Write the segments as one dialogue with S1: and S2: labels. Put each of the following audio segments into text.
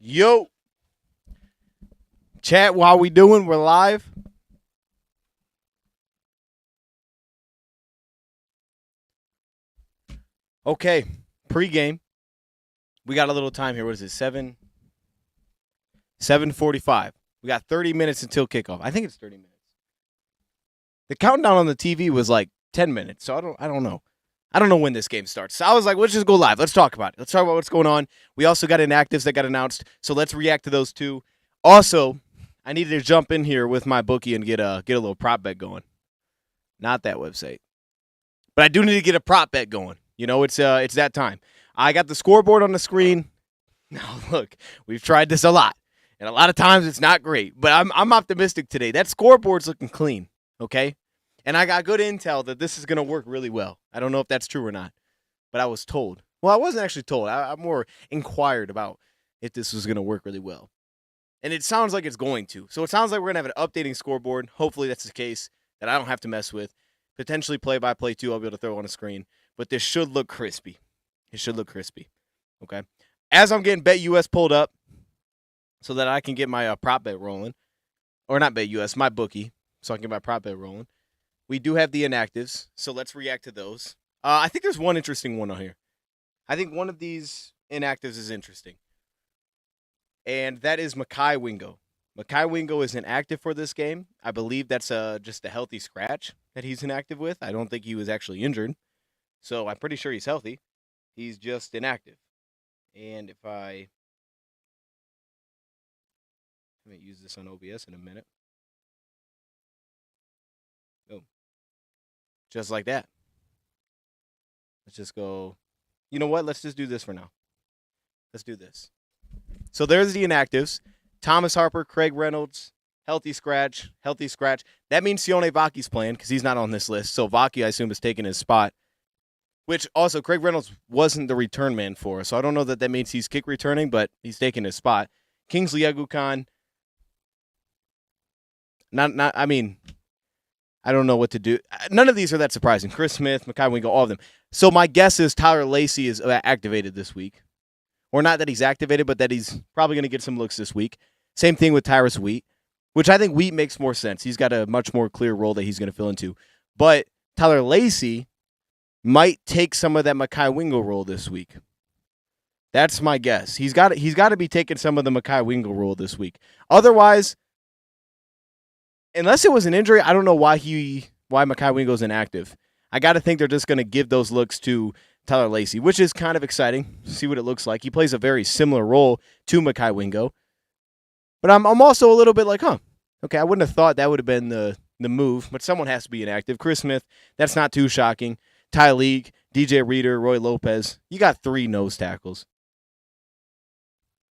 S1: Yo, chat, how we doing? We're live. Okay, pregame. We got a little time here. What is it? 7:45. We got 30 minutes until kickoff. I think it's 30 minutes. The countdown on the TV was like 10 minutes, so I don't know. I don't know when this game starts. So I was like, let's just go live. Let's talk about it. Let's talk about what's going on. We also got inactives that got announced, so let's react to those too. Also, I needed to jump in here with my bookie and get a little prop bet going. Not that website, but I do need to get a prop bet going. You know, it's that time. I got the scoreboard on the screen. Now look, we've tried this a lot, and a lot of times it's not great. But I'm optimistic today. That scoreboard's looking clean. Okay, and I got good intel that this is gonna work really well. I don't know if that's true or not, but I was told. Well, I wasn't actually told. I more inquired about if this was gonna work really well. And it sounds like it's going to. So it sounds like we're going to have an updating scoreboard. Hopefully that's the case that I don't have to mess with. Potentially play-by-play, too. I'll be able to throw on a screen. But this should look crispy. It should look crispy. Okay? As I'm getting Bet US pulled up so that I can get my prop bet rolling. Or not Bet US, my bookie. So I can get my prop bet rolling. We do have the inactives. So let's react to those. I think there's one interesting one on here. I think one of these inactives is interesting. And that is Makai Wingo. Makai Wingo is inactive for this game. I believe that's just a healthy scratch that he's inactive with. I don't think he was actually injured. So I'm pretty sure he's healthy. He's just inactive. And if I may use this on OBS in a minute. Boom. Just like that. Let's just go. You know what? Let's just do this for now. Let's do this. So there's the inactives. Thomas Harper, Craig Reynolds, healthy scratch. That means Sione Vaki's playing because he's not on this list. So Vaki, I assume, is taking his spot. Which also, Craig Reynolds wasn't the return man for us. So I don't know that means he's kick returning, but he's taking his spot. Kingsley Egukan. I mean, I don't know what to do. None of these are that surprising. Chris Smith, Makai Wingo, all of them. So my guess is Tyler Lacey is activated this week. Or not that he's activated, but that he's probably going to get some looks this week. Same thing with Tyrus Wheat, which I think Wheat makes more sense. He's got a much more clear role that he's going to fill into. But Tyler Lacey might take some of that Makai Wingo role this week. That's my guess. He's got to be taking some of the Makai Wingo role this week. Otherwise, unless it was an injury, I don't know why Makai Wingo's inactive. I got to think they're just going to give those looks to Tyler Lacey, which is kind of exciting. See what it looks like. He plays a very similar role to Makai Wingo. But I'm also a little bit like, okay, I wouldn't have thought that would have been the move, but someone has to be inactive. Chris Smith, that's not too shocking. Ty League, DJ Reader, Roy Lopez. You got 3 nose tackles.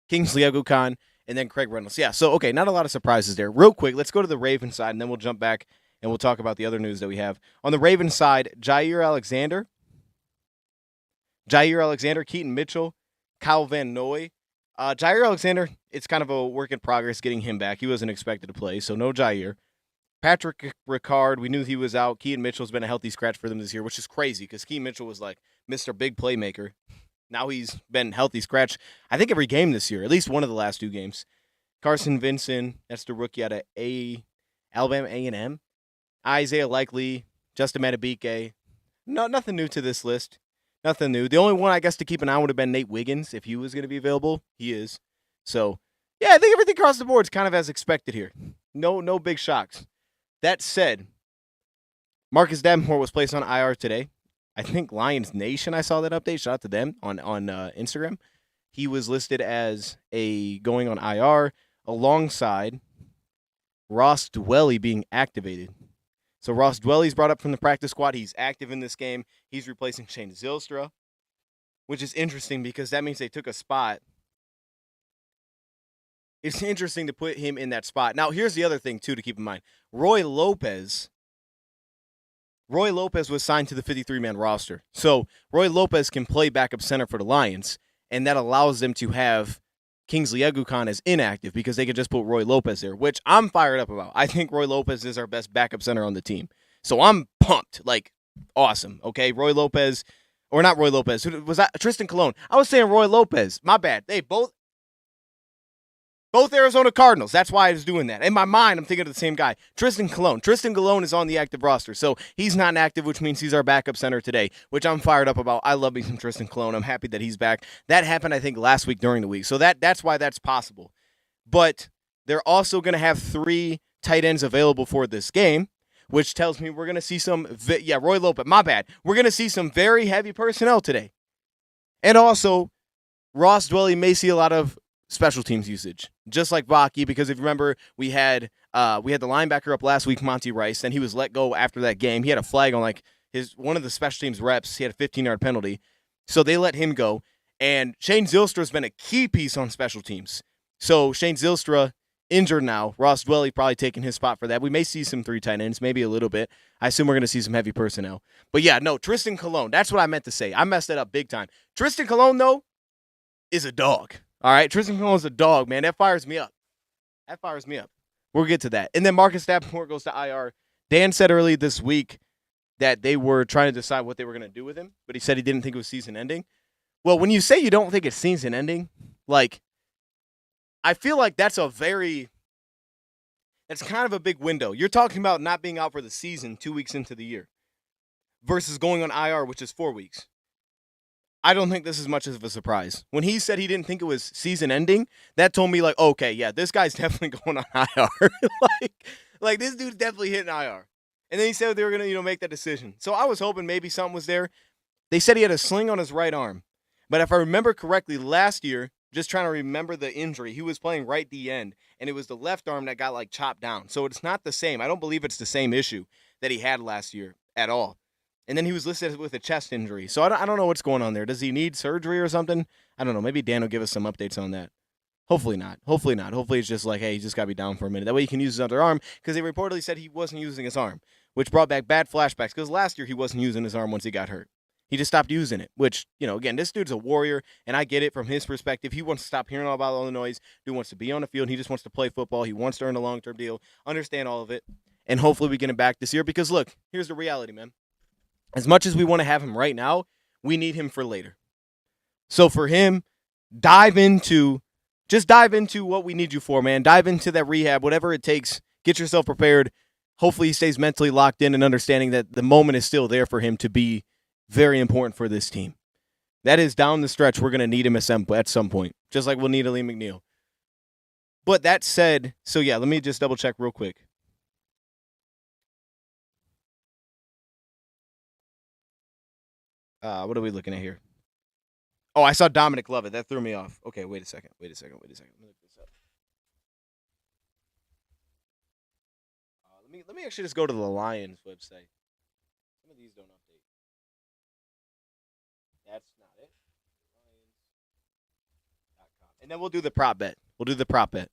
S1: Kingsley Egukan, and then Craig Reynolds. Yeah, so, okay, not a lot of surprises there. Real quick, let's go to the Ravens side, and then we'll jump back, and we'll talk about the other news that we have. On the Ravens side, Jair Alexander, Keaton Mitchell, Kyle Van Noy. Jair Alexander, it's kind of a work in progress getting him back. He wasn't expected to play, so no Jair. Patrick Ricard, we knew he was out. Keaton Mitchell's been a healthy scratch for them this year, which is crazy because Keaton Mitchell was like Mr. Big Playmaker. Now he's been healthy scratch, I think, every game this year, at least one of the last 2 games. Carson Vinson, that's the rookie out of Alabama A&M. Isaiah Likely, Justin Matabike. No, nothing new to this list. Nothing new. The only one, I guess, to keep an eye on would have been Nate Wiggins if he was going to be available. He is. So, yeah, I think everything across the board is kind of as expected here. No big shocks. That said, Marcus Davenport was placed on IR today. I think Lions Nation, I saw that update. Shout out to them on Instagram. He was listed as going on IR alongside Ross Dwelley being activated. So Ross Dwelley's brought up from the practice squad. He's active in this game. He's replacing Shane Zylstra, which is interesting because that means they took a spot. It's interesting to put him in that spot. Now, here's the other thing, too, to keep in mind. Roy Lopez was signed to the 53-man roster. So Roy Lopez can play backup center for the Lions, and that allows them to have Kingsley Egukan as inactive because they could just put Roy Lopez there, which I'm fired up about. I think Roy Lopez is our best backup center on the team. So I'm pumped. Like, awesome. Okay, Roy Lopez, or not Roy Lopez. Who was that? Tristan Colon. I was saying Roy Lopez. My bad. They both. Both Arizona Cardinals. That's why I was doing that. In my mind, I'm thinking of the same guy. Tristan Colon. Tristan Colon is on the active roster, so he's not inactive, which means he's our backup center today, which I'm fired up about. I love me some Tristan Colon. I'm happy that he's back. That happened, I think, last week during the week, so that's why that's possible. But they're also going to have 3 tight ends available for this game, which tells me we're going to see some Roy Lopez, my bad. We're going to see some very heavy personnel today. And also, Ross Dwelley may see a lot of special teams usage, just like Baki, because if you remember, we had the linebacker up last week, Monty Rice, and he was let go after that game. He had a flag on one of the special teams reps. He had a 15-yard penalty, so they let him go. And Shane Zylstra's been a key piece on special teams. So Shane Zylstra injured now. Ross Dwelley probably taking his spot for that. We may see some 3 tight ends, maybe a little bit. I assume we're going to see some heavy personnel. But yeah, no, Tristan Colon. That's what I meant to say. I messed that up big time. Tristan Colon, though, is a dog. All right, Tristan Colon's a dog, man. That fires me up. We'll get to that. And then Marcus Davenport goes to IR. Dan said early this week that they were trying to decide what they were going to do with him, but he said he didn't think it was season ending. Well, when you say you don't think it's season ending, I feel like that's kind of a big window. You're talking about not being out for the season 2 weeks into the year versus going on IR, which is 4 weeks. I don't think this is much of a surprise. When he said he didn't think it was season ending, that told me okay, yeah, this guy's definitely going on IR. like this dude's definitely hitting IR. And then he said they were going to, make that decision. So I was hoping maybe something was there. They said he had a sling on his right arm. But if I remember correctly, last year, just trying to remember the injury, he was playing right the end, and it was the left arm that got chopped down. So it's not the same. I don't believe it's the same issue that he had last year at all. And then he was listed with a chest injury. So I don't know what's going on there. Does he need surgery or something? I don't know. Maybe Dan will give us some updates on that. Hopefully not. Hopefully it's just hey, he's just got to be down for a minute. That way he can use his other arm, because they reportedly said he wasn't using his arm, which brought back bad flashbacks, because last year he wasn't using his arm once he got hurt. He just stopped using it, which, again, this dude's a warrior, and I get it from his perspective. He wants to stop hearing all about all the noise. Dude wants to be on the field. He just wants to play football. He wants to earn a long-term deal, understand all of it, and hopefully we get him back this year, because, look, here's the reality, man. As much as we want to have him right now, we need him for later. So for him, dive into what we need you for, man. Dive into that rehab, whatever it takes. Get yourself prepared. Hopefully he stays mentally locked in and understanding that the moment is still there for him to be very important for this team. That is down the stretch. We're going to need him at some point, just like we'll need Aleem McNeil. But that said, so yeah, let me just double check real quick. What are we looking at here? Oh, I saw Dominic Lovett. That threw me off. Okay, wait a second. Let me look this up. Let me actually just go to the Lions website. Some of these don't update. That's not it. Lions.com. And then we'll do the prop bet.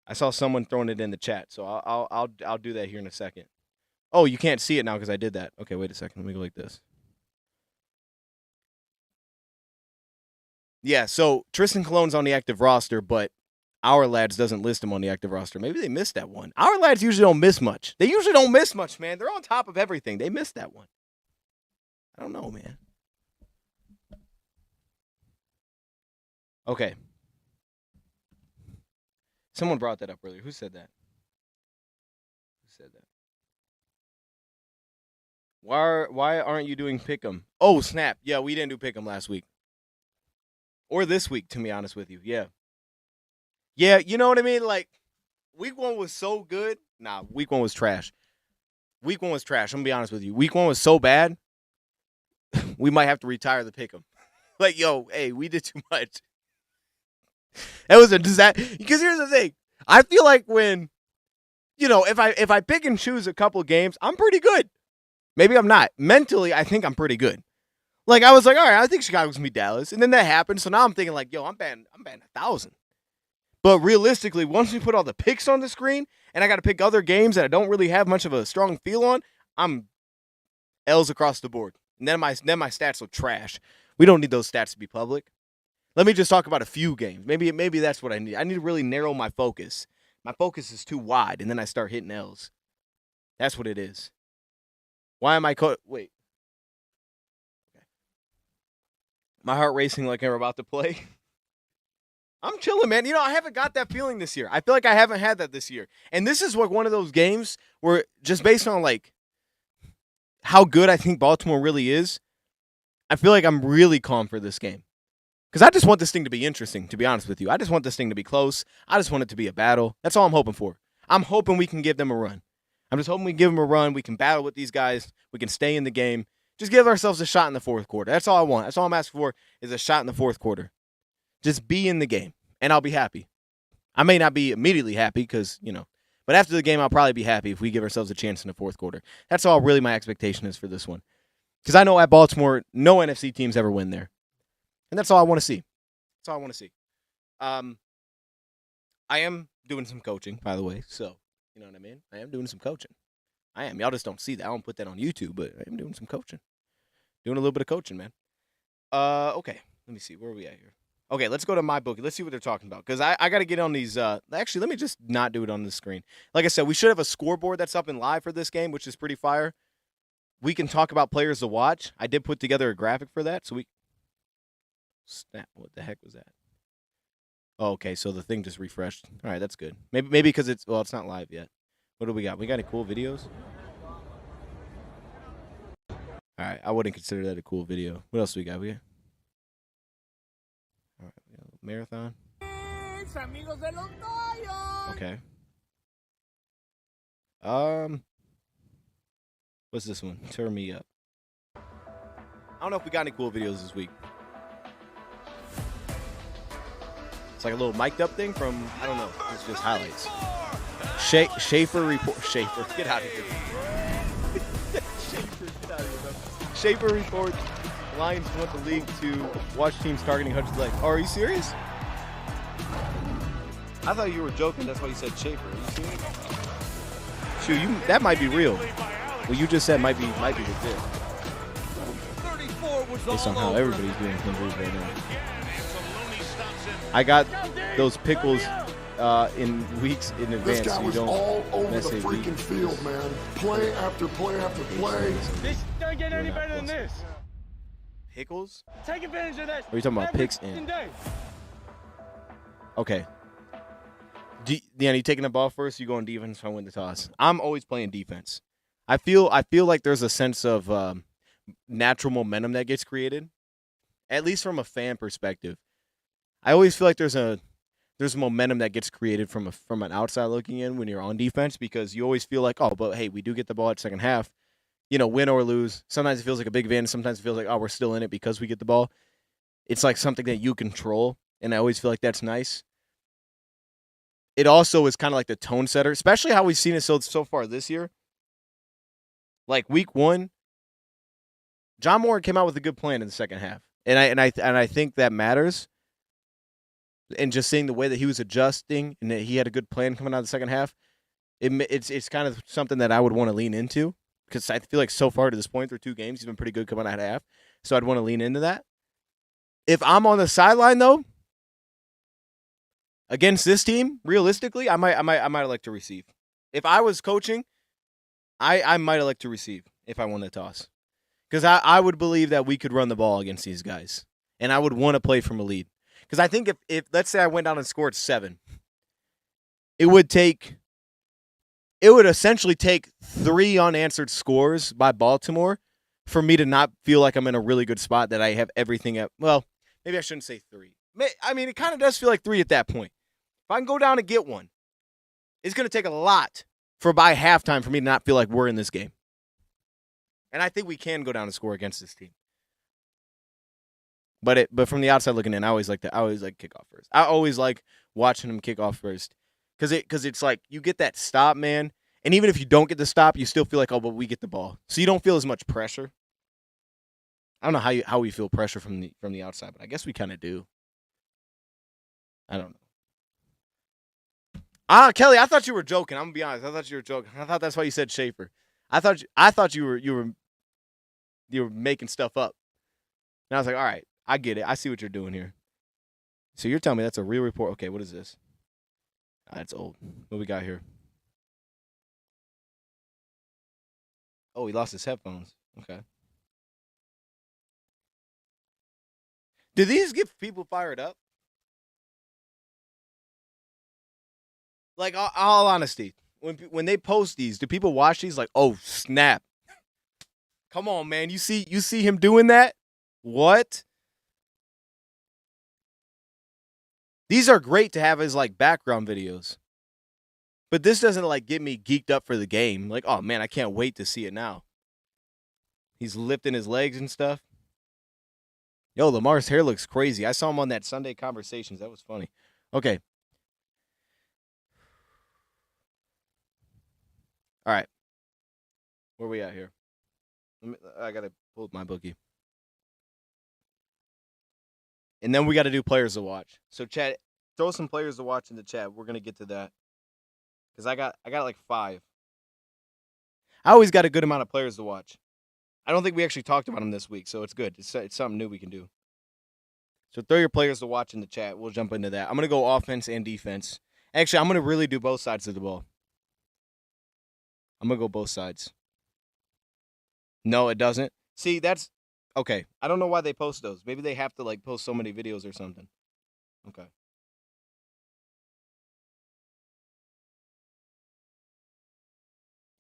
S1: I saw someone throwing it in the chat, so I'll do that here in a second. Oh, you can't see it now because I did that. Okay, wait a second. Let me go like this. Yeah, so Tristan Colon's on the active roster, but Our Lads doesn't list him on the active roster. Maybe they missed that one. Our Lads usually don't miss much. They usually don't miss much, man. They're on top of everything. They missed that one. I don't know, man. Okay. Someone brought that up earlier. Who said that? Why aren't you doing Pick'em? Oh, snap. Yeah, we didn't do Pick'em last week. Or this week, to be honest with you. Yeah. Yeah, you know what I mean? Week 1 was so good. Nah, week 1 was trash. I'm going to be honest with you. Week 1 was so bad, we might have to retire the Pick'em. Hey, we did too much. That was a disaster. Because here's the thing. I feel like when, if I pick and choose a couple games, I'm pretty good. Maybe I'm not. Mentally, I think I'm pretty good. I was like, all right, I think Chicago's going to beat Dallas. And then that happened. So now I'm thinking I'm batting 1,000. But realistically, once we put all the picks on the screen and I got to pick other games that I don't really have much of a strong feel on, I'm L's across the board. And then my stats look trash. We don't need those stats to be public. Let me just talk about a few games. Maybe that's what I need. I need to really narrow my focus. My focus is too wide, and then I start hitting L's. That's what it is. Why am I wait. Okay. My heart racing like I'm about to play. I'm chilling, man. You know, I haven't got that feeling this year. I feel like I haven't had that this year. And this is one of those games where just based on like how good I think Baltimore really is, I feel like I'm really calm for this game. Because I just want this thing to be interesting, to be honest with you. I just want this thing to be close. I just want it to be a battle. That's all I'm hoping for. I'm hoping we can give them a run. I'm just hoping we give them a run. We can battle with these guys. We can stay in the game. Just give ourselves a shot in the fourth quarter. That's all I want. That's all I'm asking for is a shot in the fourth quarter. Just be in the game, and I'll be happy. I may not be immediately happy because, but after the game, I'll probably be happy if we give ourselves a chance in the fourth quarter. That's all really my expectation is for this one. Because I know at Baltimore, no NFC teams ever win there. And that's all I want to see. That's all I want to see. I am doing some coaching, by the way, so you know what I mean? I am doing some coaching. I am. Y'all just don't see that. I don't put that on YouTube, but I am doing some coaching. Doing a little bit of coaching, man. Okay. Let me see. Where are we at here? Okay, let's go to my bookie. Let's see what they're talking about. Because I got to get on these. Actually, let me just not do it on the screen. Like I said, we should have a scoreboard that's up and live for this game, which is pretty fire. We can talk about players to watch. I did put together a graphic for that. So we. Snap. What the heck was that? Oh, okay, so the thing just refreshed. All right, that's good. Maybe because it's not live yet. What do we got? We got any cool videos? All right, I wouldn't consider that a cool video. What else do we got? All right, we got a marathon. Okay. What's this one? Turn me up. I don't know if we got any cool videos this week. It's like a little mic'd up thing from, I don't know. It's just highlights. Schaefer report. Schaefer, get out of here. Schaefer, get out of here, bro. Schaefer reports Lions want the league to watch teams targeting Hutch's leg. Oh, are you serious? I thought you were joking. That's why you said Schaefer. Are you serious? Shoot, that might be real. What you just said might be legit. Based on how everybody's doing injuries right now. I got those pickles in weeks in advance.
S2: This guy was all over the freaking field, man. Play after play after play.
S3: This don't get any better than this.
S1: Pickles?
S3: Take advantage of that.
S1: Or are you talking about picks in? Okay. You taking the ball first? You go on defense? I win the toss. I'm always playing defense. I feel like there's a sense of natural momentum that gets created, at least from a fan perspective. I always feel like there's a momentum that gets created from an outside looking in when you're on defense because you always feel like, oh, but hey, we do get the ball at second half, win or lose. Sometimes it feels like a big advantage. Sometimes it feels like, oh, we're still in it because we get the ball. It's like something that you control, and I always feel like that's nice. It also is kind of like the tone setter, especially how we've seen it so far this year. Like week 1, John Moore came out with a good plan in the second half, and I think that matters. And just seeing the way that he was adjusting and that he had a good plan coming out of the second half, it's kind of something that I would want to lean into because I feel like so far to this point through 2 games, he's been pretty good coming out of half. So I'd want to lean into that. If I'm on the sideline though, against this team, realistically, I might elect to receive. If I was coaching, I might elect to receive if I won the toss because I would believe that we could run the ball against these guys, and I would want to play from a lead. Because I think if let's say I went down and scored 7, it would essentially take 3 unanswered scores by Baltimore for me to not feel like I'm in a really good spot that I have everything at. Well, maybe I shouldn't say 3. I mean, it kind of does feel like 3 at that point. If I can go down and get one, it's going to take a lot for by halftime for me to not feel like we're in this game. And I think we can go down and score against this team. But from the outside looking in, I always like kickoff first. I always like watching him kick off first because it's like you get that stop, man. And even if you don't get the stop, you still feel like, oh, but we get the ball, so you don't feel as much pressure. I don't know how we feel pressure from the outside, but I guess we kind of do. I don't know. Kelly, I thought you were joking. I'm gonna be honest. I thought you were joking. I thought that's why you said Schaefer. I thought you were making stuff up. And I was like, all right. I get it. I see what you're doing here. So you're telling me that's a real report. Okay, what is this? That's old. What we got here? Oh, he lost his headphones. Okay. Do these get people fired up? Like, all honesty, when they post these, do people watch these like, oh, snap? Come on, man. You see him doing that? What? These are great to have as, like, background videos. But this doesn't, like, get me geeked up for the game. Like, oh, man, I can't wait to see it now. He's lifting his legs and stuff. Yo, Lamar's hair looks crazy. I saw him on that Sunday Conversations. That was funny. Okay. All right. Where we at here? I got to pull up my bookie. And then we got to do players to watch. So, chat, throw some players to watch in the chat. We're going to get to that. Because I got like 5. I always got a good amount of players to watch. I don't think we actually talked about them this week, so it's good. It's something new we can do. So throw your players to watch in the chat. We'll jump into that. I'm going to go offense and defense. Actually, I'm going to really do both sides of the ball. I'm going to go both sides. No, it doesn't. See, that's... Okay. I don't know why they post those. Maybe they have to, like, post so many videos or something. Okay.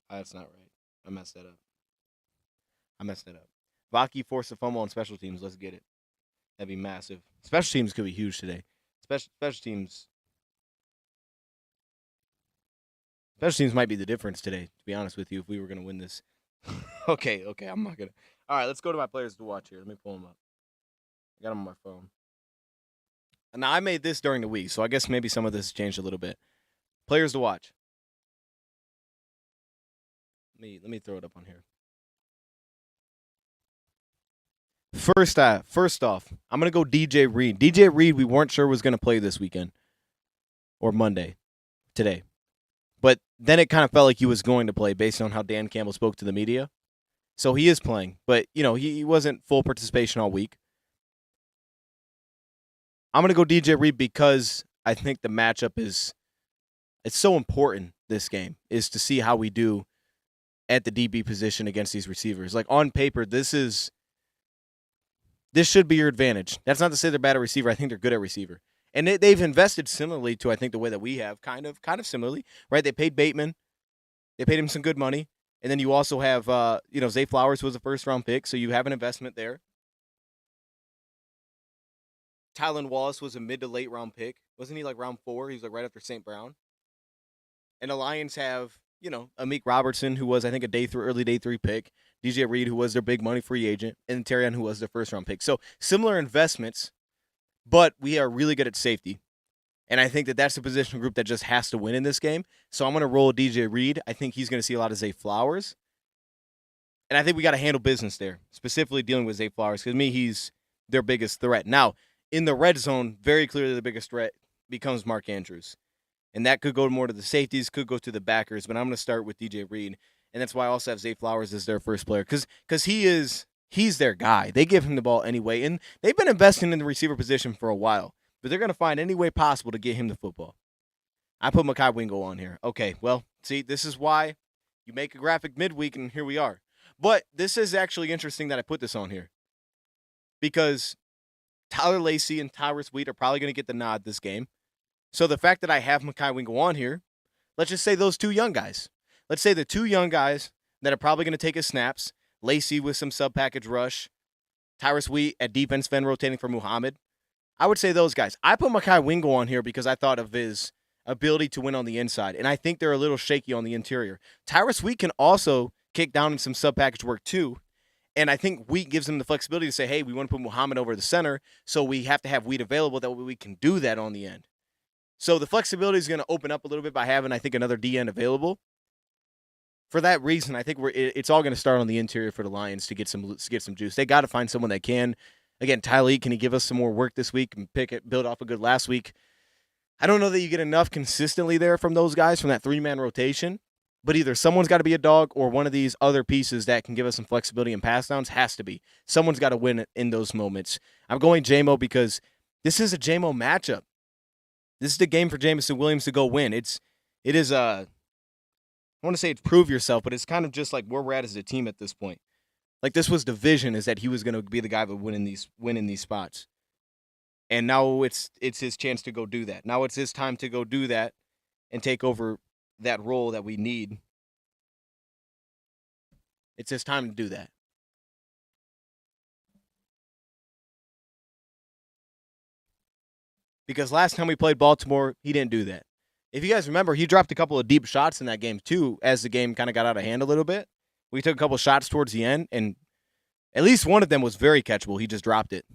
S1: That's not right. I messed that up. Vaki forced a fumble on special teams. Let's get it. That'd be massive. Special teams could be huge today. Special teams might be the difference today, to be honest with you, if we were going to win this. Okay, I'm not going to. All right, let's go to my players to watch here. Let me pull them up. I got them on my phone. Now, I made this during the week, so I guess maybe some of this has changed a little bit. Players to watch. Let me throw it up on here. First off, I'm going to go DJ Reed. DJ Reed, we weren't sure was going to play this weekend or Monday, today. But then it kind of felt like he was going to play based on how Dan Campbell spoke to the media. So he is playing, but, you know, he wasn't full participation all week. I'm going to go DJ Reed because I think the matchup it's so important this game, is to see how we do at the DB position against these receivers. Like, on paper, this should be your advantage. That's not to say they're bad at receiver. I think they're good at receiver. And they've invested similarly to, I think, the way that we have, kind of similarly, right? They paid Bateman. They paid him some good money. And then you also have, Zay Flowers was a first-round pick, so you have an investment there. Tylan Wallace was a mid to late round pick. Wasn't he like round 4? He was like right after St. Brown. And the Lions have, Amik Robertson, who was, I think, early day 3 pick. DJ Reed, who was their big money free agent. And Terrion, who was their first-round pick. So similar investments, but we are really good at safety. And I think that that's the position group that just has to win in this game. So I'm going to roll DJ Reed. I think he's going to see a lot of Zay Flowers. And I think we got to handle business there, specifically dealing with Zay Flowers. Because to me, he's their biggest threat. Now, in the red zone, very clearly the biggest threat becomes Mark Andrews. And that could go more to the safeties, could go to the backers. But I'm going to start with DJ Reed. And that's why I also have Zay Flowers as their first player. Because he's their guy. They give him the ball anyway. And they've been investing in the receiver position for a while. But they're going to find any way possible to get him the football. I put Mekhi Wingo on here. Okay, well, see, this is why you make a graphic midweek, and here we are. But this is actually interesting that I put this on here. Because Tyler Lacey and Tyrus Wheat are probably going to get the nod this game. So the fact that I have Mekhi Wingo on here, let's just say those 2 young guys. Let's say the 2 young guys that are probably going to take his snaps. Lacey with some sub-package rush. Tyrus Wheat at defense end rotating for Muhammad. I would say those guys. I put Mekhi Wingo on here because I thought of his ability to win on the inside, and I think they're a little shaky on the interior. Tyrus Wheat can also kick down in some sub-package work too, and I think Wheat gives them the flexibility to say, hey, we want to put Muhammad over the center, so we have to have Wheat available. That way we can do that on the end. So the flexibility is going to open up a little bit by having, I think, another DN available. For that reason, I think it's all going to start on the interior for the Lions to get some juice. They got to find someone that can. Again, Tylee, can he give us some more work this week and build off a good last week? I don't know that you get enough consistently there from those guys, from that 3-man rotation, but either someone's got to be a dog or one of these other pieces that can give us some flexibility and pass downs has to be. Someone's got to win in those moments. I'm going JMO because this is a JMO matchup. This is the game for Jameson Williams to go win. It is I want to say it's prove yourself, but it's kind of just like where we're at as a team at this point. Like, this was the vision, is that he was going to be the guy that win in these spots. And now it's his chance to go do that. Now it's his time to go do that. and take over that role that we need. It's his time to do that. Because last time we played Baltimore, he didn't do that. If you guys remember, he dropped a couple of deep shots in that game too as the game kind of got out of hand a little bit. We took a couple shots towards the end, and at least one of them was very catchable. He just dropped it.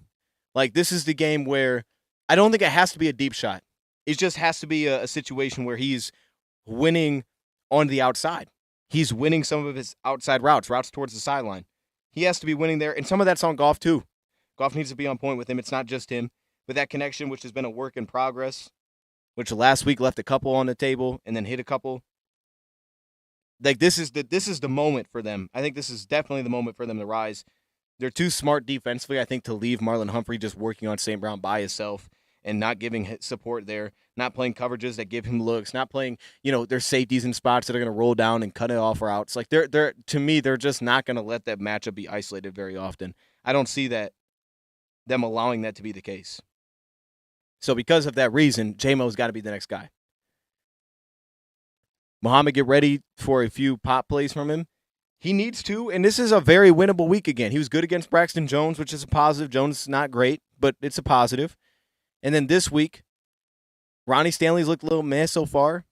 S1: Like, this is the game where I don't think it has to be a deep shot. It just has to be a situation where he's winning on the outside. He's winning some of his outside routes towards the sideline. He has to be winning there, and some of that's on Goff too. Goff needs to be on point with him. It's not just him. With that connection, which has been a work in progress, which last week left a couple on the table and then hit a couple. Like, this is the moment for them. I think this is definitely the moment for them to rise. They're too smart defensively, I think, to leave Marlon Humphrey just working on St. Brown by himself and not giving support there, not playing coverages that give him looks, not playing, their safeties in spots that are going to roll down and cut it off routes. Like, to me, they're just not going to let that matchup be isolated very often. I don't see them allowing that to be the case. So because of that reason, J-Mo's got to be the next guy. Muhammad, get ready for a few pop plays from him. He needs to, and this is a very winnable week again. He was good against Braxton Jones, which is a positive. Jones is not great, but it's a positive. And then this week, Ronnie Stanley's looked a little meh so far.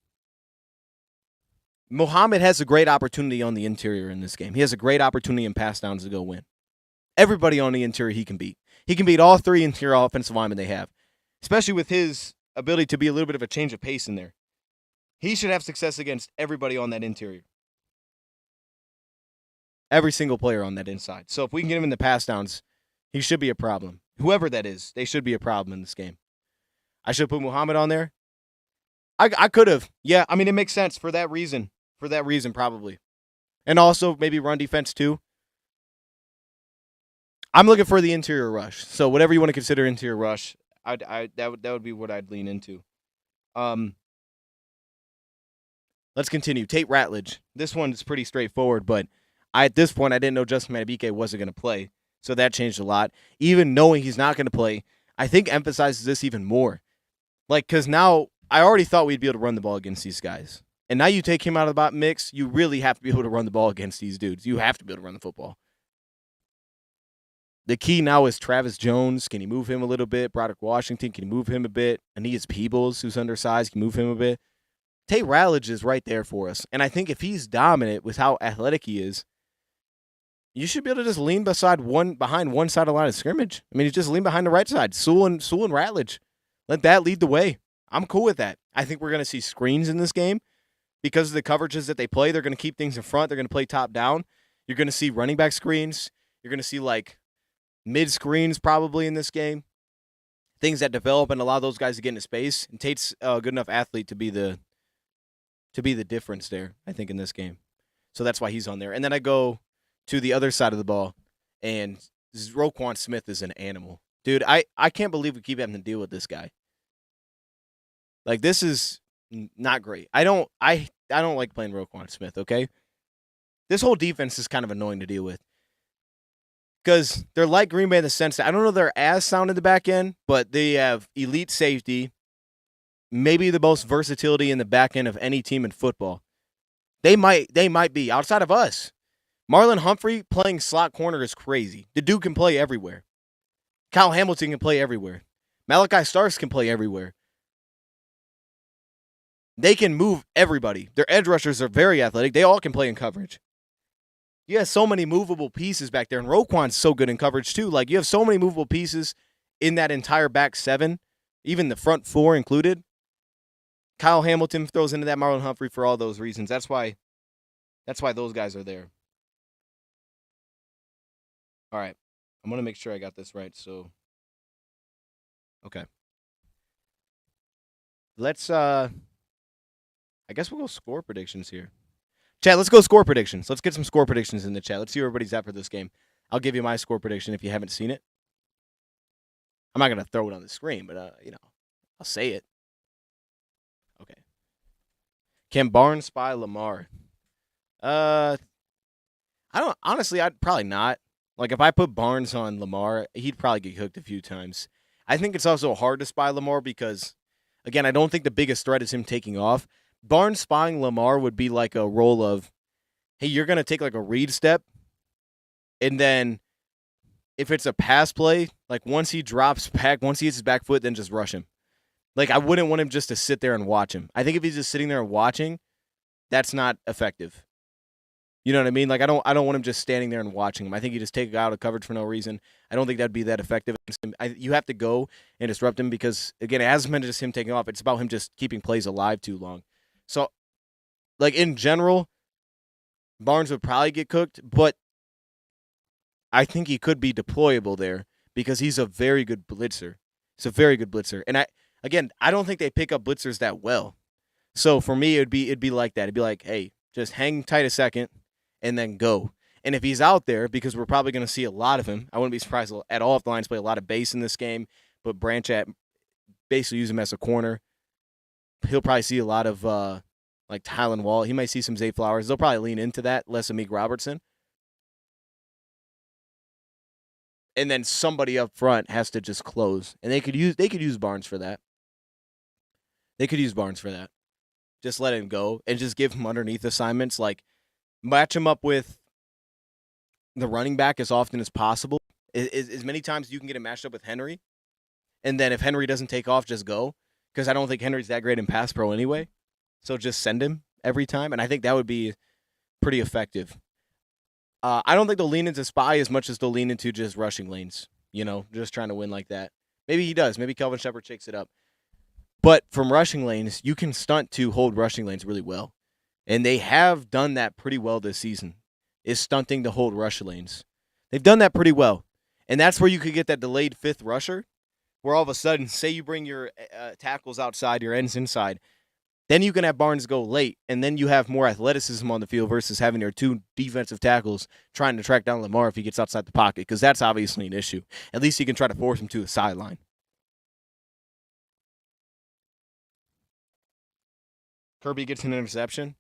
S1: Muhammad has a great opportunity on the interior in this game. He has a great opportunity in pass downs to go win. Everybody on the interior he can beat. He can beat all three interior offensive linemen they have, especially with his ability to be a little bit of a change of pace in there. He should have success against everybody on that interior. Every single player on that inside. So if we can get him in the pass downs, he should be a problem. Whoever that is, they should be a problem in this game. I should put Muhammad on there. I could have. Yeah, I mean, it makes sense for that reason. For that reason, probably. And also maybe run defense too. I'm looking for the interior rush. So whatever you want to consider interior rush, that would be what I'd lean into. Let's continue. Tate Ratledge. This one's pretty straightforward, but at this point, I didn't know Justin Madubuike wasn't going to play, so that changed a lot. Even knowing he's not going to play, I think emphasizes this even more. Like, because now I already thought we'd be able to run the ball against these guys. And now you take him out of the mix, you really have to be able to run the ball against these dudes. You have to be able to run the football. The key now is Travis Jones. Can you move him a little bit? Broderick Washington, can you move him a bit? Aeneas Peebles, who's undersized, can you move him a bit? Tate Ratledge is right there for us. And I think if he's dominant with how athletic he is, you should be able to just lean behind one side of the line of scrimmage. I mean, you just lean behind the right side. Sewell and Ratledge. Let that lead the way. I'm cool with that. I think we're going to see screens in this game because of the coverages that they play. They're going to keep things in front. They're going to play top down. You're going to see running back screens. You're going to see mid screens probably in this game. Things that develop and allow those guys to get into space. And Tate's a good enough athlete to be the difference there, I think, in this game. So that's why he's on there. And then I go to the other side of the ball, and Roquan Smith is an animal. Dude, I can't believe we keep having to deal with this guy. Like, this is not great. I don't like playing Roquan Smith, okay? This whole defense is kind of annoying to deal with. Because they're like Green Bay in the sense that I don't know if they're as sound in the back end, but they have elite safety, maybe the most versatility in the back end of any team in football. They might be, outside of us. Marlon Humphrey playing slot corner is crazy. The dude can play everywhere. Kyle Hamilton can play everywhere. Malachi Starks can play everywhere. They can move everybody. Their edge rushers are very athletic. They all can play in coverage. You have so many movable pieces back there, and Roquan's so good in coverage too. Like, you have so many movable pieces in that entire back seven, even the front four included. Kyle Hamilton throws into that Marlon Humphrey for all those reasons. That's why those guys are there. All right. I'm going to make sure I got this right. So, okay. Let's, I guess we'll go score predictions here. Chat, let's go score predictions. Let's get some score predictions in the chat. Let's see where everybody's at for this game. I'll give you my score prediction if you haven't seen it. I'm not going to throw it on the screen, but, I'll say it. Okay. Can Barnes spy Lamar? I'd probably not. Like, if I put Barnes on Lamar, he'd probably get hooked a few times. I think it's also hard to spy Lamar because, again, I don't think the biggest threat is him taking off. Barnes spying Lamar would be like a role of, hey, you're going to take like a read step, and then if it's a pass play, like once he drops back, once he hits his back foot, then just rush him. Like I wouldn't want him just to sit there and watch him. I think if he's just sitting there and watching, that's not effective. You know what I mean? Like I don't want him just standing there and watching him. I think you just take a guy out of coverage for no reason. I don't think that'd be that effective. You have to go and disrupt him because, again, it hasn't been just him taking off. It's about him just keeping plays alive too long. So, like in general, Barnes would probably get cooked, but I think he could be deployable there because he's a very good blitzer. He's a very good blitzer. And I don't think they pick up blitzers that well. So for me, it'd be like that. It'd be like, hey, just hang tight a second and then go. And if he's out there, because we're probably going to see a lot of him, I wouldn't be surprised at all if the Lions play a lot of base in this game, but Branch at basically use him as a corner. He'll probably see a lot of like Tylan Wall. He might see some Zay Flowers. They'll probably lean into that, less Amik Robertson. And then somebody up front has to just close. And they could use Barnes for that. They could use Barnes for that. Just let him go and just give him underneath assignments. Like match him up with the running back as often as possible. As many times as you can get him matched up with Henry. And then if Henry doesn't take off, just go. Because I don't think Henry's that great in pass pro anyway. So just send him every time. And I think that would be pretty effective. I don't think they'll lean into spy as much as they'll lean into just rushing lanes. You know, just trying to win like that. Maybe he does. Maybe Kelvin Shepard shakes it up. But from rushing lanes, you can stunt to hold rushing lanes really well. And they have done that pretty well this season, is stunting to hold rush lanes. They've done that pretty well. And that's where you could get that delayed fifth rusher, where all of a sudden, say you bring your tackles outside, your ends inside, then you can have Barnes go late, and then you have more athleticism on the field versus having your two defensive tackles trying to track down Lamar if he gets outside the pocket, because that's obviously an issue. At least you can try to force him to a sideline. Kirby gets an interception.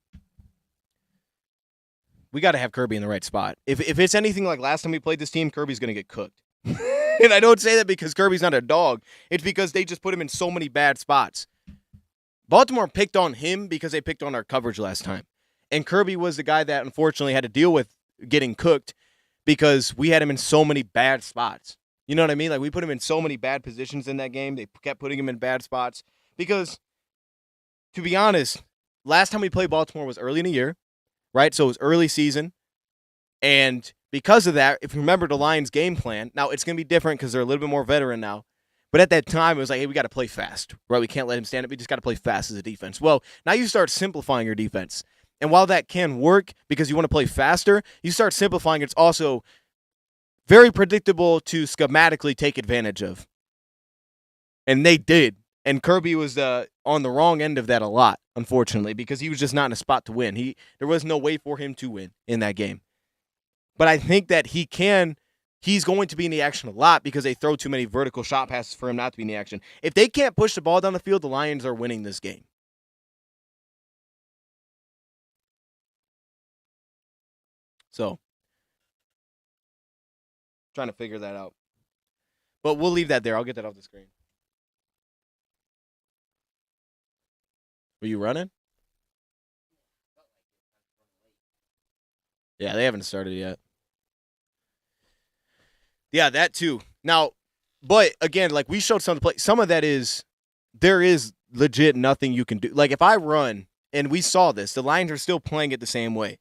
S1: We got to have Kirby in the right spot. If it's anything like last time we played this team, Kirby's going to get cooked. And I don't say that because Kirby's not a dog. It's because they just put him in so many bad spots. Baltimore picked on him because they picked on our coverage last time. And Kirby was the guy that unfortunately had to deal with getting cooked because we had him in so many bad spots. You know what I mean? Like we put him in so many bad positions in that game. They kept putting him in bad spots because, to be honest, last time we played Baltimore was early in the year, right? So it was early season. And because of that, if you remember the Lions' game plan, now it's going to be different because they're a little bit more veteran now. But at that time, it was like, hey, we got to play fast, right? We can't let him stand up. We just got to play fast as a defense. Well, now you start simplifying your defense. And while that can work because you want to play faster, you start simplifying. It's also very predictable to schematically take advantage of. And they did. And Kirby was on the wrong end of that a lot, unfortunately, because he was just not in a spot to win. There was no way for him to win in that game. But I think that he's going to be in the action a lot because they throw too many vertical shot passes for him not to be in the action. If they can't push the ball down the field, the Lions are winning this game. So, trying to figure that out. But we'll leave that there. I'll get that off the screen. Were you running? Yeah, they haven't started yet. Yeah, that too. Now, but again, like we showed some of the play. Some of that is there is legit nothing you can do. Like if I run, and we saw this, the Lions are still playing it the same way.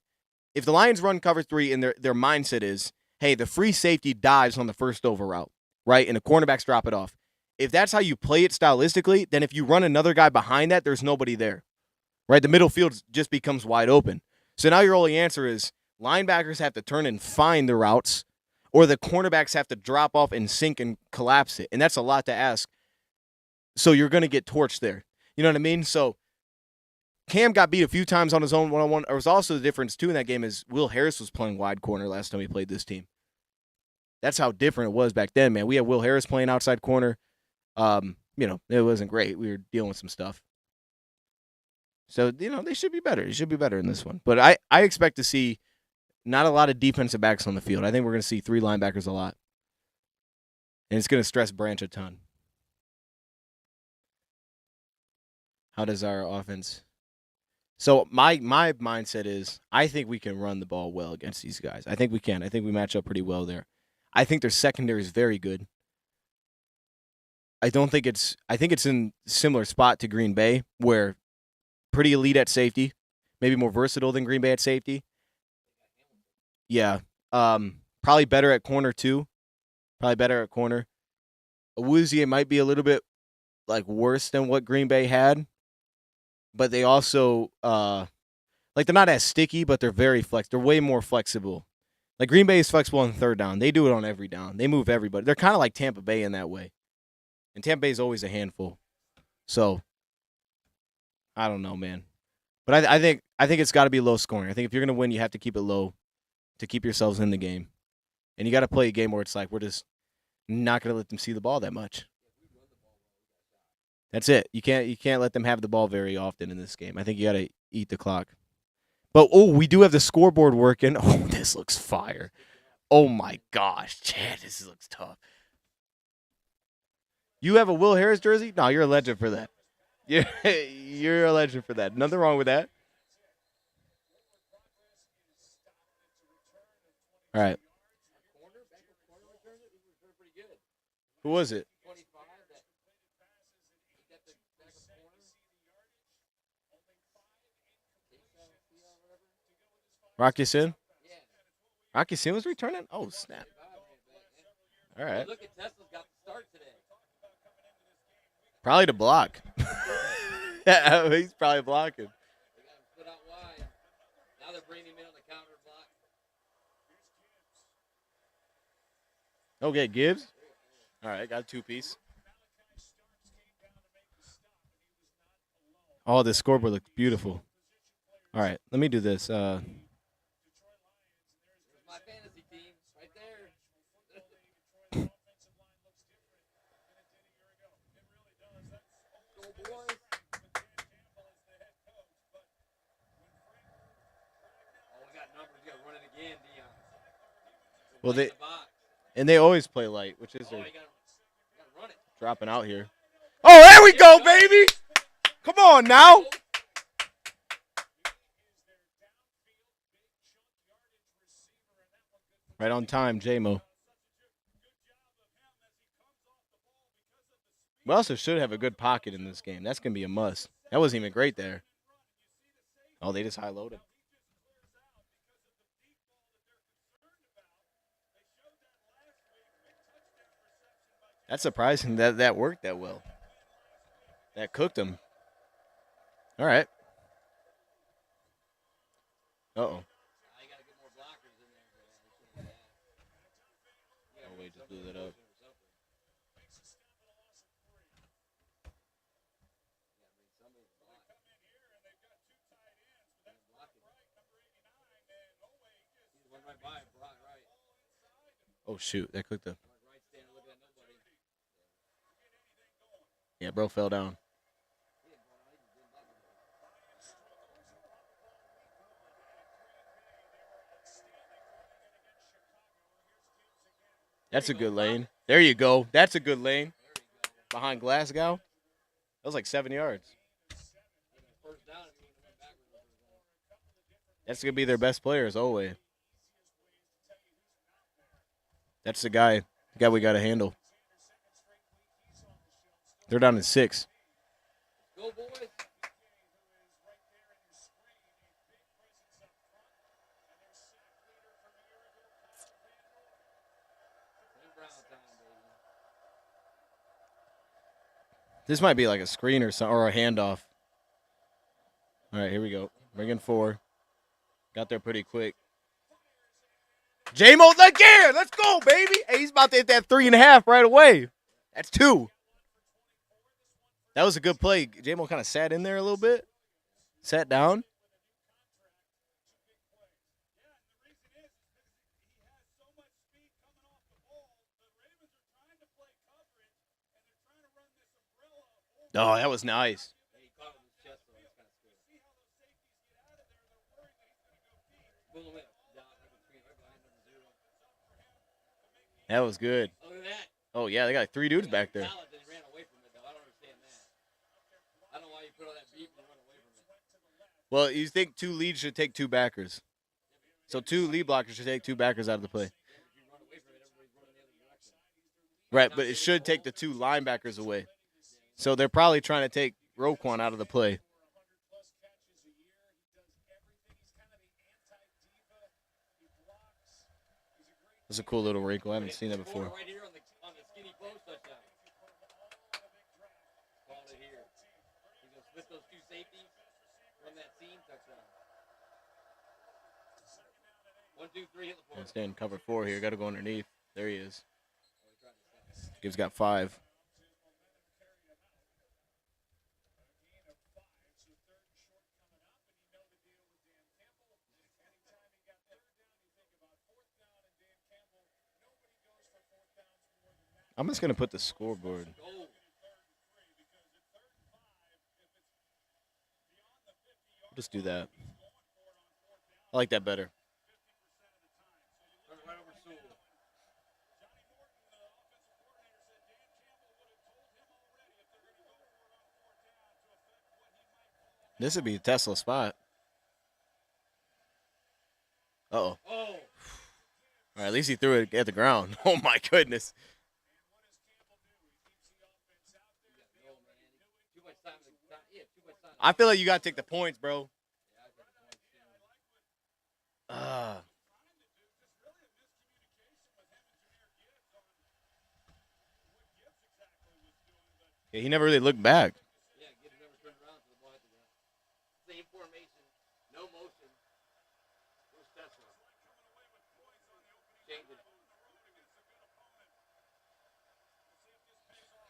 S1: If the Lions run cover 3 and their mindset is, hey, the free safety dives on the first over route, right? And the cornerbacks drop it off. If that's how you play it stylistically, then if you run another guy behind that, there's nobody there, right? The middle field just becomes wide open. So now your only answer is linebackers have to turn and find the routes, or the cornerbacks have to drop off and sink and collapse it. And that's a lot to ask. So you're going to get torched there. You know what I mean? So Cam got beat a few times on his own one-on-one. There was also the difference, too, in that game is Will Harris was playing wide corner last time we played this team. That's how different it was back then, man. We had Will Harris playing outside corner. It wasn't great. We were dealing with some stuff. So, they should be better. They should be better in this one. But I expect to see not a lot of defensive backs on the field. I think we're going to see 3 linebackers a lot. And it's going to stress Branch a ton. How does our offense? So my mindset is I think we can run the ball well against these guys. I think we can. I think we match up pretty well there. I think their secondary is very good. I think it's in similar spot to Green Bay, where pretty elite at safety, maybe more versatile than Green Bay at safety. Yeah. Probably better at corner too. Probably better at corner. Awuzie might be a little bit like worse than what Green Bay had, but they also like they're not as sticky, but they're very They're way more flexible. Like Green Bay is flexible on third down. They do it on every down. They move everybody. They're kind of like Tampa Bay in that way. And Tampa Bay is always a handful. So I don't know, man. But I think it's got to be low scoring. I think if you're gonna win, you have to keep it low to keep yourselves in the game. And you got to play a game where it's like we're just not gonna let them see the ball that much. That's it. You can't let them have the ball very often in this game. I think you got to eat the clock. But we do have the scoreboard working. Oh, this looks fire. Oh my gosh, Chad, this looks tough. You have a Will Harris jersey? No, you're a legend for that. You're a legend for that. Nothing wrong with that. All right. Who was it? Rocky Sin? Rocky Sin was returning? Oh, snap. All right.
S4: Look at Tesla's got the start today.
S1: Probably to block. He's probably blocking.
S4: They got him split out wide. Now they're bringing him in on the counter block.
S1: Okay, Gibbs. All right, got a two-piece. Oh, this scoreboard looks beautiful. All right, let me do this.
S4: There's my fantasy team right there. Go boys. Oh, we got numbers. We got to run it again, Dion.
S1: Well,
S4: Play in the box.
S1: and they always play light, which is
S4: Oh, you got to run it.
S1: dropping out here. Oh, there we go, baby! Come on now. Right on time, J-Mo. We also should have a good pocket in this game. That's going to be a must. That wasn't even great there. Oh, they just high-loaded. That's surprising that worked that well. That cooked them. All right. Uh-oh. Oh, wait, just blew that up. Oh, shoot. That clicked the... Yeah, bro fell down. That's a good lane. There you go. That's a good lane. Behind Glasgow. That was like 7 yards. That's going to be their best player as always. That's the guy we got to handle. They're down to 6.
S4: Go, boys.
S1: This might be like a screen or something, or a handoff. All right, here we go. Bring in 4. Got there pretty quick. J-Mo again. Let's go, baby. Hey, he's about to hit that 3.5 right away. That's 2. That was a good play. J-Mo kind of sat in there a little bit. Sat down. Oh, that was nice. That was good. Oh, yeah, they got like 3 dudes back there. Well, you think 2 leads should take 2 backers. So 2 lead blockers should take 2 backers out of the play. Right, but it should take the 2 linebackers away. So they're probably trying to take Roquan out of the play. That's a cool little wrinkle. I haven't seen that before.
S4: Right here on the skinny post touchdown. Called it here. He's gonna split those 2 safeties from that seam touchdown. 1, 2, 3, hit the floor.
S1: Stay in cover 4 here. Got to go underneath. There he is. Gibbs got 5. I'm just going to put the scoreboard. Just do that. I like that better.
S4: Right over Sewell.
S1: This would be a Tesla spot. Uh-oh.
S4: Oh.
S1: All right, at least he threw it at the ground. Oh, my goodness.
S4: Too much time. Yeah, too much time.
S1: I feel like you got to take the points, bro. Yeah, he never really looked back.
S4: Yeah, Gibbs never turned around to the ball hit the ground. Same formation, no motion. Where's Tesla? Change it.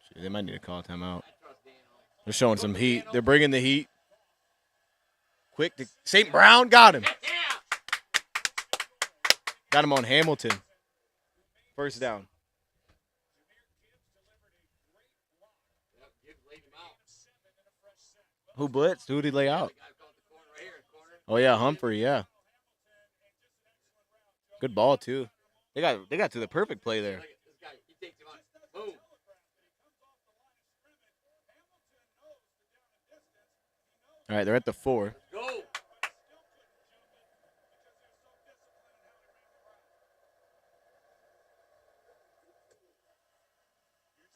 S1: Shit, they might need to call a timeout.
S4: I trust Daniel.
S1: They're showing some heat. They're bringing the heat. Quick to St. Brown. Got him.
S4: Yeah.
S1: Got him on Hamilton. First down.
S4: Yep, Gibbs laid him out.
S1: Who blitzed? Who did he lay out?
S4: The guy called the corner right here. Corner.
S1: Oh, yeah, Humphrey, yeah. Good ball, too. They got to the perfect play there.
S4: Look at this guy. He takes him out. Boom.
S1: All right, they're at the 4.
S4: Go.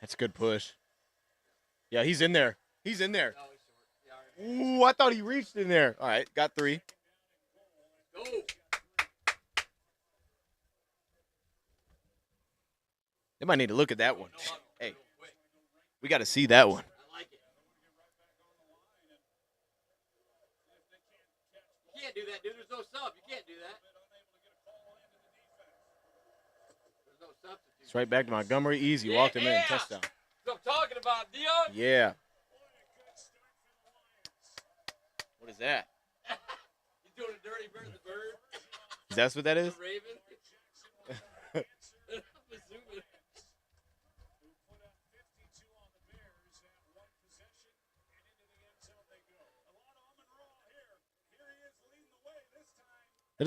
S1: That's a good push. Yeah, he's in there. He's in there.
S4: No, he's short. Yeah,
S1: Ooh, I thought he reached in there. All right, got 3.
S4: go.
S1: They might need to look at that one. Hey, we got to see that one.
S4: I like it. You can't do that, dude. There's no sub. You can't do that. There's no substitute.
S1: It's right back to Montgomery. Easy. Walked him in.
S4: Yeah.
S1: Touchdown.
S4: That's what I'm talking about, Dion.
S1: Yeah. What is that?
S4: He's doing a dirty bird, the bird.
S1: Is that what that is?
S4: The raven. I'm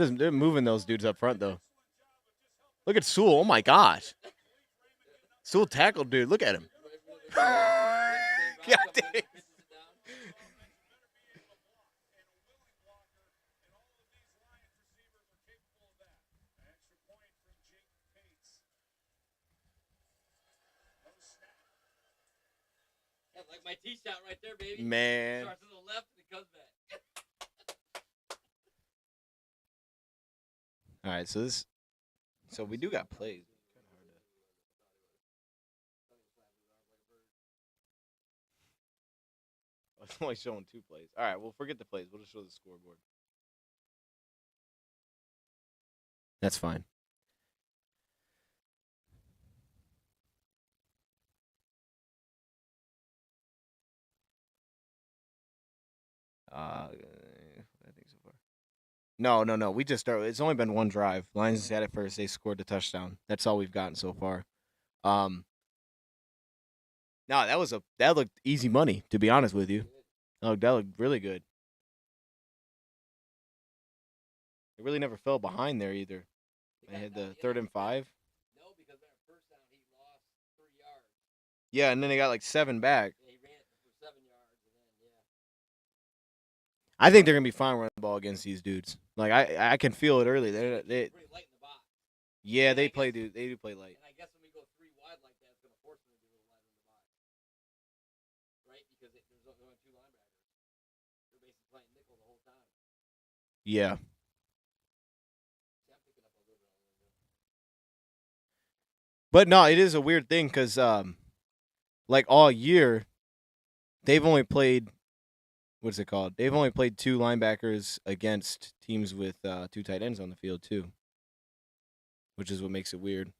S4: assuming.
S1: They're moving those dudes up front, though. Look at Sewell. Oh, my gosh. Sewell tackled, dude. Look at him. God dang.
S4: Like my tee shot right there, baby.
S1: Man.
S4: Starts to the left and it comes back.
S1: All right, so we do got plays. It's only showing 2 plays. All right, well, forget the plays. We'll just show the scoreboard. That's fine. I think so far. No. We just started. It's only been 1 drive. Lions had it first. They scored the touchdown. That's all we've gotten so far. No, that looked easy money, to be honest with you. That looked really good. It really never fell behind there either. They had the 3rd and 5.
S4: No, because that first down he lost 3 yards.
S1: Yeah, and then they got like 7 back.
S4: And he ran it for 7 yards, and then
S1: I think they're gonna be fine running the ball against these dudes. Like I can feel it early. They
S4: Pretty light in the box.
S1: yeah they play dude. They do play light.
S4: And I guess when we go 3 wide like that, it's going to force them to be a little lighter in the box. Right? Because there's only 2 linebackers. They're basically playing nickel the whole time.
S1: Yeah.
S4: See, I'm picking up a little bit on them.
S1: But no, it is a weird thing because, like all year, they've only played, what's it called? They've only played 2 linebackers against teams with 2 tight ends on the field too, which is what makes it weird. I'm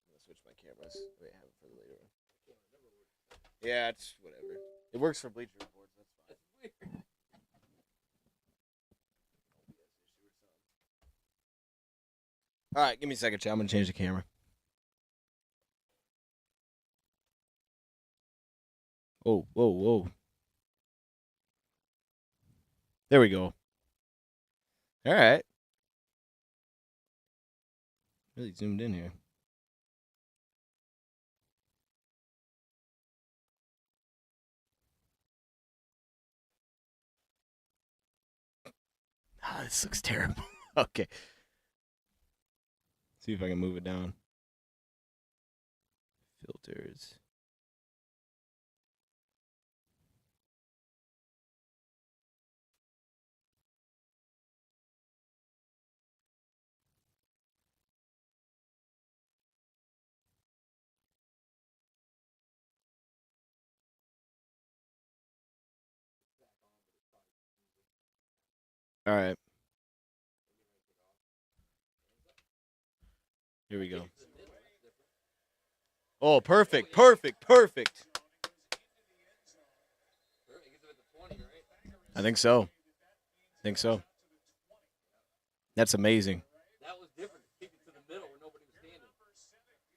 S1: gonna switch my cameras. Wait, I have it for the later one. Yeah, it's whatever. It works for Bleacher Reports. That's fine.
S4: That's weird.
S1: All right, give me a second, chat. I'm gonna change the camera. Whoa, whoa, whoa. There we go. All right. Really zoomed in here. Ah, this looks terrible. Okay. See if I can move it down. Filters. All right. Here we go. Oh, perfect, perfect, perfect. I think so. That's amazing.
S4: That was different. Kick it to the middle where nobody was standing.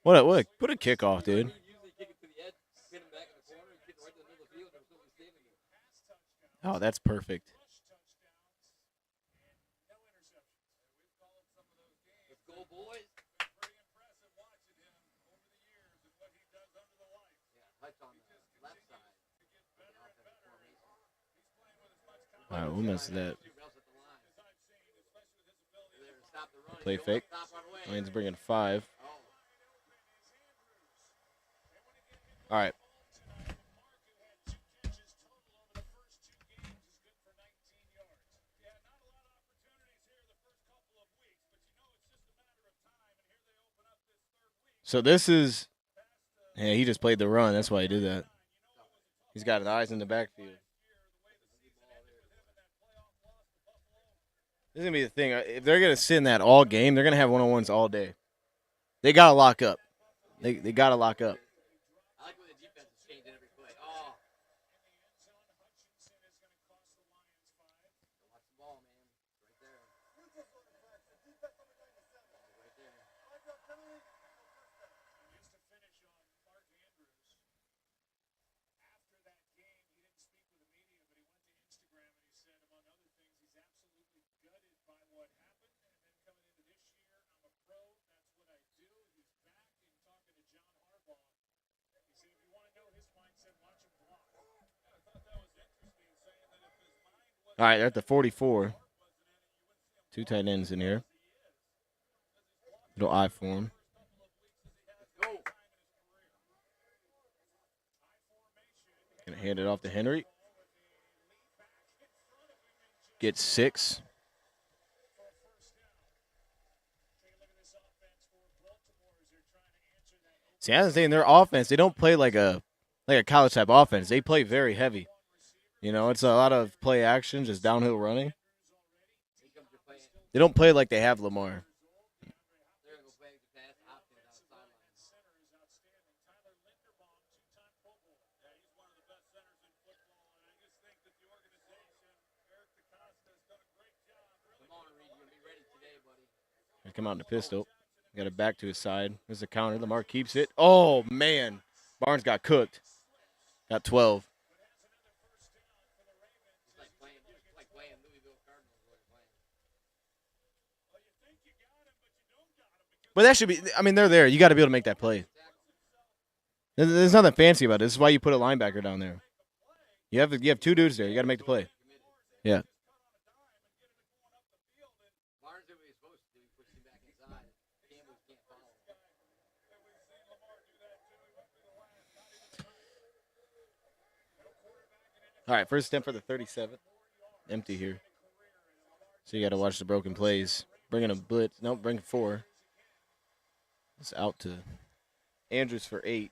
S1: What a kickoff, dude.
S4: Usually kick it to the edge, spin him back in the corner, and kick it right to the middle of the field, and there was nobody standing there.
S1: Oh, that's perfect.
S4: Let's go, boys. Yeah, touch on the left side.
S1: All right, who messed that?
S4: Rails at the line. They're there to stop the run.
S1: Play
S4: You don't wanna
S1: fake.
S4: stop right away.
S1: Lions bringing 5.
S4: Oh.
S1: All right. So this is, yeah, he just played the run. That's why he did that. He's got his eyes in the backfield. This is going to be the thing. If they're going to sit in that all game, they're going to have one-on-ones all day. They got to lock up. They got to lock up.
S4: I like when the defense is changing every play. Oh. Watch the ball, man. Right there. Right there.
S1: All right, they're at the 44. 2 tight ends in here. Little I form.
S4: Go.
S1: Gonna hand it off to Henry. Get 6. See, I was saying their offense, they don't play like a college type offense. They play very heavy. You know, it's a lot of play action, just downhill running. They don't play like they have Lamar.
S4: They're going to go play the pass. Hopkins on the sideline. Come on, Reed. You're going to be ready today, buddy.
S1: They come out in the pistol. Got it back to his side. There's a counter. Lamar keeps it. Oh, man. Barnes got cooked. Got 12.
S4: It's like playing Louisville Cardinals. What you're playing.
S1: But that should be, I mean, they're there. You got to be able to make that play. There's nothing fancy about it. This is why you put a linebacker down there. You have 2 dudes there. You got to make the play. Yeah.
S4: Barnes did what he was supposed to do. He pushed him back inside. Campbell can't follow him.
S1: All right, first attempt for the 37th. Empty here. So you got to watch the broken plays. Bringing a blitz. Nope, bring 4. It's out to Andrews for 8.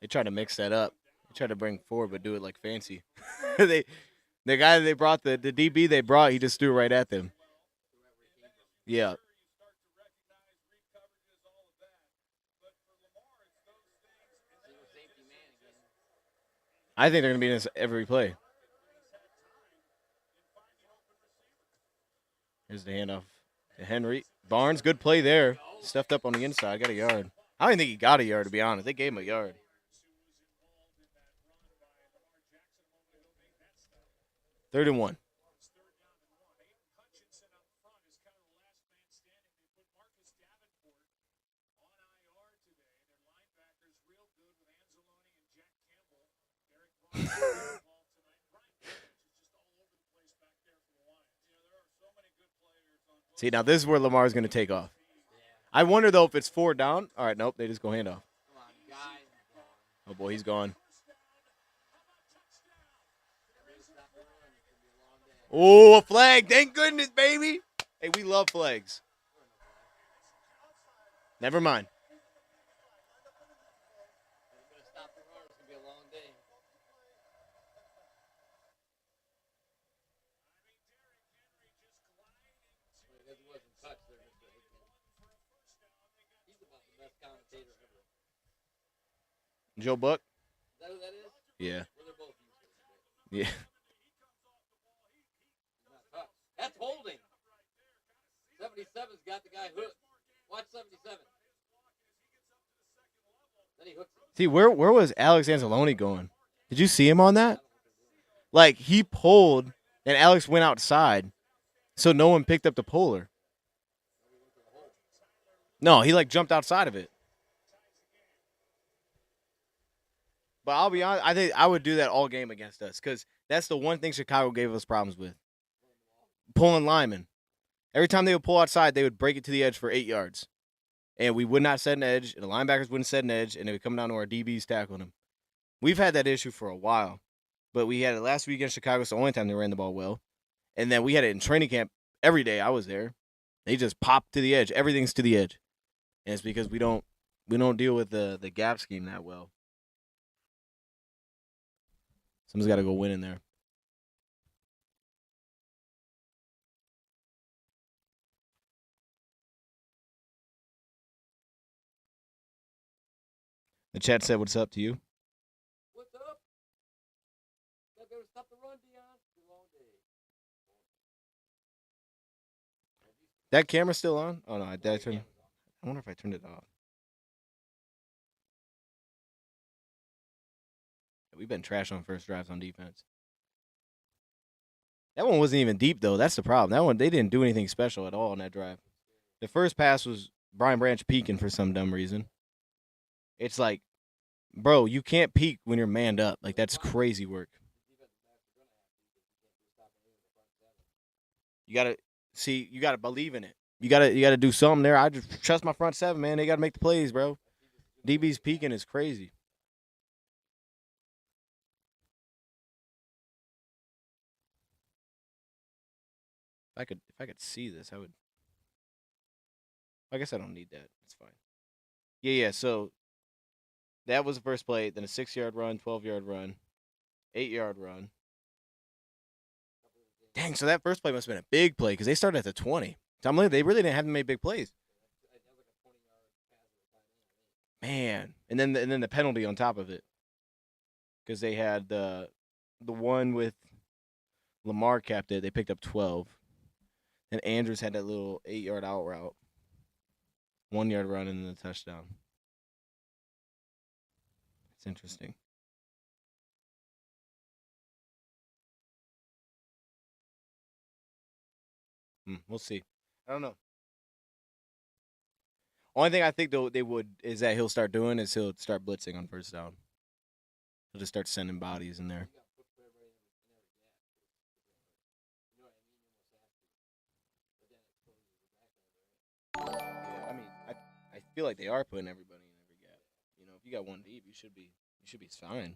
S1: They tried to mix that up. They tried to bring 4, but do it like fancy. The guy they brought, the DB they brought, he just threw right at them. Yeah. I think they're going to be in this every play. Here's the handoff to Henry. Barnes, good play there. Stuffed up on the inside, got a yard. I don't even think he got a yard, to be honest. They gave him a yard. 3rd and 1. See, now this is where Lamar's going to take off. I wonder, though, if it's 4 down. All right, nope, they just go handoff. Oh, boy, he's gone. Oh, a flag. Thank goodness, baby. Hey, we love flags. Never mind. Joe Buck?
S4: Is that who that is?
S1: Yeah.
S4: Well, they're both
S1: Yeah.
S4: That's holding. 77's got the guy hooked. Watch 77. Then he hooks him.
S1: See, where was Alex Anzalone going? Did you see him on that? Like, he pulled, and Alex went outside, so no one picked up the puller. No, he, like, jumped outside of it. But I'll be honest, I think I would do that all game against us because that's the one thing Chicago gave us problems with. Pulling linemen. Every time they would pull outside, they would break it to the edge for 8 yards. And we would not set an edge, and the linebackers wouldn't set an edge, and they would come down to our DBs tackling them. We've had that issue for a while, but we had it last week against Chicago. It's the only time they ran the ball well. And then we had it in training camp every day. I was there. They just popped to the edge. Everything's to the edge. And it's because we don't deal with the gap scheme that well. Someone's got to go win in there. The chat said, "What's up to you?"
S4: What's up? Gotta go stop the run, Dion. It's a long day.
S1: That camera's still on? Oh, no. I wonder if I turned it off. We've been trash on first drives on defense. That one wasn't even deep, though. That's the problem. That one, they didn't do anything special at all on that drive. The first pass was Brian Branch peeking for some dumb reason. It's like, bro, you can't peek when you're manned up. Like, that's crazy work. You gotta believe in it. You gotta do something there. I just trust my front 7, man. They gotta make the plays, bro. DB's peeking is crazy. If I could see this, I would. I guess I don't need that. It's fine. Yeah. So that was the first play. Then a 6-yard run, 12-yard run, 8-yard run. Dang. So that first play must have been a big play because they started at the 20. So they really didn't have to make big plays. Man, and then the penalty on top of it because they had the one with Lamar capped it. They picked up 12. And Andrews had that little 8-yard out route. 1-yard run and then the touchdown. It's interesting. We'll see. I don't know. Only thing I think they would is that he'll start doing is he'll start blitzing on first down. He'll just start sending bodies in there. Yeah, I mean, I feel like they are putting everybody in every gap. You know, if you got one deep, you should be fine.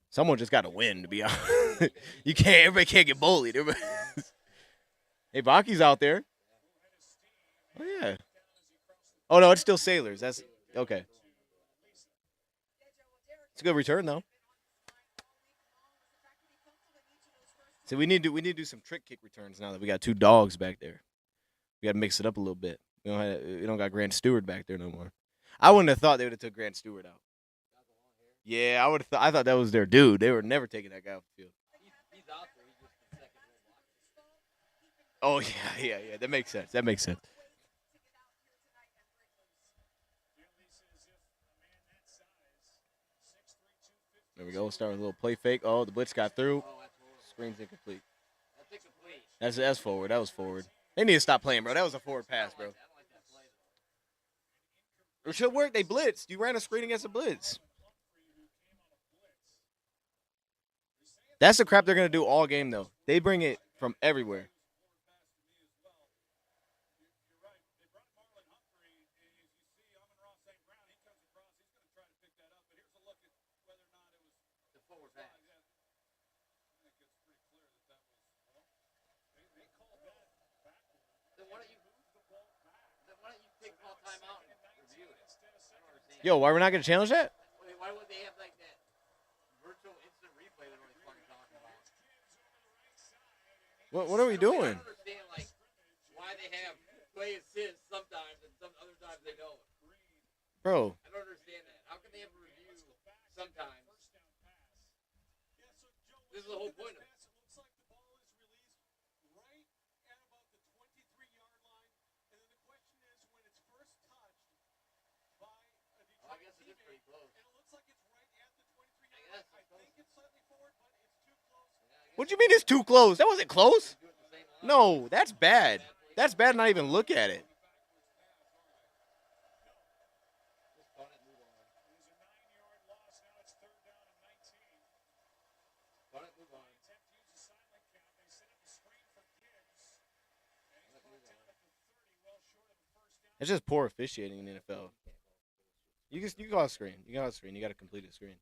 S1: Someone just got to win, to be honest. Everybody can't get bullied. Hey, Baki's out there. Oh yeah. Oh no, it's still Sailors. That's okay. It's a good return though. So we need to do some trick kick returns now that we got two dogs back there. We got to mix it up a little bit. We don't got Grant Stewart back there no more. I wouldn't have thought they would have took Grant Stewart out. Yeah, I would have. I thought that was their dude. They were never taking that guy off the field.
S4: He's out there. He's just the second row blocker.
S1: Oh yeah. That makes sense. There we go. We'll start with a little play fake. Oh, the blitz got through. Screen's incomplete.
S4: That's incomplete.
S1: That's forward. That was forward. They need to stop playing, bro. That was a forward pass, bro. It should work. They blitzed. You ran a screen against a blitz. That's the crap they're going to do all game, though. They bring it from everywhere. Yo, why we're not going to challenge that?
S4: Why would they have like that virtual instant replay they're really fucking talking about?
S1: What are we doing?
S4: I don't understand like why they have play assist sometimes and some other times they don't.
S1: Bro.
S4: I don't understand that. How can they have a review sometimes? This is the whole point of it.
S1: What do you mean it's too close? That wasn't close. No, that's bad. That's bad not even look at it. It's just poor officiating in the NFL. You call a screen. You got to complete a screen.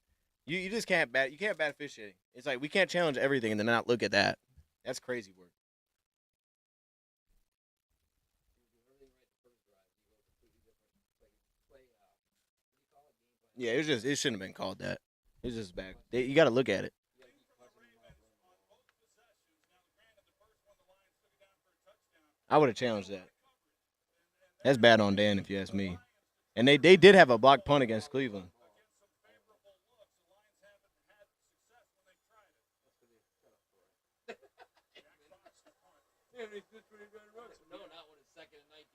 S1: You just can't bat. You can't bat officiating. It's like we can't challenge everything and then not look at that. That's crazy work. Yeah, it shouldn't have been called that. It's just back. You got to look at it. I would have challenged that. That's bad on Dan if you ask me. And they did have a blocked punt against Cleveland.
S4: No, not when it's 2nd and 19.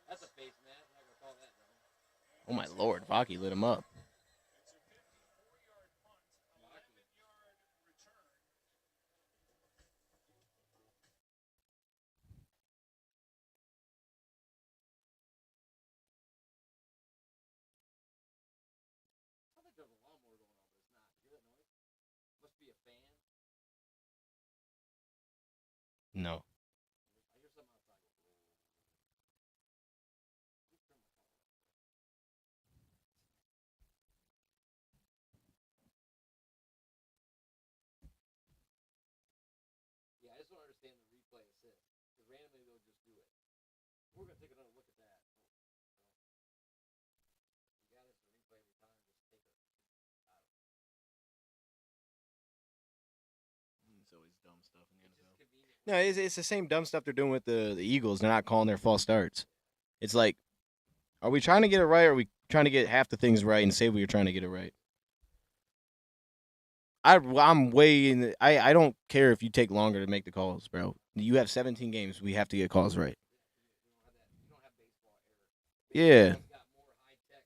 S4: That's a face mask. I'm not gonna call that though.
S1: Oh my lord, Vaki lit him up.
S4: I think there's a lawnmower going on, but it's not. You hear that noise? Must be a fan.
S1: No.
S4: I hear something outside. Yeah, I just don't understand the replay assist. Because randomly they'll just do it. We're going to take another look at that. You got us to replay every time. Just take it.
S1: It's always dumb stuff in the NFL. No, it's the same dumb stuff they're doing with the Eagles. They're not calling their false starts. It's like, are we trying to get it right, or are we trying to get half the things right and say we were trying to get it right? I'm way in. I don't care if you take longer to make the calls, bro. You have 17 games. We have to get calls right.
S4: You don't have baseball error.
S1: Yeah.
S4: It's got more high-tech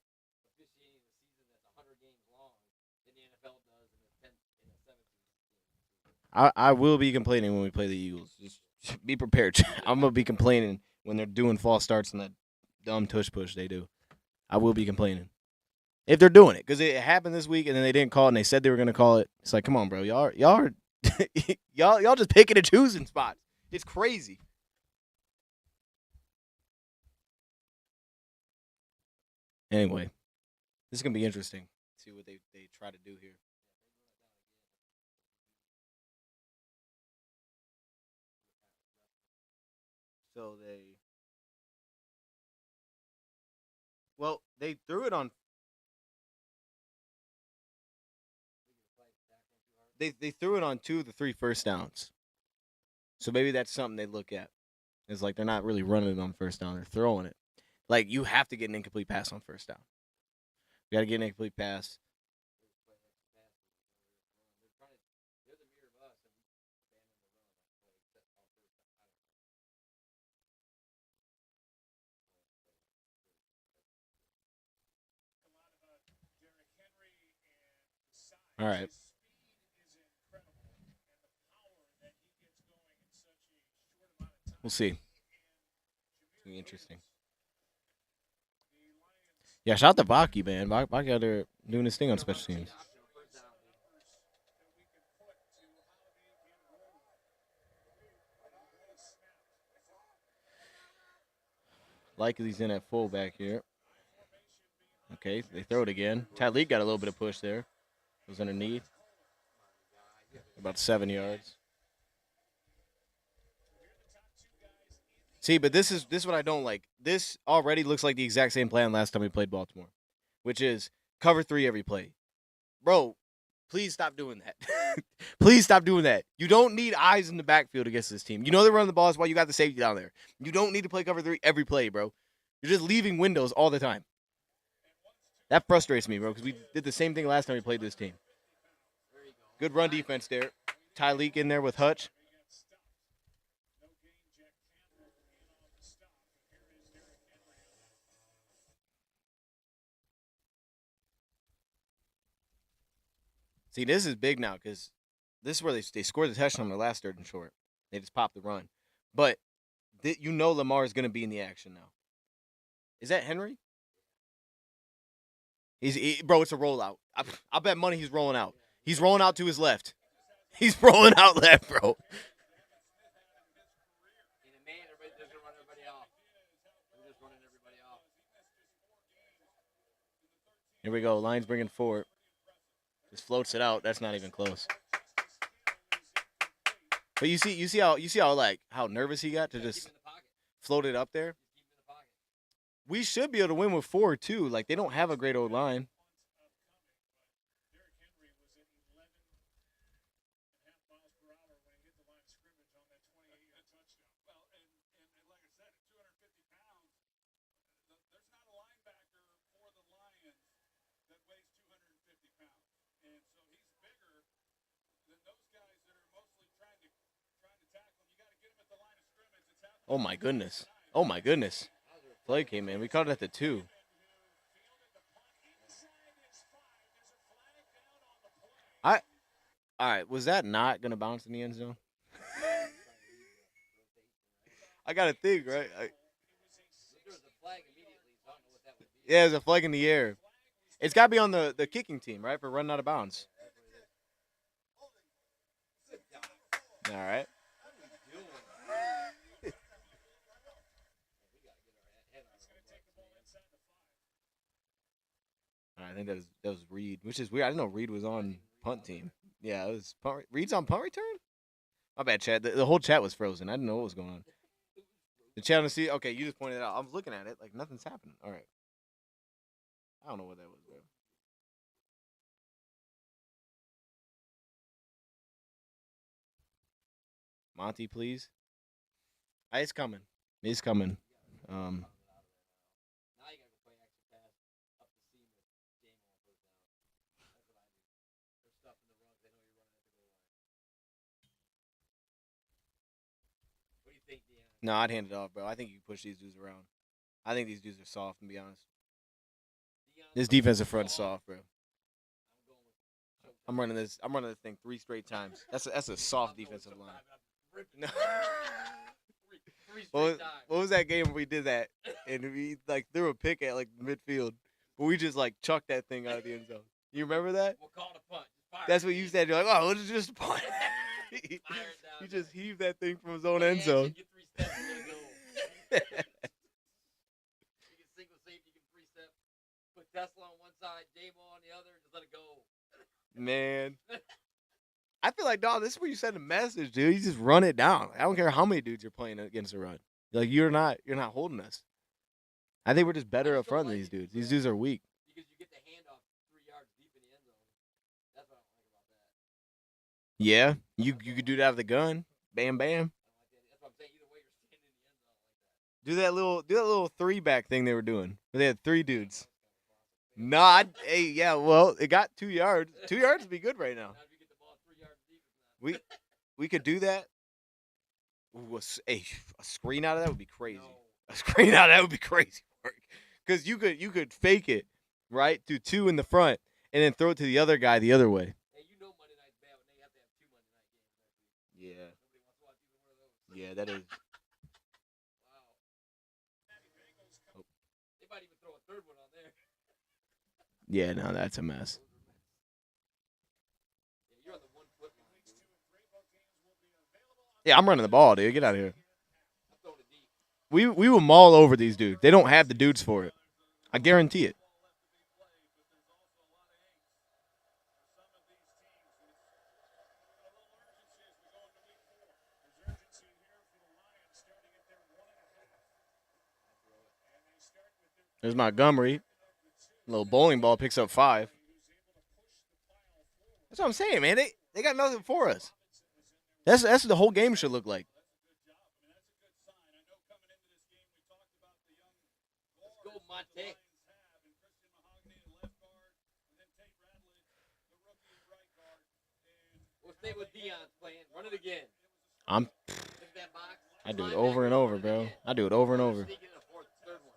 S4: officiating in the season that's 100 games long than the NFL does in a 17 game.
S1: I will be complaining when we play the Eagles. Just be prepared. I'm gonna be complaining when they're doing false starts and that dumb tush push they do. I will be complaining if they're doing it because it happened this week and then they didn't call it and they said they were going to call it. It's like, come on, bro, y'all are y'all just picking and choosing spots. It's crazy. Anyway, this is gonna be interesting. See what they try to do here. So they threw it on. They threw it on 2 of the 3 first downs. So maybe that's something they look at. It's like they're not really running it on first down; they're throwing it. Like you have to get an incomplete pass on first down. You got to get an incomplete pass. All right. We'll see. It's gonna be interesting. Yeah, shout out to Baki, man. Baki out there doing his thing on special teams. Likely he's in at fullback here. Okay, they throw it again. Tyleek got a little bit of push there. It was underneath. About 7 yards. See, but this is what I don't like. This already looks like the exact same plan last time we played Baltimore, which is cover 3 every play. Bro, please stop doing that. Please stop doing that. You don't need eyes in the backfield against this team. You know they're running the ball. That's why you got the safety down there. You don't need to play cover 3 every play, bro. You're just leaving windows all the time. That frustrates me, bro, because we did the same thing last time we played this team. Good run defense there. Tyleek in there with Hutch. See, this is big now because this is where they scored the touchdown on their last 3rd and short. They just popped the run. But you know Lamar is going to be in the action now. Is that Henry? Bro, it's a rollout. I bet money he's rolling out. He's rolling out to his left. He's rolling out left, bro. Here we go. Lions bringing forward. Just floats it out. That's not even close. But you see how nervous he got to just float it up there. We should be able to win with 4 too. Like they don't have a great old line. Oh my goodness. Oh my goodness. Play came in. We caught it at the 2. All right, was that not going to bounce in the end zone? I got to think, right? Yeah, there's a flag in the air. It's got to be on the kicking team, right, for running out of bounds. All right. I think that was Reed, which is weird. I didn't know Reed was on punt team. Yeah, it was Reed's on punt return? My bad, Chad. The whole chat was frozen. I didn't know what was going on. The chat on the see. Okay, you just pointed it out. I was looking at it like nothing's happening. All right. I don't know what that was, bro. Monty, please. It's coming. It's coming. No, I'd hand it off, bro. I think you can push these dudes around. I think these dudes are soft, to be honest. This defensive front is soft, bro. I'm running this thing 3 straight times. That's a soft defensive line. No.
S4: 3
S1: What was,
S4: straight times.
S1: what was that game where we did that and we like threw a pick at like midfield, but we just like chucked that thing out of the end zone? You remember that?
S4: We'll call it a punt. Just fire
S1: That's
S4: it.
S1: what you said. You're like, oh, it's just a punt.
S4: Fire it down
S1: He
S4: there.
S1: just heaved that thing from his own
S4: Play
S1: end
S4: action,
S1: zone.
S4: Get 3 steps, you're gonna go. You can single safety, you can 3-step. Put Tesla on one side, J-Mo on the other, just let it go.
S1: Man. I feel like, dog, this is where you send a message, dude. You just run it down. I don't care how many dudes you're playing against a run. Like you're not holding us. I think we're just better up front than these dudes. These dudes are weak.
S4: Because you get the handoff 3 yards deep in the end zone. That's what I don't like about that.
S1: Yeah, you could do that with the gun. Bam, bam.
S4: I don't like that. That's what I'm saying. Either way, you're standing in the end zone like that.
S1: Do that little 3-back thing they were doing. Where they had 3 dudes. Nah, hey, yeah, well, it got 2 yards. 2 yards would be good right now.
S4: Now if you get the ball 3 yards deep, it's not.
S1: We could do that. Ooh, a screen out of that would be crazy.
S4: No.
S1: A screen out of that would be crazy work. Because you could fake it, right, through 2 in the front, and then throw it to the other guy the other way.
S4: Hey, you know Monday night's bad when they have to have 2 Monday night games.
S1: Yeah.
S4: Nobody wants to watch either one of those.
S1: Yeah, that is.
S4: Wow. They might even throw a third one on there.
S1: Yeah, no, that's a mess.
S4: Yeah, you're on the 1 foot line, dude.
S1: Yeah, I'm running the ball, dude. Get out of here.
S4: I'm throwing it deep.
S1: We will maul over these dudes. They don't have the dudes for it. I guarantee it. There's Montgomery. Little bowling ball picks up 5. That's what I'm saying, man. They got nothing for us. That's what the whole game should look like.
S4: Let's go, Monte. We'll stay with Dion's playing. Run it again.
S1: I'm.
S4: Look at that box.
S1: I do it over and over, bro. I do it over and over.
S4: Sneak in a third one.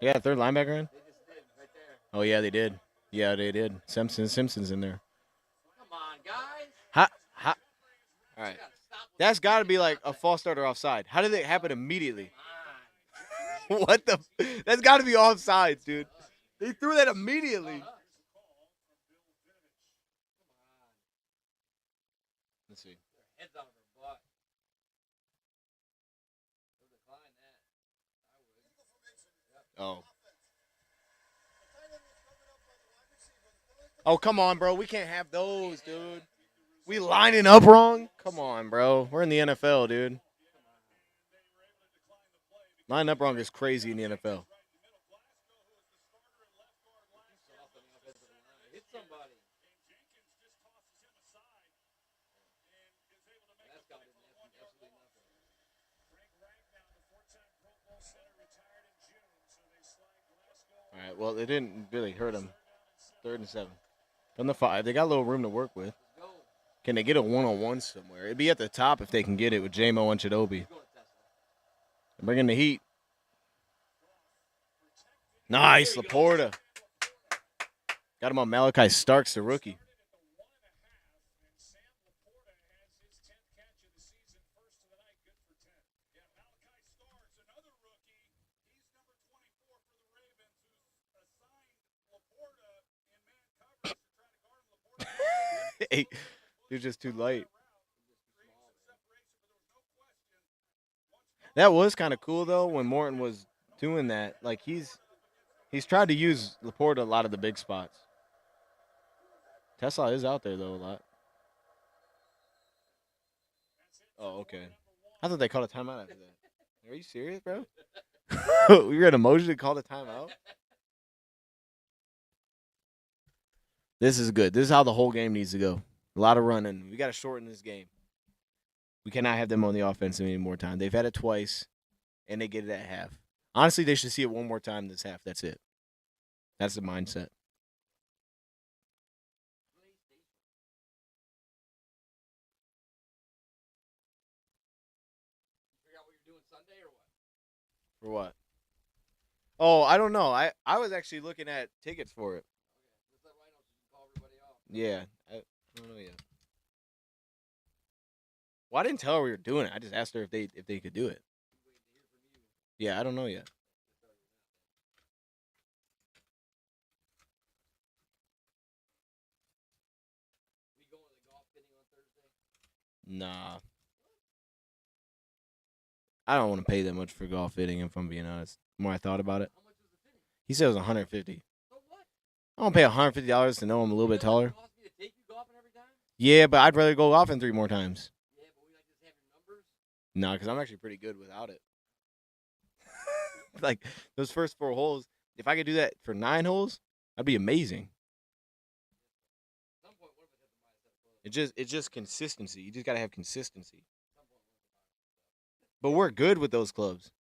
S1: Yeah, 3rd linebacker in.
S4: They just did right there.
S1: Oh yeah, they did. Yeah, they did. Simpson's in there.
S4: Come on, guys.
S1: All right.
S4: You gotta stop with
S1: That's
S4: this
S1: got to
S4: shit.
S1: be like a false start or offside. How did it happen immediately?
S4: Come on.
S1: What the? That's got to be offsides, dude. They threw that immediately. Let's see.
S4: Heads out of her butt. They'll decline that. I would.
S1: Oh. Oh, come on, bro. We can't have those, dude. We lining up wrong? Come on, bro. We're in the NFL, dude. Lining up wrong is crazy in the NFL.
S4: Hit somebody. That's got absolutely nothing.
S1: All right, well, it didn't really hurt him. 3rd and 7. From the 5. They got a little room to work with.
S4: Go.
S1: Can they get a one-on-one somewhere? It'd be at the top if they can get it with J-Mo and Chidobe.
S4: Go to Tesla.
S1: Bring in the heat. Nice, Laporta. Got him on Malachi Starks, the rookie. Hey, you're just too light. That was kind of cool though when Morton was doing that. Like he's tried to use Laporta a lot of the big spots. Tesla is out there though a lot. Oh, okay. I thought they called a timeout after that. Are you serious, bro? We were in emotion to call the timeout. This is good. This is how the whole game needs to go. A lot of running. We got to shorten this game. We cannot have them on the offense any more time. They've had it twice, and they get it at half. Honestly, they should see it one more time this half. That's it. That's the mindset.
S4: Figure out what you're doing Sunday or what?
S1: For what? Oh, I don't know. I was actually looking at tickets for it.
S4: Okay. Just let Rhino so you can call everybody off.
S1: Yeah. I don't know yet. Well, I didn't tell her we were doing it. I just asked her if they could do it. Yeah, I don't know yet.
S4: We going to the golf fitting on Thursday?
S1: Nah. I don't want to pay that much for golf fitting, if I'm being honest. The more I thought about it.
S4: How much was the fitting?
S1: He said it was 150.
S4: So what?
S1: I don't pay $150 to know I'm a little bit
S4: You know what
S1: taller.
S4: it costs me to take you golfing every time?
S1: Yeah, but I'd rather go golfing 3 more times.
S4: Yeah, but we like just have your numbers.
S1: Nah, because I'm actually pretty good without it. Like, those first 4 holes, if I could do that for 9 holes, that'd be amazing.
S4: At some point, one of us has to buy a set of clothes.
S1: It's just consistency. You just got to have consistency.
S4: At some point, one of us has to buy stuff.
S1: But we're good with those clubs.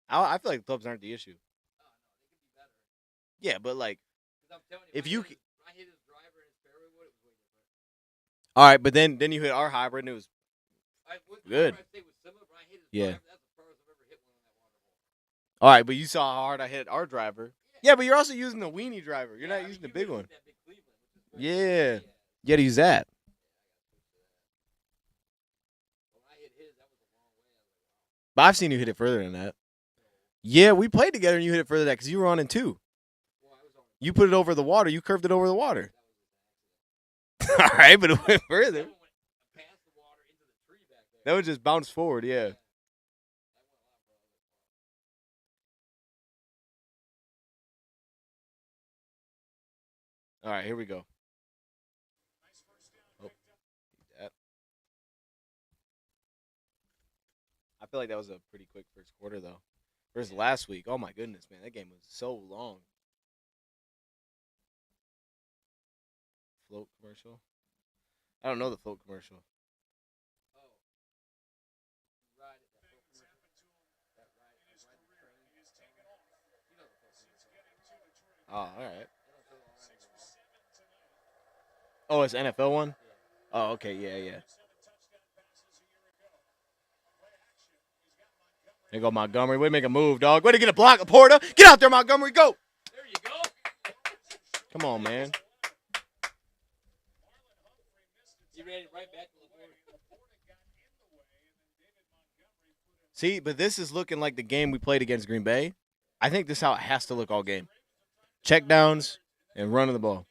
S1: I feel like the clubs aren't the issue.
S4: Oh, no, they could be better.
S1: Yeah, but like,
S4: Because I'm telling you,
S1: if
S4: when
S1: you
S4: I hit his driver and his fairway wood, it was way different.
S1: all right, but then you hit our hybrid and it was Good.
S4: I say was similar, but I hit his
S1: Yeah.
S4: driver. That's as far as I've ever hit one on that water hole.
S1: all right. But you saw how hard I hit our driver. Yeah, but you're also using the weenie driver. You're
S4: Yeah,
S1: not
S4: I mean,
S1: using the
S4: you
S1: big
S4: hit
S1: one.
S4: That big Cleveland, which is great.
S1: Yeah, you got to use that.
S4: When I hit his, that was a long way. I was like, wow.
S1: But I've seen you hit it further than that. Yeah, we played together and you hit it further than that because you were on in 2.
S4: Well, I was on.
S1: You put it over the water. You curved it over the water.
S4: That was an accident.
S1: All right, but it went further.
S4: That one went past the water into the tree back there.
S1: That would just bounce forward. Yeah.
S4: That went a lot further.
S1: All right, here we go. Oh, that. I feel like that was a pretty quick first quarter, though. Versus last week. Oh, my goodness, man. That game was so long. Float commercial? I don't know the float commercial.
S4: Oh. Ride it. That full commercial. That ride the train. You know the full commercial.
S1: Oh, all right.
S4: They don't show it all anymore.
S1: Oh, it's an NFL one?
S4: Yeah.
S1: Oh, okay. Yeah, yeah. There you go, Montgomery. Way to make a move, dog. Way to get a block, Laporta. Get out there, Montgomery. Go.
S4: There you go.
S1: Come on, man.
S4: You ran it right back to the board.
S1: See, but this is looking like the game we played against Green Bay. I think this is how it has to look all game. Check downs and running the ball.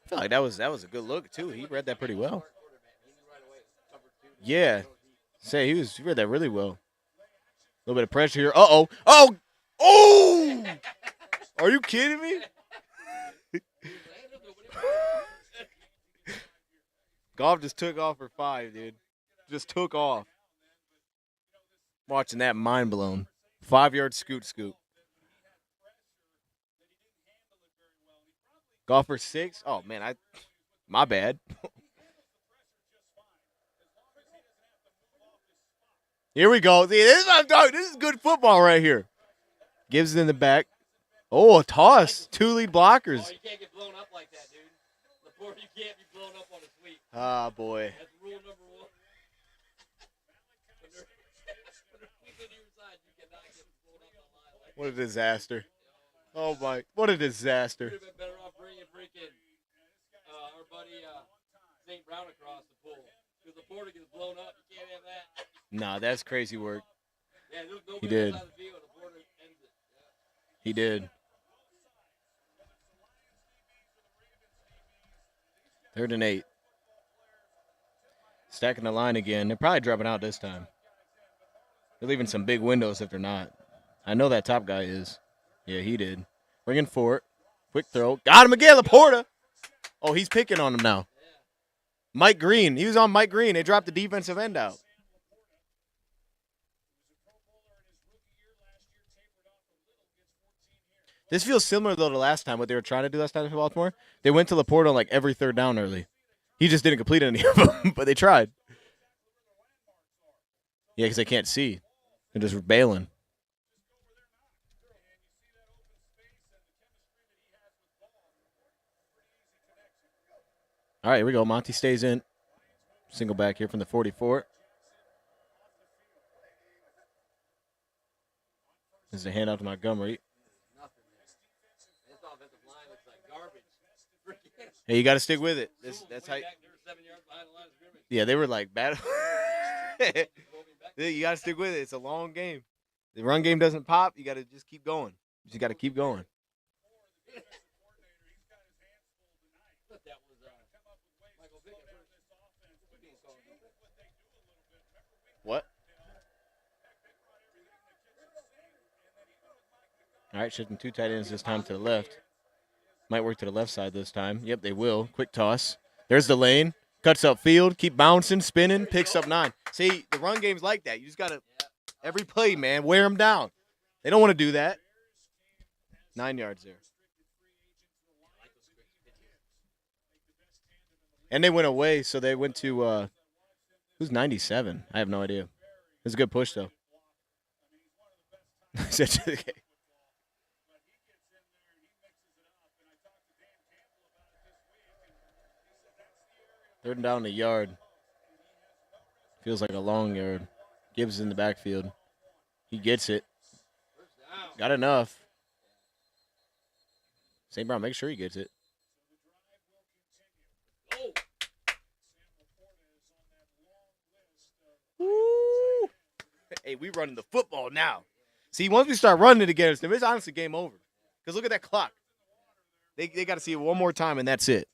S1: I feel like that was a good look too. He read that pretty well. Yeah. Say he read that really well. A little bit of pressure here. Uh-oh. Oh! Oh! Are you kidding me? Golf just took off for 5, dude. Just took off. Watching that, mind blown. 5-yard scoot. Golf for 6? Oh, man, my bad. Here we go. See, this is what I'm talking. This is good football right here. Gives it in the back. Oh, a toss. 2 lead blockers.
S4: Oh, you can't get blown up like that, dude. Laporta, you can't be blown up on a sweep.
S1: Ah, boy.
S4: That's rule number 1. When they're sweeping your side, you cannot get blown up on line like
S1: What a disaster. Oh, my. What a disaster.
S4: Would have been better off bringing freaking our buddy St. Brown across the pool. Because Laporta gets blown up. You can't have that.
S1: Nah, that's crazy work.
S4: Yeah, there's nobody
S1: He did.
S4: else on the field. Laporta ends it. Yeah.
S1: He did. 3rd and 8. Stacking the line again. They're probably dropping out this time. They're leaving some big windows if they're not. I know that top guy is. Yeah, he did. Bringing Fort. Quick throw. Got him again, Laporta. Oh, he's picking on him now. Mike Green. He was on Mike Green. They dropped the defensive end out. This feels similar, though, to last time, what they were trying to do last time for Baltimore. They went to Laporta on, like, every 3rd down early. He just didn't complete any of them, but they tried. Yeah, because they can't see. They're just bailing. All right, here we go. Monty stays in. Single back here from the 44. This is a handout to Montgomery.
S4: Nothing, man. This offensive line looks like garbage.
S1: Hey, you got to stick with it. That's how.
S4: Way back, they were 7 yards behind the line of scrimmage.
S1: Yeah, they were like bad.
S4: Roll me back.
S1: You got to stick with it. It's a long game. The run game doesn't pop. You got to just keep going. You just got to keep going.
S4: I thought that was Michael Vick at first. He didn't call defense.
S1: What? All right, shifting 2 tight ends this time to the left. Might work to the left side this time. Yep, they will. Quick toss. There's the lane. Cuts upfield. Keep bouncing, spinning. Picks up 9. See, the run game's like that. You just got to, every play, man, wear them down. They don't want to do that. 9 yards there. And they went away, so they went to, who's 97? I have no idea. It was a good push, though. Third and down a yard. Feels like a long yard. Gibbs in the backfield. He gets it. Got enough. St. Brown, make sure he gets it. Woo. Hey, we running the football now. See, once we start running it again, it's honestly game over. Because look at that clock. They got to see it one more time, and that's it.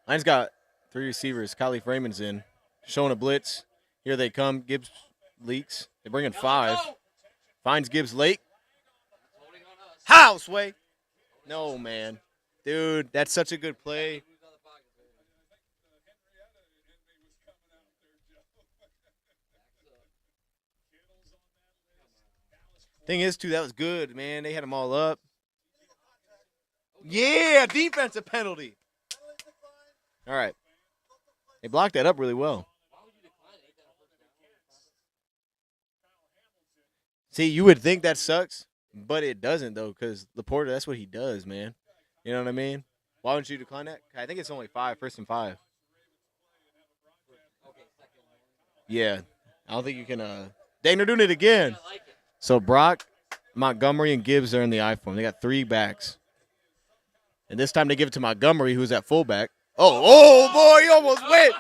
S1: Lions got 3 receivers. Kylie Freeman's in. Showing a blitz. Here they come. Gibbs leaks. They bring in 5. Finds Gibbs late. Houseway. No, man. Dude, that's such a good play. Thing is, too, that was good, man. They had them all up. Yeah, defensive penalty. All right. They blocked that up really well. See, you would think that sucks, but it doesn't, though, because Laporta, that's what he does, man. You know what I mean? Why wouldn't you decline that? I think it's only 5, 1st and 5. Yeah. I don't think you can dang, they're doing it again. So Brock, Montgomery, and Gibbs are in the I form. They got 3 backs. And this time they give it to Montgomery, who's at fullback. Oh, boy, he almost went.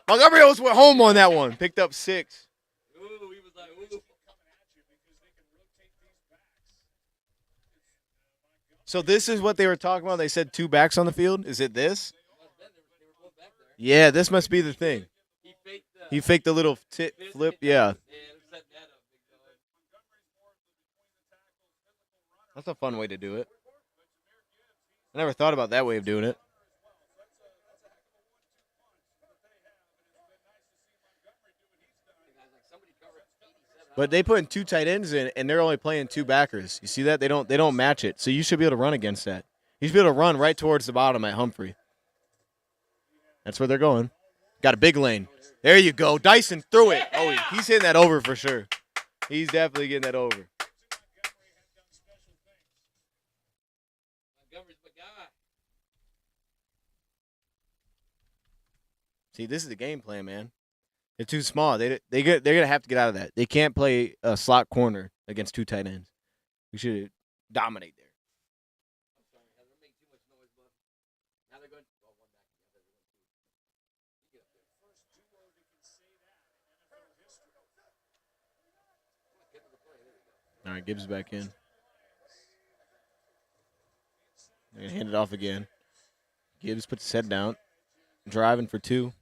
S1: Montgomery almost went home on that one. Picked up 6.
S4: Ooh, he was like, ooh.
S1: So this is what they were talking about? They said 2 backs on the field? Is it this? Yeah, this must be the thing. He faked the little flip, yeah. That's a fun way to do it. I never thought about that way of doing it. But they put in 2 tight ends in, and they're only playing 2 backers. You see that? They don't match it. So you should be able to run against that. You should be able to run right towards the bottom at Humphrey. That's where they're going. Got a big lane. There you go. Dyson threw it. Oh, he's hitting that over for sure. He's definitely getting that over. See, this is the game plan, man. They're too small. They're gonna have to get out of that. They can't play a slot corner against 2 tight ends. We should dominate there. All right, Gibbs back in. They're gonna hand it off again. Gibbs puts his head down, driving for 2.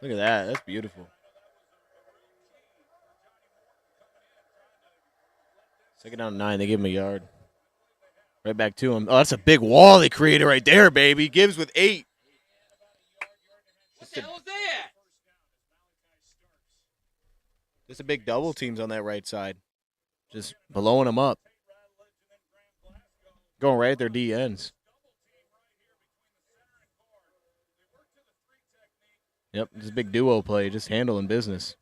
S1: Look at that. That's beautiful. Second down 9. They give him a yard. Right back to him. Oh, that's a big wall they created right there, baby. Gibbs with 8.
S4: What the hell is that?
S1: Just a big double teams on that right side. just blowing them up. Going right at their D ends. Yep, this big duo play, just handling business.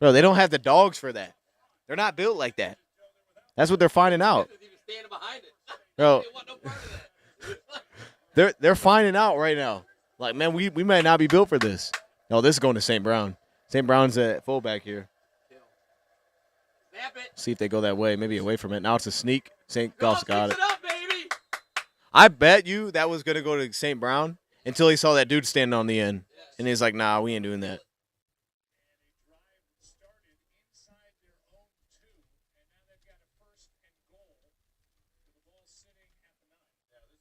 S1: Bro, they don't have the dogs for that. They're not built like that. That's what they're finding out. Bro, they're finding out right now. Like, man, we might not be built for this. No, this is going to St. Brown. St. Brown's at fullback here. See if they go that way. Maybe away from it. Now it's a sneak. St. Goff's got it. I bet you that was going to go to St. Brown until he saw that dude standing on the end. And he's like, nah, we ain't doing that.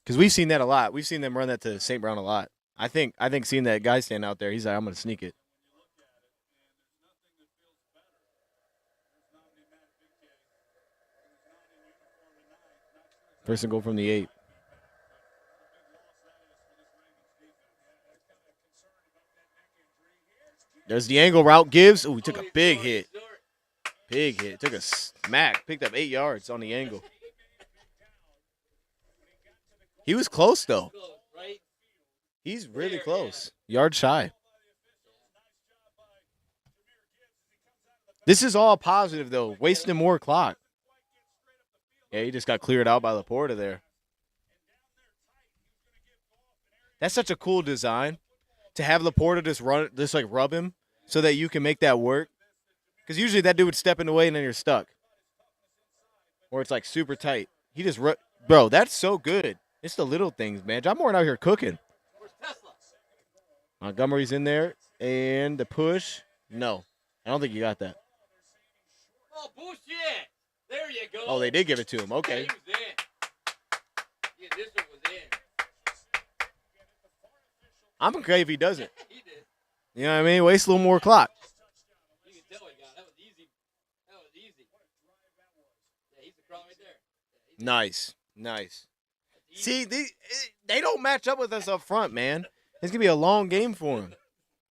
S1: Because we've seen that a lot. We've seen them run that to St. Brown a lot. I think seeing that guy stand out there, he's like, I'm going to sneak it. First and goal from the 8. There's the angle route. Gibbs. Oh, he took a big hit. Big hit. Took a smack. Picked up 8 yards on the angle. He was close, though. He's really close. Yard shy. This is all positive, though. Wasting more clock. Yeah, he just got cleared out by Laporta there. That's such a cool design to have Laporta just like rub him so that you can make that work. Because usually that dude would step in the way and then you're stuck. Or it's like super tight. He just bro, that's so good. It's the little things, man. John Moore out here cooking. Montgomery's in there. And the push. No. I don't think you got that.
S4: Oh, bullshit. There you go.
S1: Oh, they did give it to him. Okay.
S4: Yeah, he was in. The initial was in.
S1: I'm okay if he doesn't.
S4: He did.
S1: You know what I mean? Waste a little more clock.
S4: You can tell he got it. That was easy. That was easy. Yeah, he's the crowd right there. Yeah,
S1: Nice. Nice. See, they don't match up with us up front, man. It's going to be a long game for them.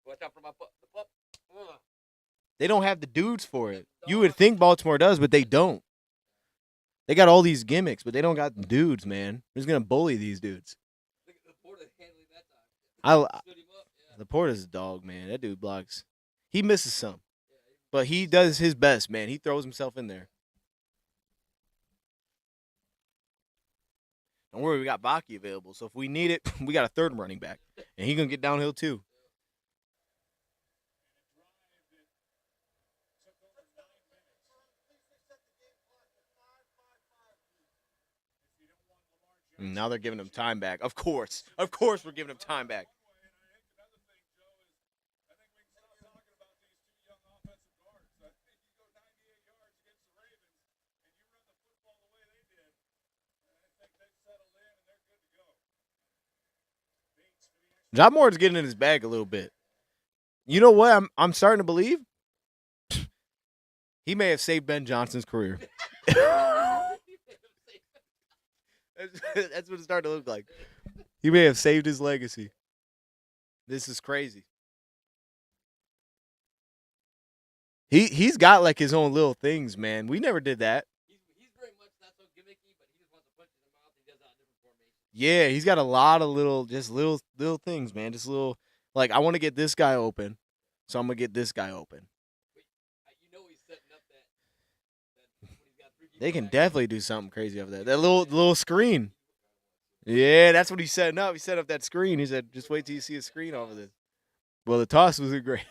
S4: Watch out for the pup.
S1: They don't have the dudes for it. You would think Baltimore does, but they don't. They got all these gimmicks, but they don't got the dudes, man. They're just going to bully these dudes.
S4: Look at Laporta handling that time.
S1: Stood him up. Yeah. Laporta's a dog, man. That dude blocks. He misses some, but he does his best, man. He throws himself in there. Don't worry, we got Baki available. So if we need it, we got a third running back. And he's going to get downhill too. And now they're giving him time back. Of course. Of course we're giving him time back. John Moore's getting in his bag a little bit. You know what I'm starting to believe? He may have saved Ben Johnson's career. That's what it's starting to look like. He may have saved his legacy. This is crazy. He's got like his own little things, man. We never did that.
S4: He's very much not so gimmicky, but he just wants to punch in the mouth. He does that in different formations.
S1: Yeah, he's got a lot of little things, man. Just little, like, I want to get this guy open, so I'm gonna get this guy open.
S4: You know he's setting up that when he's got 3 people
S1: They can
S4: back.
S1: definitely do something crazy over there. That little screen. Yeah, that's what he's setting up. He set up that screen. He said, just wait till you see a screen over this. Well, the toss wasn't great.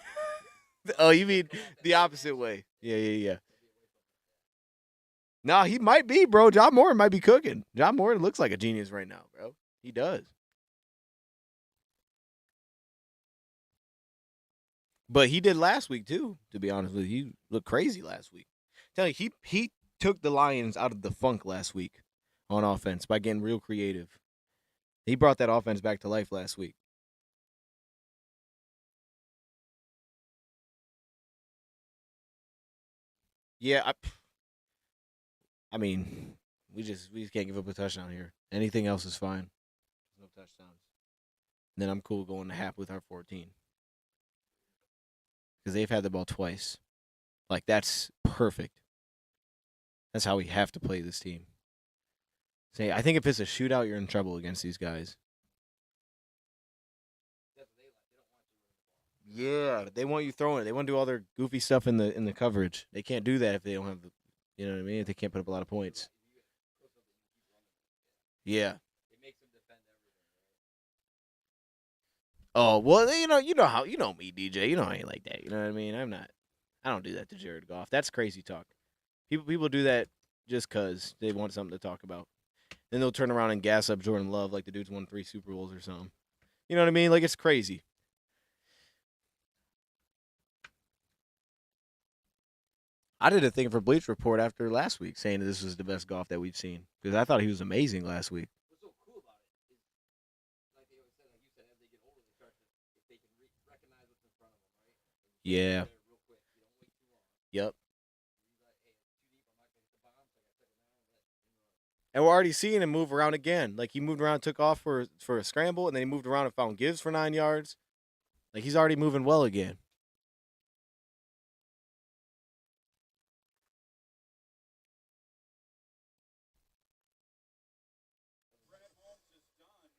S1: Oh, you mean the opposite way. Yeah. Nah, he might be, bro. John Moore might be cooking. John Moore looks like a genius right now, bro. He does. But he did last week, too, to be honest with you. He looked crazy last week. Tell you, he took the Lions out of the funk last week on offense by getting real creative. He brought that offense back to life last week. Yeah, I mean, we just can't give up a touchdown here. Anything else is fine. No touchdowns. And then I'm cool going to half with our 14. Because they've had the ball twice. Like, that's perfect. That's how we have to play this team. Say, I think if it's a shootout, you're in trouble against these guys. Yeah, they want you throwing it. They want to do all their goofy stuff in the coverage. They can't do that if they don't have the, you know what I mean? If they can't put up a lot of points. Yeah.
S4: It makes them defend everything.
S1: Oh well, you know how you know me, DJ. You know I ain't like that. You know what I mean? I don't do that to Jared Goff. That's crazy talk. People do that just cause they want something to talk about. Then they'll turn around and gas up Jordan Love like the dude's won 3 Super Bowls or something. You know what I mean? Like, it's crazy. I did a thing for Bleach Report after last week saying that this was the best Goff that we've seen because I thought he was amazing last week.
S4: What's so cool about it is, like they always said, like you said, as they get older, they start to, if they can recognize what's in front of them, right? And you
S1: Yeah.
S4: get there real quick. You don't wait too long.
S1: Yep.
S4: He's like, hey, it's too deep. I'm not gonna hit the bomb, so I gotta set it down and let him run.
S1: And we're already seeing him move around again. Like, he moved around, took off for a scramble, and then he moved around and found Gibbs for 9 yards. Like, he's already moving well again.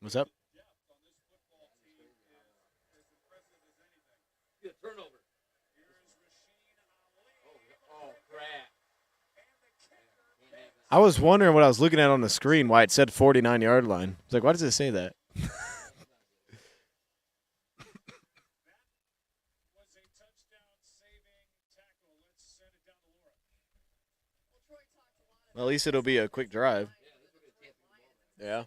S1: What's up?
S4: Get a turnover. Oh, crap.
S1: I was wondering what I was looking at on the screen, why it said 49-yard line. I was like, why does it say that? Well, at least it'll be a quick drive. Yeah.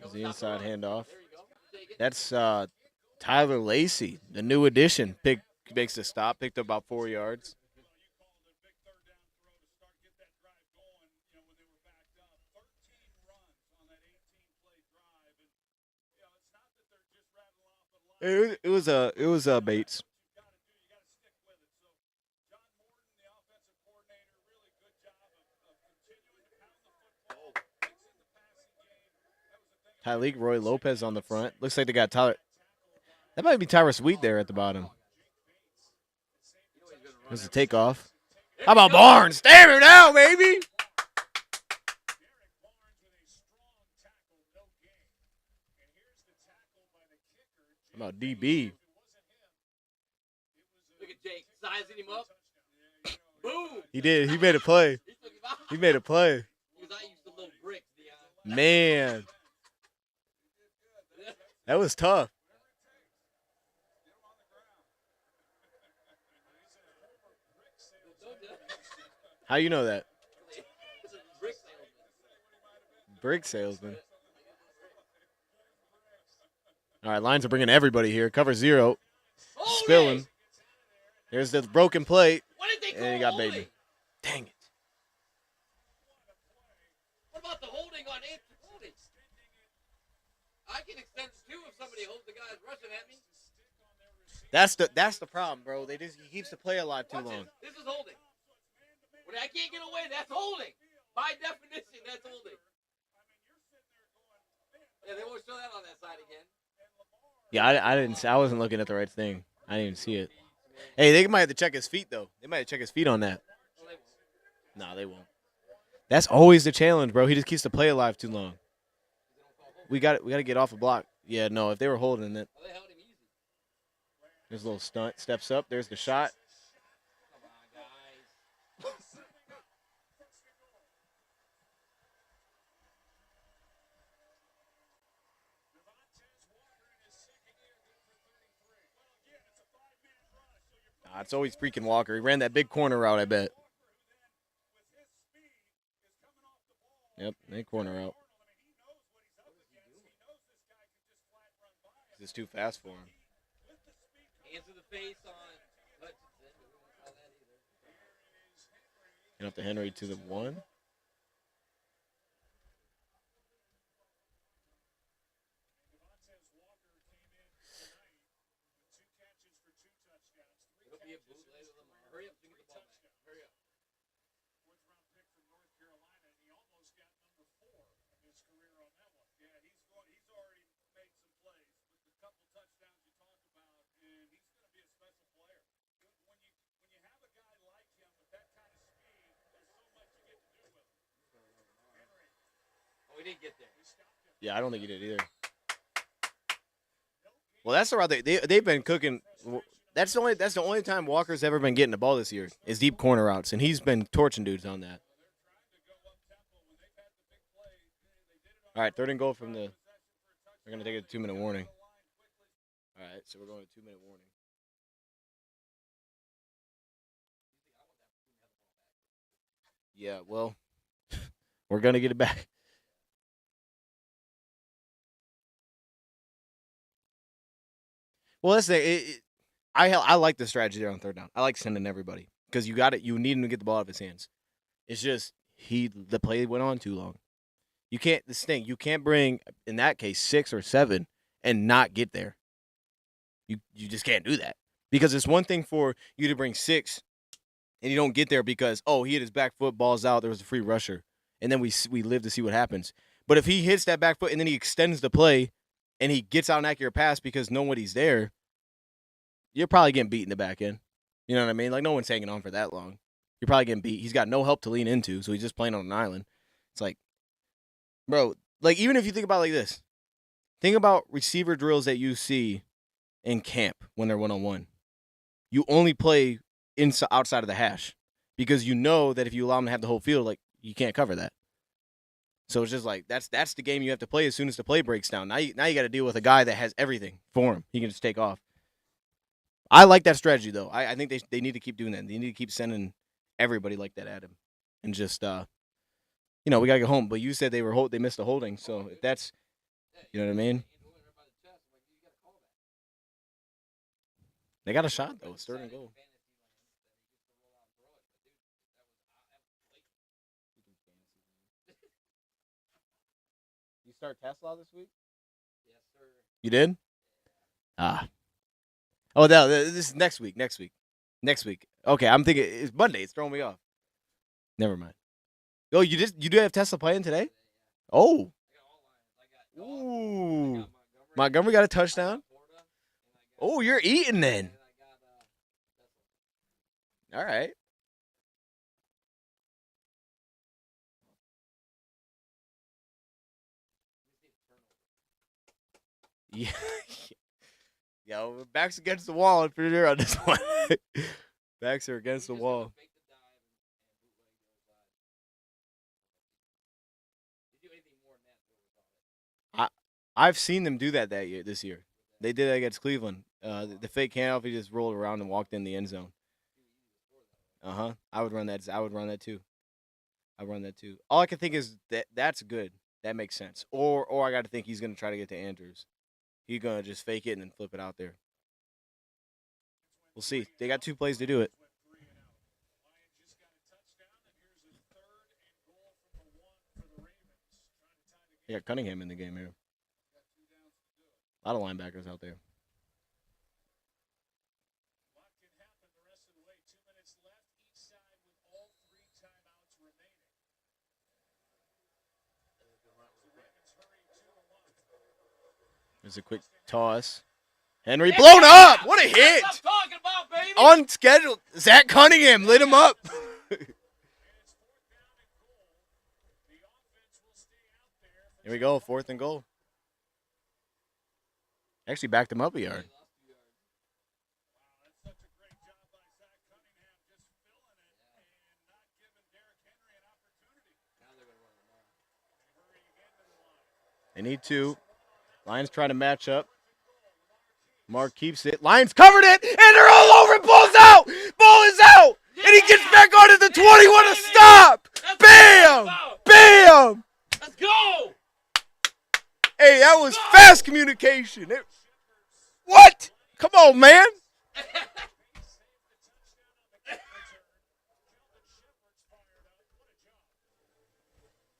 S1: There's the inside handoff. That's Tyler Lacey, the new addition. Makes the stop, picked up about 4 yards. It was Bates. Tyleek Roy Lopez on the front. Looks like they got Tyler. That might be Tyrus Wheat there at the bottom. There's the takeoff. How about Barnes? Stamp him down, baby. How about DB?
S4: Look at Jake sizing him up. Boom.
S1: He did. He made a play. He made a play.
S4: Because I used the little bricks, Dion.
S1: Man. That was tough. How you know that? Brick salesman. All right, Lions are bringing everybody here. Cover 0. Spilling. There's the broken plate. And he got baby. Dang it.
S4: What about the holding on Anthony? I can extend it too if somebody holds the guy rushing at me.
S1: That's the problem, bro. He keeps the play alive too long.
S4: This is holding. When I can't get away, that's holding. By definition, that's holding. Yeah, they won't show that on that side again.
S1: Yeah, I wasn't looking at the right thing. I didn't even see it. Hey, they might have to check his feet though. They might have to check his feet on that. No, they won't. That's always the challenge, bro. He just keeps the play alive too long. We got to get off a block. Yeah, no, if they were holding it.
S4: Oh, they held him easy.
S1: There's a little stunt. Steps up. There's the shot.
S4: Come on, guys.
S1: It's always freaking Walker. He ran that big corner route, I bet. Yep, big corner route. It's too fast for him.
S4: Hands to the face on Hutchinson. We won't call that either.
S1: And up to Henry to the 1.
S4: be a bootleg of Lamar. Hurry up, get the ball back. Hurry up.
S5: Fourth-round pick from North Carolina, and he almost got number 4 in his career on that one.
S3: Yeah, he's already made some plays with the couple touchdowns you talked about, and he's going to be a special player. When you have a guy like him with that kind of speed, there's so much you get to do with him. Henry.
S4: Oh, he didn't get there.
S1: Yeah, I don't think he did either. Well, that's the route they've been cooking. That's the only time Walker's ever been getting the ball this year is deep corner routes, and he's been torching dudes on that. All right, 3rd and goal from the. We're gonna take a 2-minute warning. All right, so we're going to 2-minute warning. Yeah, well, we're gonna get it back. Well, that's I like the strategy there on 3rd down. I like sending everybody because you got it. You need him to get the ball out of his hands. It's just the play went on too long. You can't. This thing you can't bring in that case 6 or 7 and not get there. You just can't do that because it's one thing for you to bring 6 and you don't get there because he hit his back foot, balls out. There was a free rusher, and then we live to see what happens. But if he hits that back foot and then he extends the play. And he gets out an accurate pass because nobody's there, you're probably getting beat in the back end. You know what I mean? Like, no one's hanging on for that long. You're probably getting beat. He's got no help to lean into, so he's just playing on an island. It's like, bro, like, even if you think about it like this, think about receiver drills that you see in camp when they're one-on-one. You only play outside of the hash because you know that if you allow them to have the whole field, like, you can't cover that. So it's just like that's the game you have to play as soon as the play breaks down. Now you got to deal with a guy that has everything for him. He can just take off. I like that strategy though. I think they need to keep doing that. They need to keep sending everybody like that at him, and just we gotta get home. But you said they missed a holding, so if that's you know what I mean. They got a shot though. It's 3rd and goal. You start Tesla this week?
S4: Yes, sir.
S1: You did? Oh, no, this is next week. Next week. Okay, I'm thinking it's Monday. It's throwing me off. Never mind. Oh, you do have Tesla playing today? Oh. Ooh. Montgomery got a touchdown. Oh, you're eating then. All right. Yeah. Yo, backs against the wall and pretty sure on this one. Backs are against the wall. I've seen them do that this year. They did that against Cleveland. The fake handoff, he just rolled around and walked in the end zone. I would run that. I would run that too. All I can think is that's good. That makes sense. Or I got to think he's gonna try to get to Andrews. He's gonna just fake it and then flip it out there. We'll see. They got 2 plays to do it. They got Cunningham in the game here. A lot of linebackers out there. There's a quick toss. Henry blown up. What a hit.
S4: That's what I'm talking about, baby.
S1: On schedule. Zach Cunningham lit him up. Here we go. 4th and goal. Actually backed him up a yard. They need 2. Lions trying to match up. Mark keeps it. Lions covered it, and they're all over it. Ball's out. Ball is out. And he gets back on at the 20. What a stop. Bam. Bam.
S4: Let's go.
S1: Hey, that was fast communication. What? Come on, man.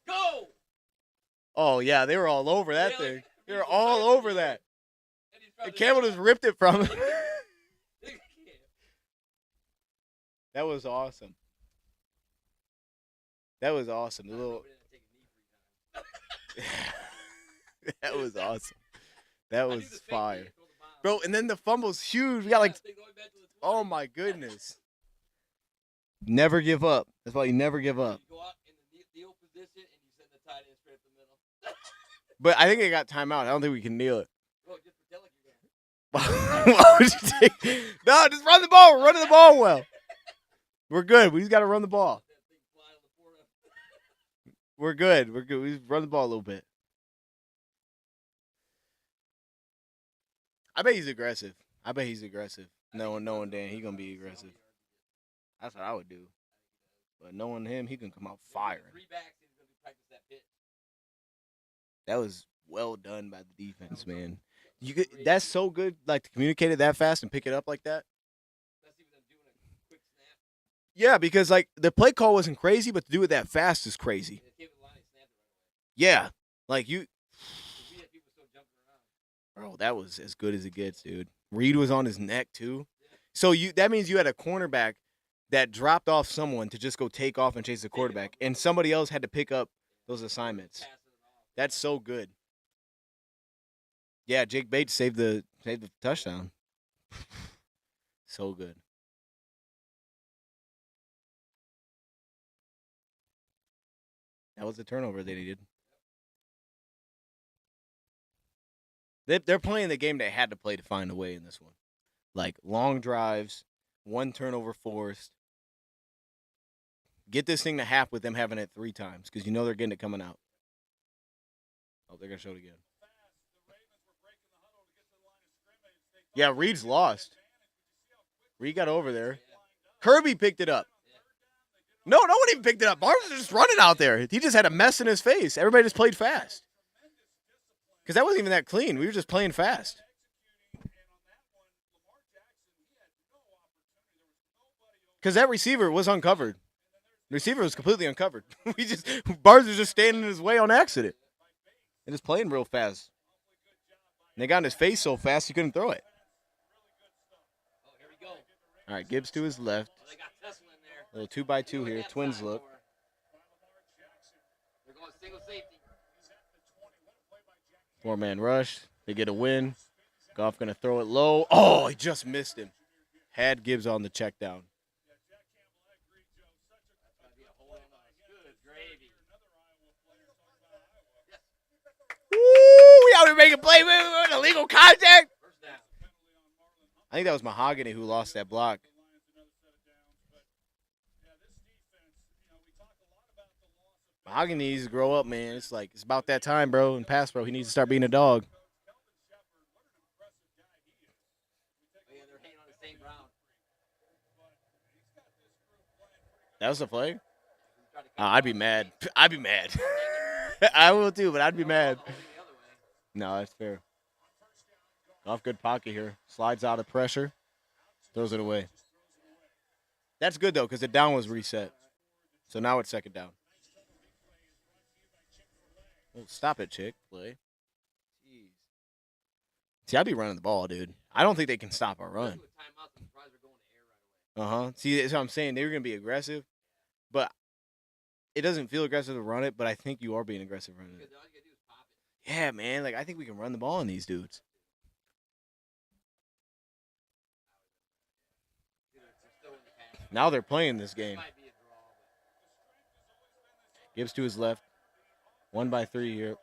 S4: Go.
S1: Oh, yeah, they were all over that thing. They were all over that. And Campbell just ripped it from him. That was awesome. That was awesome. The little. That was awesome. That was fire, bro. And then the fumble's huge. We got like, oh my goodness. Never give up. That's why you never give up.
S4: You go out in the kneel position and you send the tight end straight up the middle.
S1: But I think it got timeout. I don't think we can kneel it.
S4: Bro, just pretend like you're going.
S1: Why would you take? No, just run the ball. We're running the ball well. We're good. We just got to run the ball. We're good. We're good. We just run the ball a little bit. I bet he's aggressive. Knowing Dan, he gonna be aggressive. That's what I would do. But knowing him, he can come out firing.
S4: 3 backs and he's going to practice that pitch.
S1: That was well done by the defense, man. That's so good, like to communicate it that fast and pick it up like that.
S4: That's even them doing a quick snap.
S1: Yeah, because like the play call wasn't crazy, but to do it that fast is crazy.
S4: And they gave the line and snapped it right away.
S1: Yeah, like you,
S4: We had people still jumping around.
S1: bro. That was as good as it gets, dude. Reed was on his neck too. So that means you had a cornerback that dropped off someone to just go take off and chase the quarterback, and somebody else had to pick up those assignments.
S4: Passing it off.
S1: That's so good. Yeah, Jake Bates saved the touchdown. So good. That was the turnover they needed. They're playing the game they had to play to find a way in this one. Like long drives, 1 turnover forced. Get this thing to half with them having it 3 times because you know they're getting it coming out. Oh, they're going to show it again. Yeah, Reed's lost. Reed got over there. Kirby picked it up. No one even picked it up. Barnes was just running out there. He just had a mess in his face. Everybody just played fast. Because that wasn't even that clean. We were just playing fast. Because that receiver was uncovered. The receiver was completely uncovered. Barnes was just standing in his way on accident. And just playing real fast. And they got in his face so fast he couldn't throw it.
S4: Oh, here we go.
S1: All right, Gibbs to his left.
S4: Oh, they got Tesla in there.
S1: A little 2x2 here. Twins look.
S4: They're going single safety.
S1: 4-man rush. They get a win. Goff going to throw it low. Oh, he just missed him. Had Gibbs on the check down.
S4: Good gravy.
S1: Woo! We out here making plays. Illegal contact.
S4: First down.
S1: I think that was Mahogany who lost that block. Mahogany needs to grow up, man. It's like it's about that time, bro. And pass, bro. He needs to start being a dog.
S4: Oh, yeah, they're hanging on the same ground.
S1: That was a play? I'd be mad. I'd be mad. I will too, but I'd be mad. No, that's fair. Off good pocket here. Slides out of pressure. Throws it away. That's good, though, because the down was reset. So now it's second down. Oh, stop it, chick. Play. Jeez. See, I'd be running the ball, dude. I don't think they can stop our run. See, that's what I'm saying. They were going to be aggressive, but it doesn't feel aggressive to run it, but I think you are being aggressive running it. Yeah, man. Like, I think we can run the ball on these dudes. Now they're playing this game. Gibbs to his left. 1-by-3 here.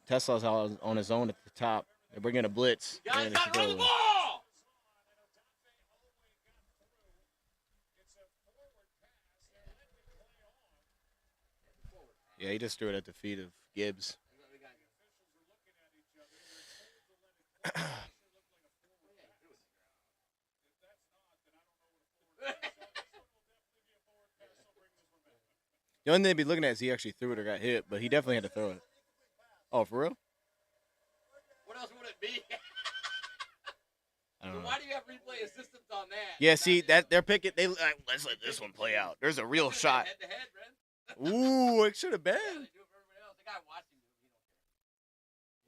S1: Tesla's on his own at the top. They're bringing a blitz.
S4: Guys, got to run the ball!
S1: Yeah, he just threw it at the feet of Gibbs. The only thing they'd be looking at is he actually threw it or got hit, but he definitely had to throw it. Oh, for real?
S4: What else would it be?
S1: I don't
S4: So
S1: know.
S4: why do you have replay assistance on that?
S1: Yeah, see, that they're picking. Let's let this one play out. There's a real shot.
S4: Head to head, Brent.
S1: Ooh, it should have
S4: Yeah,
S1: been.
S4: they do it for everybody else. The guy watching you, he don't care.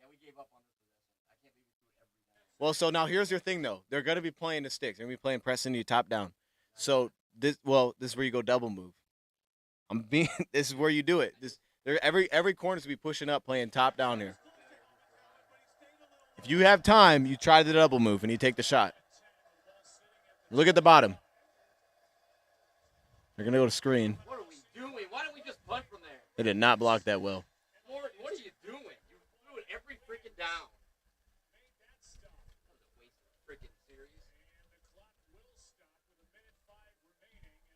S4: Yeah, we gave up on this possession. I can't believe we threw it every time.
S1: Well, so now here's your thing, though. They're going to be playing the sticks. They're going to be playing pressing you top down. So this is where you go double move. This is where you do it. Every corner's to be pushing up, playing top down here. If you have time, you try the double move and you take the shot. Look at the bottom. They're gonna go to screen.
S4: What are we doing? Why don't we just punt from there?
S1: They did not block that well.
S4: Lord, what are you doing? You do it every freaking down. That was a waste of freaking series.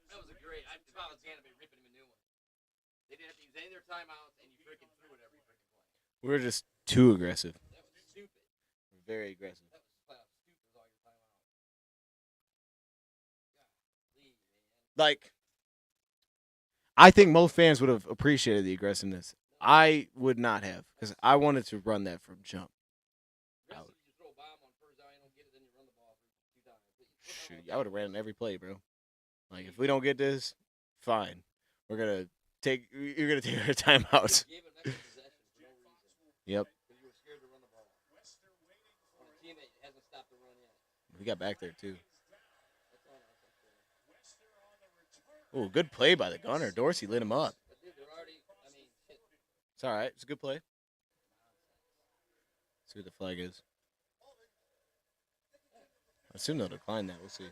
S4: That was a great. If I was gonna be ripping him a new one. They didn't have to use any of their timeouts, and you freaking threw it every freaking play.
S1: We were just too aggressive.
S4: That was stupid.
S1: Very aggressive.
S4: That was flat out stupid with all your timeouts. Golly, man.
S1: Like, I think most fans would have appreciated the aggressiveness. I would not have, because I wanted to run that from jump.
S4: Rest of you just throw a bomb on first down, you don't get it, then you run the ball 2 times.
S1: Shoot, I would have ran on every play, bro. Like, if we don't get this, fine. You're gonna take our timeouts.
S4: You gave it an extra possession for no reason.
S1: Yep.
S4: Because you were scared to run the ball. On a team that hasn't stopped the run yet.
S1: We got back there too.
S4: That's all. That's
S1: Oh, good play by the gunner. Dorsey lit him up.
S4: But dude, they're already. I mean, shit.
S1: It's all right. It's a good play. See what the flag is. I assume they'll decline that. We'll see.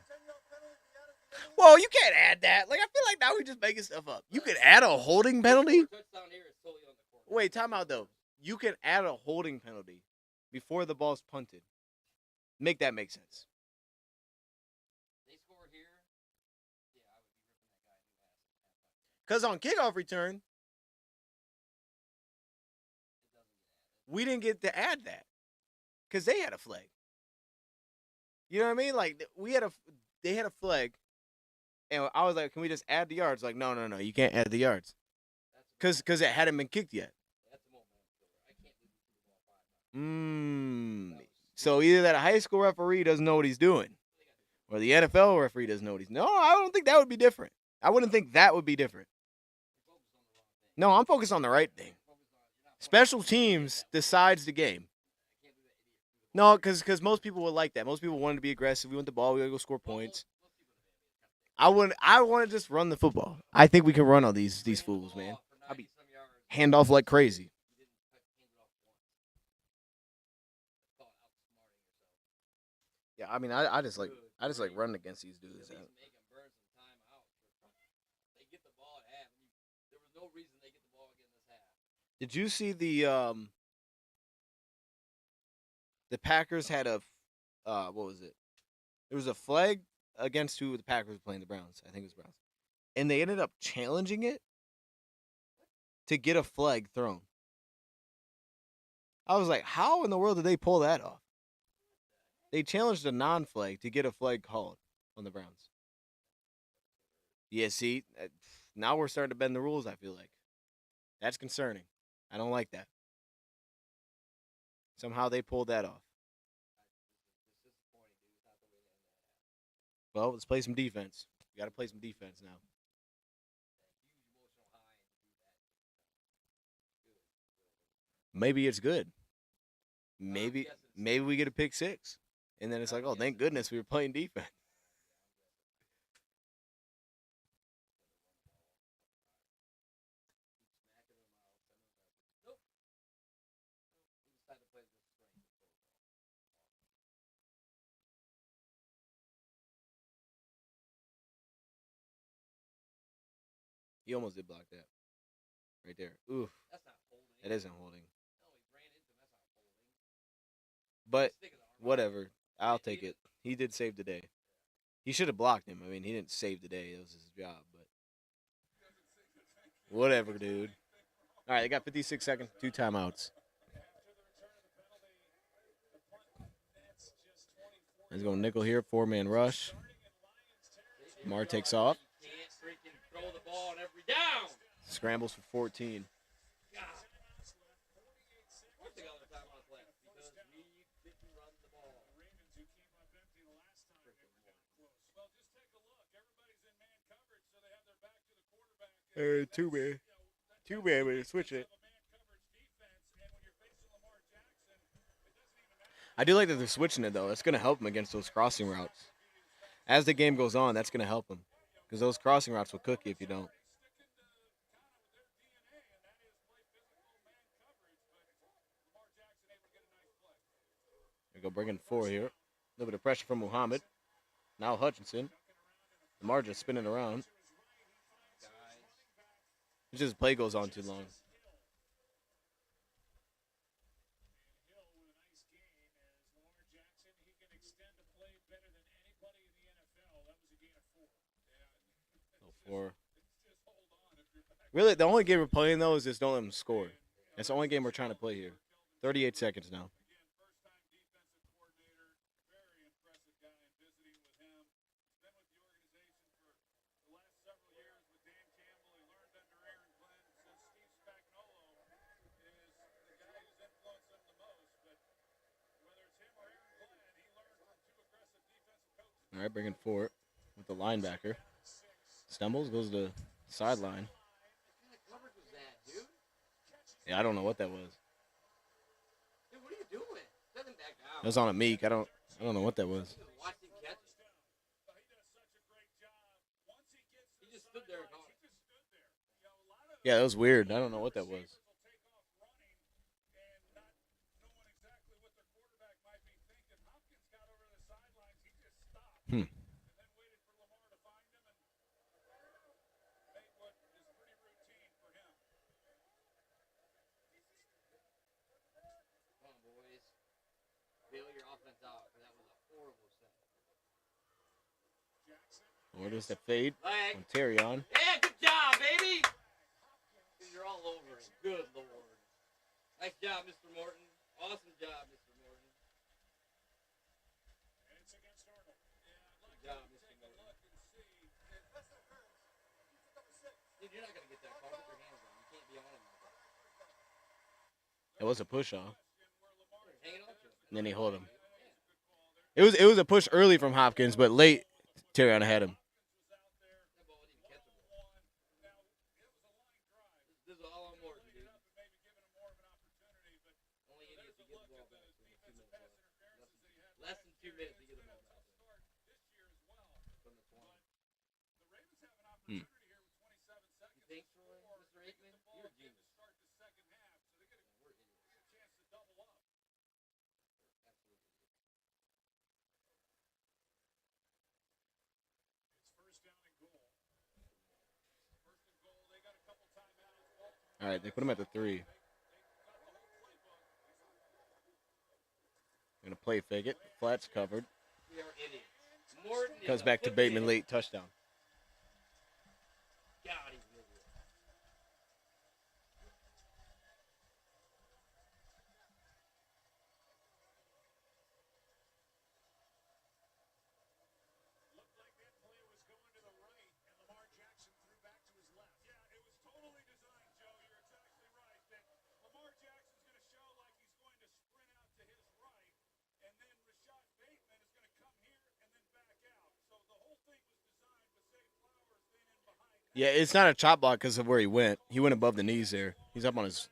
S1: Whoa, you can't add that. Like, I feel like now we're just making stuff up. You could add a holding penalty?
S4: Touchdown here is totally on the court.
S1: Wait, time out, though. You can add a holding penalty before the ball's punted. Make that make sense.
S4: They score here. Yeah, I would be ripping that guy a new ass.
S1: Because on kickoff return,
S4: It doesn't get added.
S1: we didn't get to add that. Because they had a flag. You know what I mean? Like, they had a flag. And I was like, can we just add the yards? Like, no. You can't add the yards. Because it hadn't been kicked yet.
S4: That's a momentum killer. I can't believe you threw the ball 5 times.
S1: So either that high school referee doesn't know what he's doing, or the NFL referee doesn't know what he's doing. No, I don't think that would be different. I wouldn't think that would be different. No, I'm focused on the right thing. Special teams decides the game. No, because most people would like that. Most people wanted to be aggressive. We want the ball. We want to go score points. I want to just run the football. I think we can run all these fools, man. I'll be hand off like crazy. Yeah, I mean, I just like running against these dudes.
S4: At least make them burn some time out. They get the ball at half. There was no reason they get the ball again this half.
S1: Did you see the Packers had a what was it? There was a flag against who the Packers were playing, the Browns. I think it was Browns. And they ended up challenging it to get a flag thrown. I was like, how in the world did they pull that off? They challenged a non-flag to get a flag called on the Browns. Yeah, see, now we're starting to bend the rules, I feel like. That's concerning. I don't like that. Somehow they pulled that off. Well, let's play some defense. We got to play some defense now. Maybe it's good. Maybe we get a pick six. And then it's like, oh, thank goodness we were playing defense. He almost did block that. Right there. Oof.
S4: That's not holding.
S1: That isn't holding.
S4: No, he ran into him. That's not holding.
S1: But
S4: Stick his arm out.
S1: whatever. I'll take it. He did save the day. He should have blocked him. I mean, he didn't save the day. It was his job. But whatever, dude. All right, they got 56 seconds, 2 timeouts. Let's go nickel here, 4-man rush. Mar takes off.
S4: Can't freaking throw the ball on every down.
S1: Scrambles for 14.
S4: God. What's the other timeouts left? Because we didn't run the ball.
S3: Ravens, who came up empty the last time, they were down close. Well, just take a look. Everybody's in man coverage, so they have their back to the quarterback.
S1: 2-man. 2-man, we switch it. I do like that they're switching it, though. That's going to help him against those crossing routes. As the game goes on, that's going to help him. Because those crossing routes will cook you if you don't. There we go, bringing 4 here. A little bit of pressure from Muhammad. Now Hutchinson. Lamar just spinning around. It's just play goes on too long. Four. Really, the only game we're playing, though, is just don't let them score. That's the only game we're trying to play here. 38 seconds now. All right, bringing 4 with the linebacker. Stumbles, goes to the sideline. Yeah, I don't know what that was.
S4: Dude, what are you doing? Doesn't back out.
S1: That was on a Meek. I don't know what that was.
S4: Watch him catch it. He just stood there and caught it.
S1: Yeah, that was weird. I don't know what that was. Hmm.
S4: Come on, boys. Bail your offense out, 'cause that was a horrible set.
S1: Where does the fade?
S4: Leg.
S1: On Terry on.
S4: Yeah, good job, baby. Dude, you're all over it. Good Lord. Nice job, Mr. Morton. Awesome job, Mr. Morton. Good job, Mr. Morton. Dude, you're not going to get that call. Put your hands on him. You can't be on him like that.
S1: It was a push off.
S4: Hanging on to him.
S1: And then he hold him. It was a push early from Hopkins, but late Terry on had him.
S4: That ball didn't catch him. This is all on Morton, dude. Only idiots who get the ball back in 2 minutes left. Less than 2 minutes to get the ball back. From the 20.
S1: Hmm.
S4: You think, Troy, Mr. Aikman? You're a genius. We're idiots. Absolutely.
S1: All right, they put him at the 3. Gonna play fake it. Flats covered.
S4: We are idiots. Morton is
S1: Comes
S4: a
S1: back to
S4: flippin'
S1: Bateman
S4: idiot.
S1: late touchdown.
S4: God, he's an idiot.
S5: Looked like that play was going to the right, and Lamar Jackson threw back to his left. Yeah, it was totally designed, Joe. You're exactly right. That Lamar Jackson's going to show like he's going to sprint out to his right, and then Rashad Bateman is going to come here and then back out. So the whole thing was designed with Zay Flowers being in behind.
S1: Yeah, it's not a chop block because of where he went. He went above the knees there. He's up on his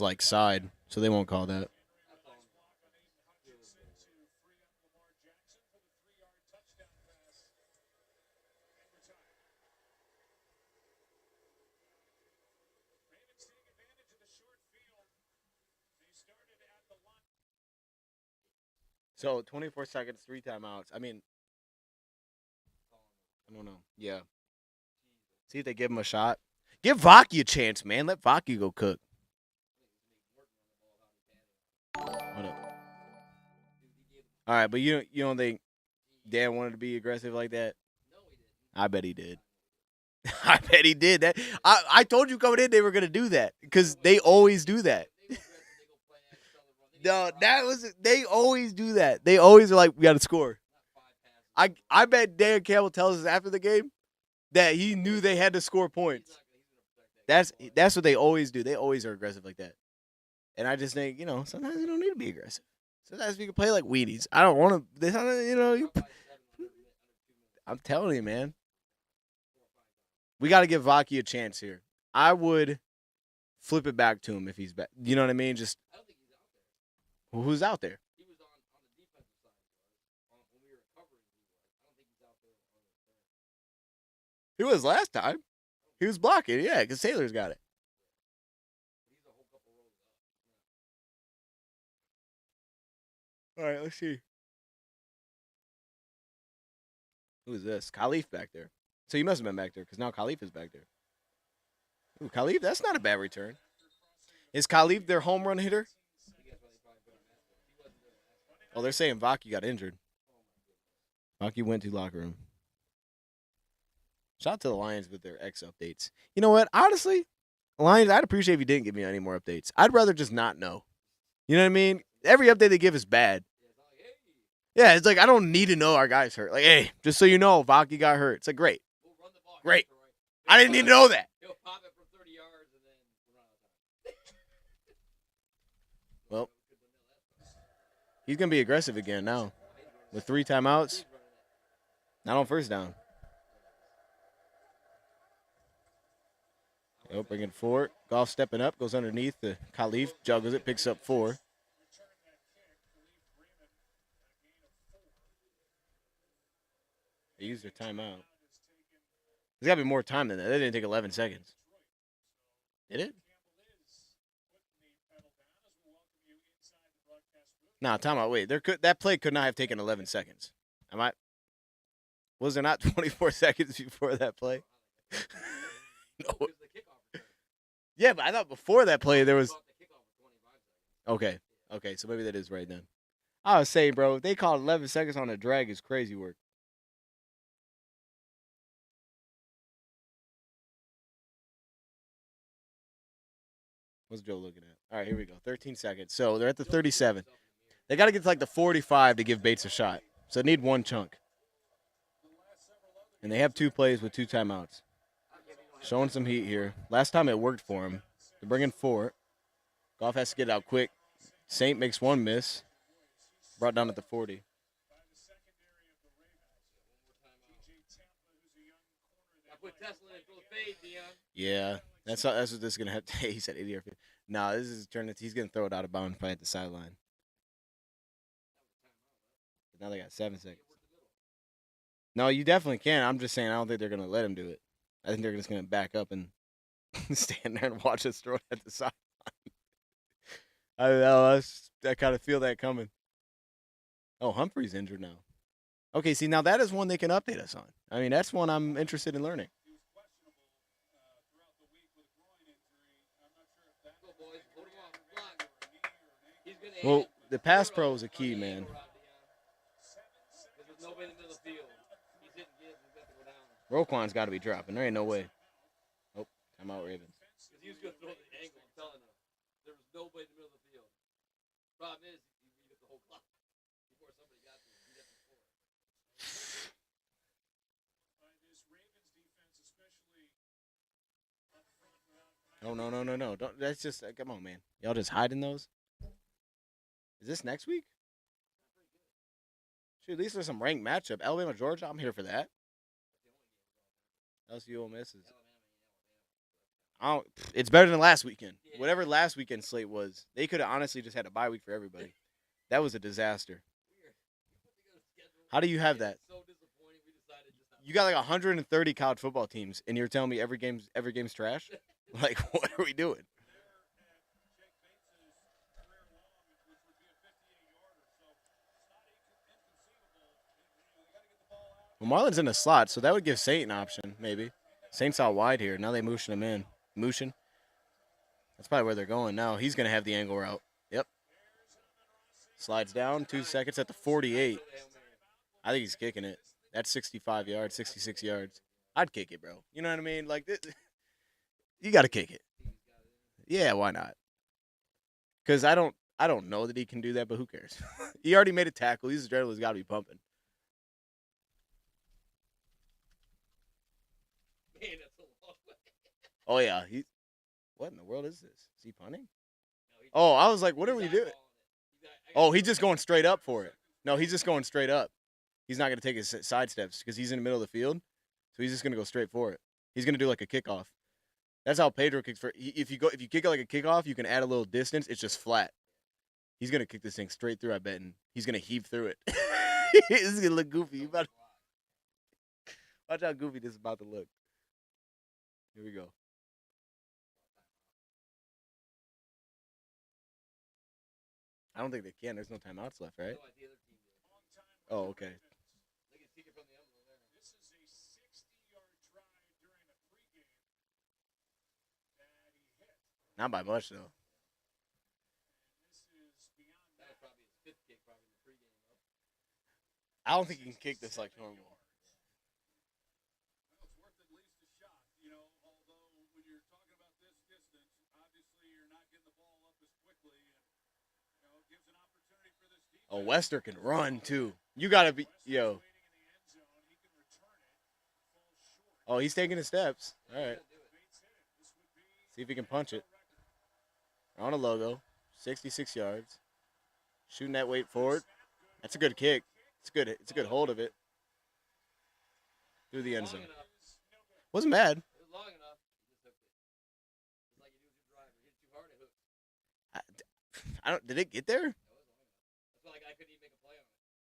S1: like side, so they won't call that.
S4: That's all.
S5: Hutchinson to free up Lamar Jackson for the 3-yard touchdown pass and retire. Ravens take advantage of the short field. They started at the line.
S1: So 24 seconds, 3 timeouts. I mean, I don't know. Yeah. See if they give him a shot. Give Vaki a chance, man. Let Vaki go cook. What up? All right, but you don't think Dan wanted to be aggressive like that?
S4: No, he didn't.
S1: I bet he did. I bet he did. That I told you coming in they were gonna do that because they always do that.
S4: They go aggressive, they go play action, tell the run.
S1: They always do that. They always are like, we got to score.
S4: Not 5 passes.
S1: I bet Dan Campbell tells us after the game that he knew they had to score points.
S4: He's gonna protect that.
S1: That's what they always do. They always are aggressive like that. And I just think, sometimes you don't need to be aggressive. Sometimes we can play like weenies. I don't want to. I'm telling you, man. We got to give Vaki a chance here. I would flip it back to him if he's back. You know what I mean? Just
S4: I don't think he's out there.
S1: who's out there?
S4: He was on the defensive side. When we were covering, he was. I don't think he's out there on the third.
S1: He was last time. He was blocking, yeah, because Taylor's got it. All right, let's see. Who is this? Khalif back there. So he must have been back there because now Khalif is back there. Ooh, Khalif, that's not a bad return. Is Khalif their home run hitter? Oh, they're saying Vaki got injured. Vaki went to locker room. Shout out to the Lions with their X updates. You know what? Honestly, Lions, I'd appreciate if you didn't give me any more updates. I'd rather just not know. You know what I mean? Every update they give is bad. Yeah, it's like I don't need to know our guy's hurt. Like, hey, just so you know, Vaki got hurt. It's like great. Great. I didn't need to know that.
S4: He'll pop it from 30 yards and then run out of time.
S1: Well, he's going to be aggressive again now. With 3 timeouts. Not on first down. Bringing 4. Goff stepping up. Goes underneath. The Khalif juggles it. Picks up 4. They used their timeout. There's got to be more time than that. They didn't take 11 seconds. Did it? Nah, timeout. Wait, that play could not have taken 11 seconds. Was there not 24 seconds before that play? No. Yeah, but I thought before that play there was. Okay, so maybe that is right then. I was saying, bro, if they called 11 seconds on a drag, is crazy work. What's Joe looking at? All right, here we go. 13 seconds. So they're at the 37. They got to get to like the 45 to give Bates a shot. So they need 1 chunk. And they have 2 plays with 2 timeouts. Showing some heat here. Last time it worked for him. They're bringing 4. Goff has to get out quick. Saint makes 1 miss. Brought down at the 40. Yeah, that's what this is gonna have to. He said idiot. No, this is turning. He's gonna throw it out of bounds, probably at the sideline. But now they got 7 seconds. No, you definitely can. I'm just saying I don't think they're gonna let him do it. I think they're just gonna back up and stand there and watch us throw it at the sideline. I don't know. I kind of feel that coming. Oh, Humphrey's injured now. Okay, see, now that is one they can update us on. I mean, that's one I'm interested in learning. Well, the pass pro is a key, man. Roquan's got to be dropping. There ain't no way. Oh, I'm out, Ravens.
S4: He was going to throw the angle. I'm telling him. There was nobody in the middle of the field. Problem is, he beat up the whole clock before somebody got to him. He got to score.
S3: This Ravens defense, especially up front.
S1: No. Don't. That's just come on, man. Y'all just hiding those. Is this next week? Shoot, at least there's some ranked matchup. Alabama, Georgia. I'm here for that. LSU Ole Miss is. It's better than last weekend. Whatever last weekend slate was, they could have honestly just had a bye week for everybody. That was a disaster. How do you have that? You got like 130 college football teams, and you're telling me every game's trash? Like, what are we doing? Well, Marlon's in the slot, so that would give Saint an option, maybe. Saint's out wide here. Now they motion him in. Motion. That's probably where they're going now. He's going to have the angle route. Yep. Slides down. 2 seconds at the 48. I think he's kicking it. That's 65 yards, 66 yards. I'd kick it, bro. You know what I mean? Like, you got to kick it. Yeah, why not? Because I don't know that he can do that, but who cares? He already made a tackle. His adrenaline's got to be pumping.
S4: Man, that's a long way.
S1: Oh, yeah. What in the world is this? Is he punting? Oh, I was like, what are we doing? Oh, he's just going straight up for it. No, he's just going straight up. He's not going to take his side steps because he's in the middle of the field. So he's just going to go straight for it. He's going to do like a kickoff. That's how Pedro kicks for. If you kick it like a kickoff, you can add a little distance. It's just flat. He's going to kick this thing straight through, I bet, and he's going to heave through it. This is going to look goofy. Watch how goofy this is about to look. Here we go. I don't think they can. There's no timeouts left, right?
S4: No, the other team did.
S1: Oh, okay.
S4: They can take it from the envelope there.
S3: This is a 60-yard drive during the pregame that he hit.
S1: Not by much, though.
S3: And this is beyond
S4: That
S3: that.
S4: was probably his fifth kick, probably in the pregame. Though.
S1: I don't think he can kick this like normal.
S3: Well, it's worth at least a shot, you know, although when you're talking about this distance, obviously you're not getting the ball up as quickly, and, you know, it gives an opportunity for this defense.
S1: Oh, Wester can run, too. You got to be, yo.
S3: Waiting in the end zone, he can return it, falls short.
S1: Oh, he's taking his steps. All right.
S3: Bates hit it. This would be
S1: See if he can punch it. On a logo. 66 yards. Shooting that weight forward. That's a good kick. It's good. It's a good hold of it. Through the end zone.
S4: Long enough.
S1: Wasn't bad.
S4: It was long enough. He just hooked it. It's like you do with your driver. You hit it too hard, it hooks.
S1: I don't. Did it get there?
S4: That was long enough. That's why like I couldn't even make a play on it. It was long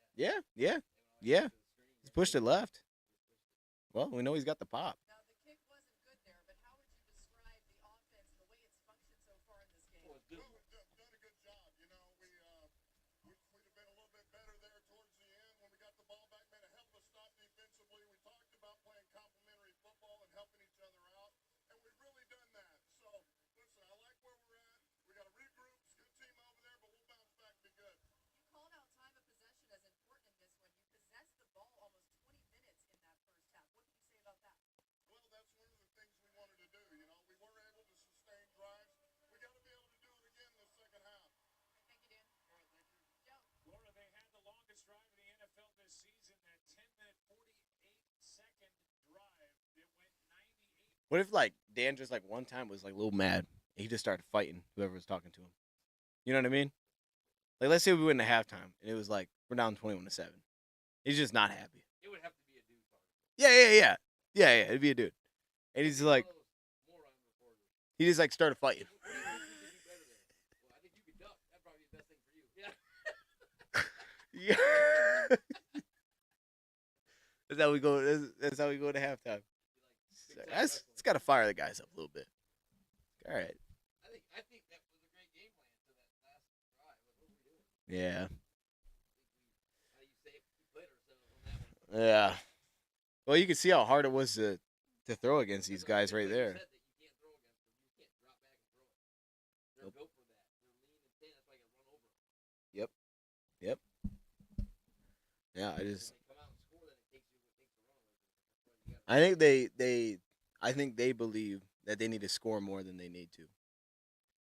S4: enough.
S1: Yeah. Yeah.
S4: They went on
S1: Yeah.
S4: to the screen.
S1: He's pushed it left. Well, we know he's got the pop.
S6: Now, the kick wasn't good there, but how would you describe the offense, the way it's functioned so far in this game?
S4: Well, it's good.
S2: Well, we've done a good job. You know, we'd have been a little bit better there towards the end when we got the ball back. Made a hell of a stop defensively. We talked about playing complementary football and helping each other out, and we've really done that. So, listen, I like where we're at. We got to regroup. It's a good team over there, but we'll bounce back and be good.
S6: You called out time of possession as important in this one. You possessed the ball almost 20 minutes in that first half. What can you say about that?
S2: Well, that's one of the things we wanted to do. You know, we were able to sustain drives. We got to be able to do it again in the second half.
S6: Thank you, Dan.
S2: All right, thank you.
S6: Joe.
S3: Florida, they had the longest drive in the NFL this season, that 10-minute, 48-second drive. It went 98.
S1: What if like Dan just like one time was like a little mad and he just started fighting whoever was talking to him? You know what I mean? Like let's say we went into halftime and it was like we're down 21-7. He's just not happy.
S4: It would have to be a dude part.
S1: Yeah. It'd be a dude, and he's like
S4: One of those moron reporters.
S1: he just like started fighting.
S4: What do you think you could do better there? Well, I think you could duck. That'd probably be the best thing for you. Yeah.
S1: Yeah. That's how we go. That's how we go to halftime.
S4: Big time
S1: It's
S4: wrestling.
S1: got to fire the guys up a little bit. All right.
S4: I think that was a great game plan to that last drive. Like, what were we doing?
S1: Yeah.
S4: How do you say it? We played ourselves on that one.
S1: Yeah. Well, you can see how hard it was to throw against these guys right there.
S4: Said that you can't throw against them. You can't drop back and throw it. They're
S1: Nope.
S4: built for that. They're lean and thin. That's why you got to run over them.
S1: Yeah, I just
S4: When they come out and score, then it takes you what it takes to run over them. That's why you gotta-
S1: I think they believe that they need to score more than they need to.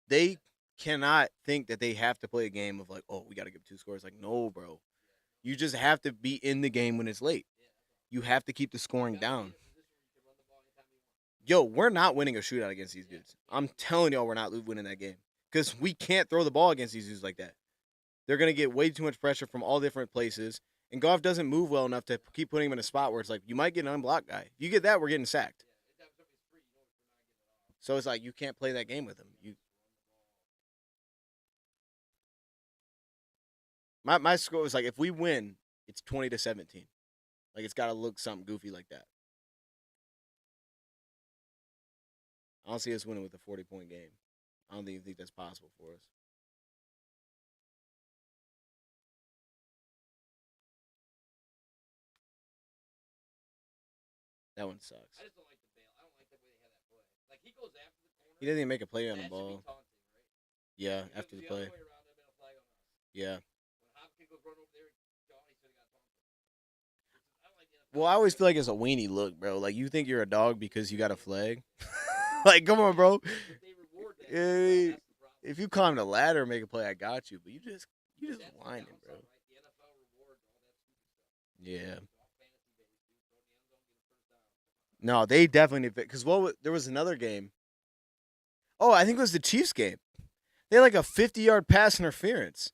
S1: They cannot think that they have to play a game of like, oh, we got to give 2 scores. Like, no, bro. You just have to be in the game when it's late. You have to keep the scoring
S4: You gotta
S1: down.
S4: be in a position where you can run the ball anytime you want.
S1: Yo, we're not winning a shootout against these dudes. I'm telling y'all, we're not winning that game because we can't throw the ball against these dudes like that. They're gonna get way too much pressure from all different places, and Goff doesn't move well enough to keep putting him in a spot where it's like you might get an unblocked guy. If you get that, we're getting sacked.
S4: Yeah, anytime somebody's free, you know we're not getting it off.
S1: So it's like you can't play that game with him. My score was like if we win, it's 20-17. Like it's got to look something goofy like that. I don't see us winning with a 40-point game. I don't even think that's possible for us. That one sucks.
S4: I just don't like the bail. I don't like the way they had that play. Like he goes after the corner.
S1: He doesn't even make a play on the
S4: that should
S1: ball.
S4: be taunting, right?
S1: Yeah,
S4: If it
S1: after
S4: was
S1: the
S4: other
S1: play.
S4: way around, there'd been a flag on us.
S1: Yeah.
S4: When Hopkins goes run over there, Johnny should have got taunted. I don't like the NFL.
S1: Well, I always feel like it's a weenie look, bro. Like you think you're a dog because you got a flag. Like, come on, bro.
S4: But they reward that.
S1: Yeah,
S4: That's the problem.
S1: If you climb the ladder and make a play, I got you. But you just
S4: That's the
S1: whining,
S4: downside,
S1: bro.
S4: right? The NFL rewards all that stupid stuff.
S1: Yeah.
S4: It's all fantasy based, dude. Throw in the end zone, get a first down.
S1: No, they definitely need because there was another game. Oh, I think it was the Chiefs game. They had like a 50-yard pass interference,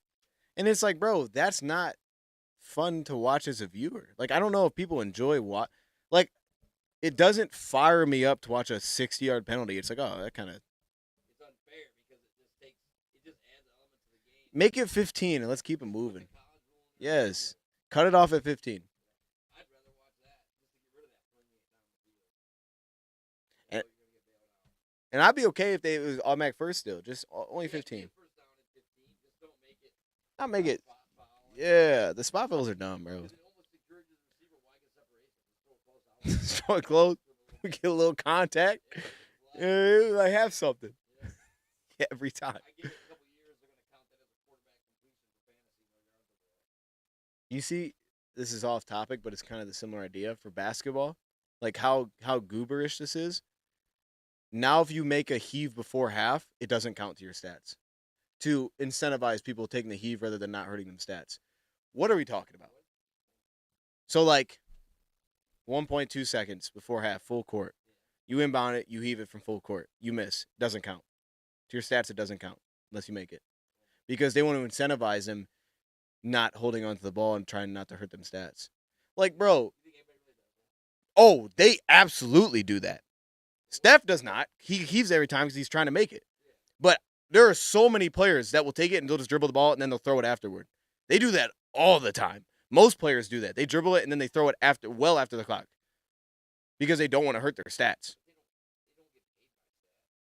S1: and it's like, bro, that's not fun to watch as a viewer. Like, I don't know if people enjoy like. It doesn't fire me up to watch a 60-yard penalty. It's like, oh, that kind of
S4: It's unfair because it just adds an element to the game.
S1: make it 15 and let's keep it
S4: With
S1: moving.
S4: the college rule
S1: Yes. Cut it off at 15.
S4: I'd rather watch that just to get rid of that 28 down the field.
S1: And-
S4: You're gonna get bailed out.
S1: And I'd be okay if it was automatic first still, just only
S4: Yeah,
S1: 15.
S4: get first down at 15. Just don't make it.
S1: Not make it.
S4: Spot foul.
S1: Yeah, the spot fouls are dumb, bro.
S4: Because it almost encourages the receiver. Why get separation? Just throw it close out.
S1: Throw it close. We get a little contact. Yeah, I have something. Every time.
S4: I give it a couple years. They're gonna count that as a quarterback completion for fantasy. No yards over there.
S1: You see, this is off topic, but it's kind of the similar idea for basketball. Like how gooberish this is. Now, if you make a heave before half, it doesn't count to your stats. To incentivize people taking the heave rather than not hurting them stats. What are we talking about? So, like, 1.2 seconds before half, full court. You inbound it, you heave it from full court. You miss. Doesn't count. To your stats, it doesn't count unless you make it. Because they want to incentivize them not holding onto the ball and trying not to hurt them stats. Like, bro. Oh, they absolutely do that. Steph does not. He heaves every time because he's trying to make it. But there are so many players that will take it and they'll just dribble the ball and then they'll throw it afterward. They do that all the time. Most players do that. They dribble it and then they throw it well after the clock because they don't want to hurt their stats.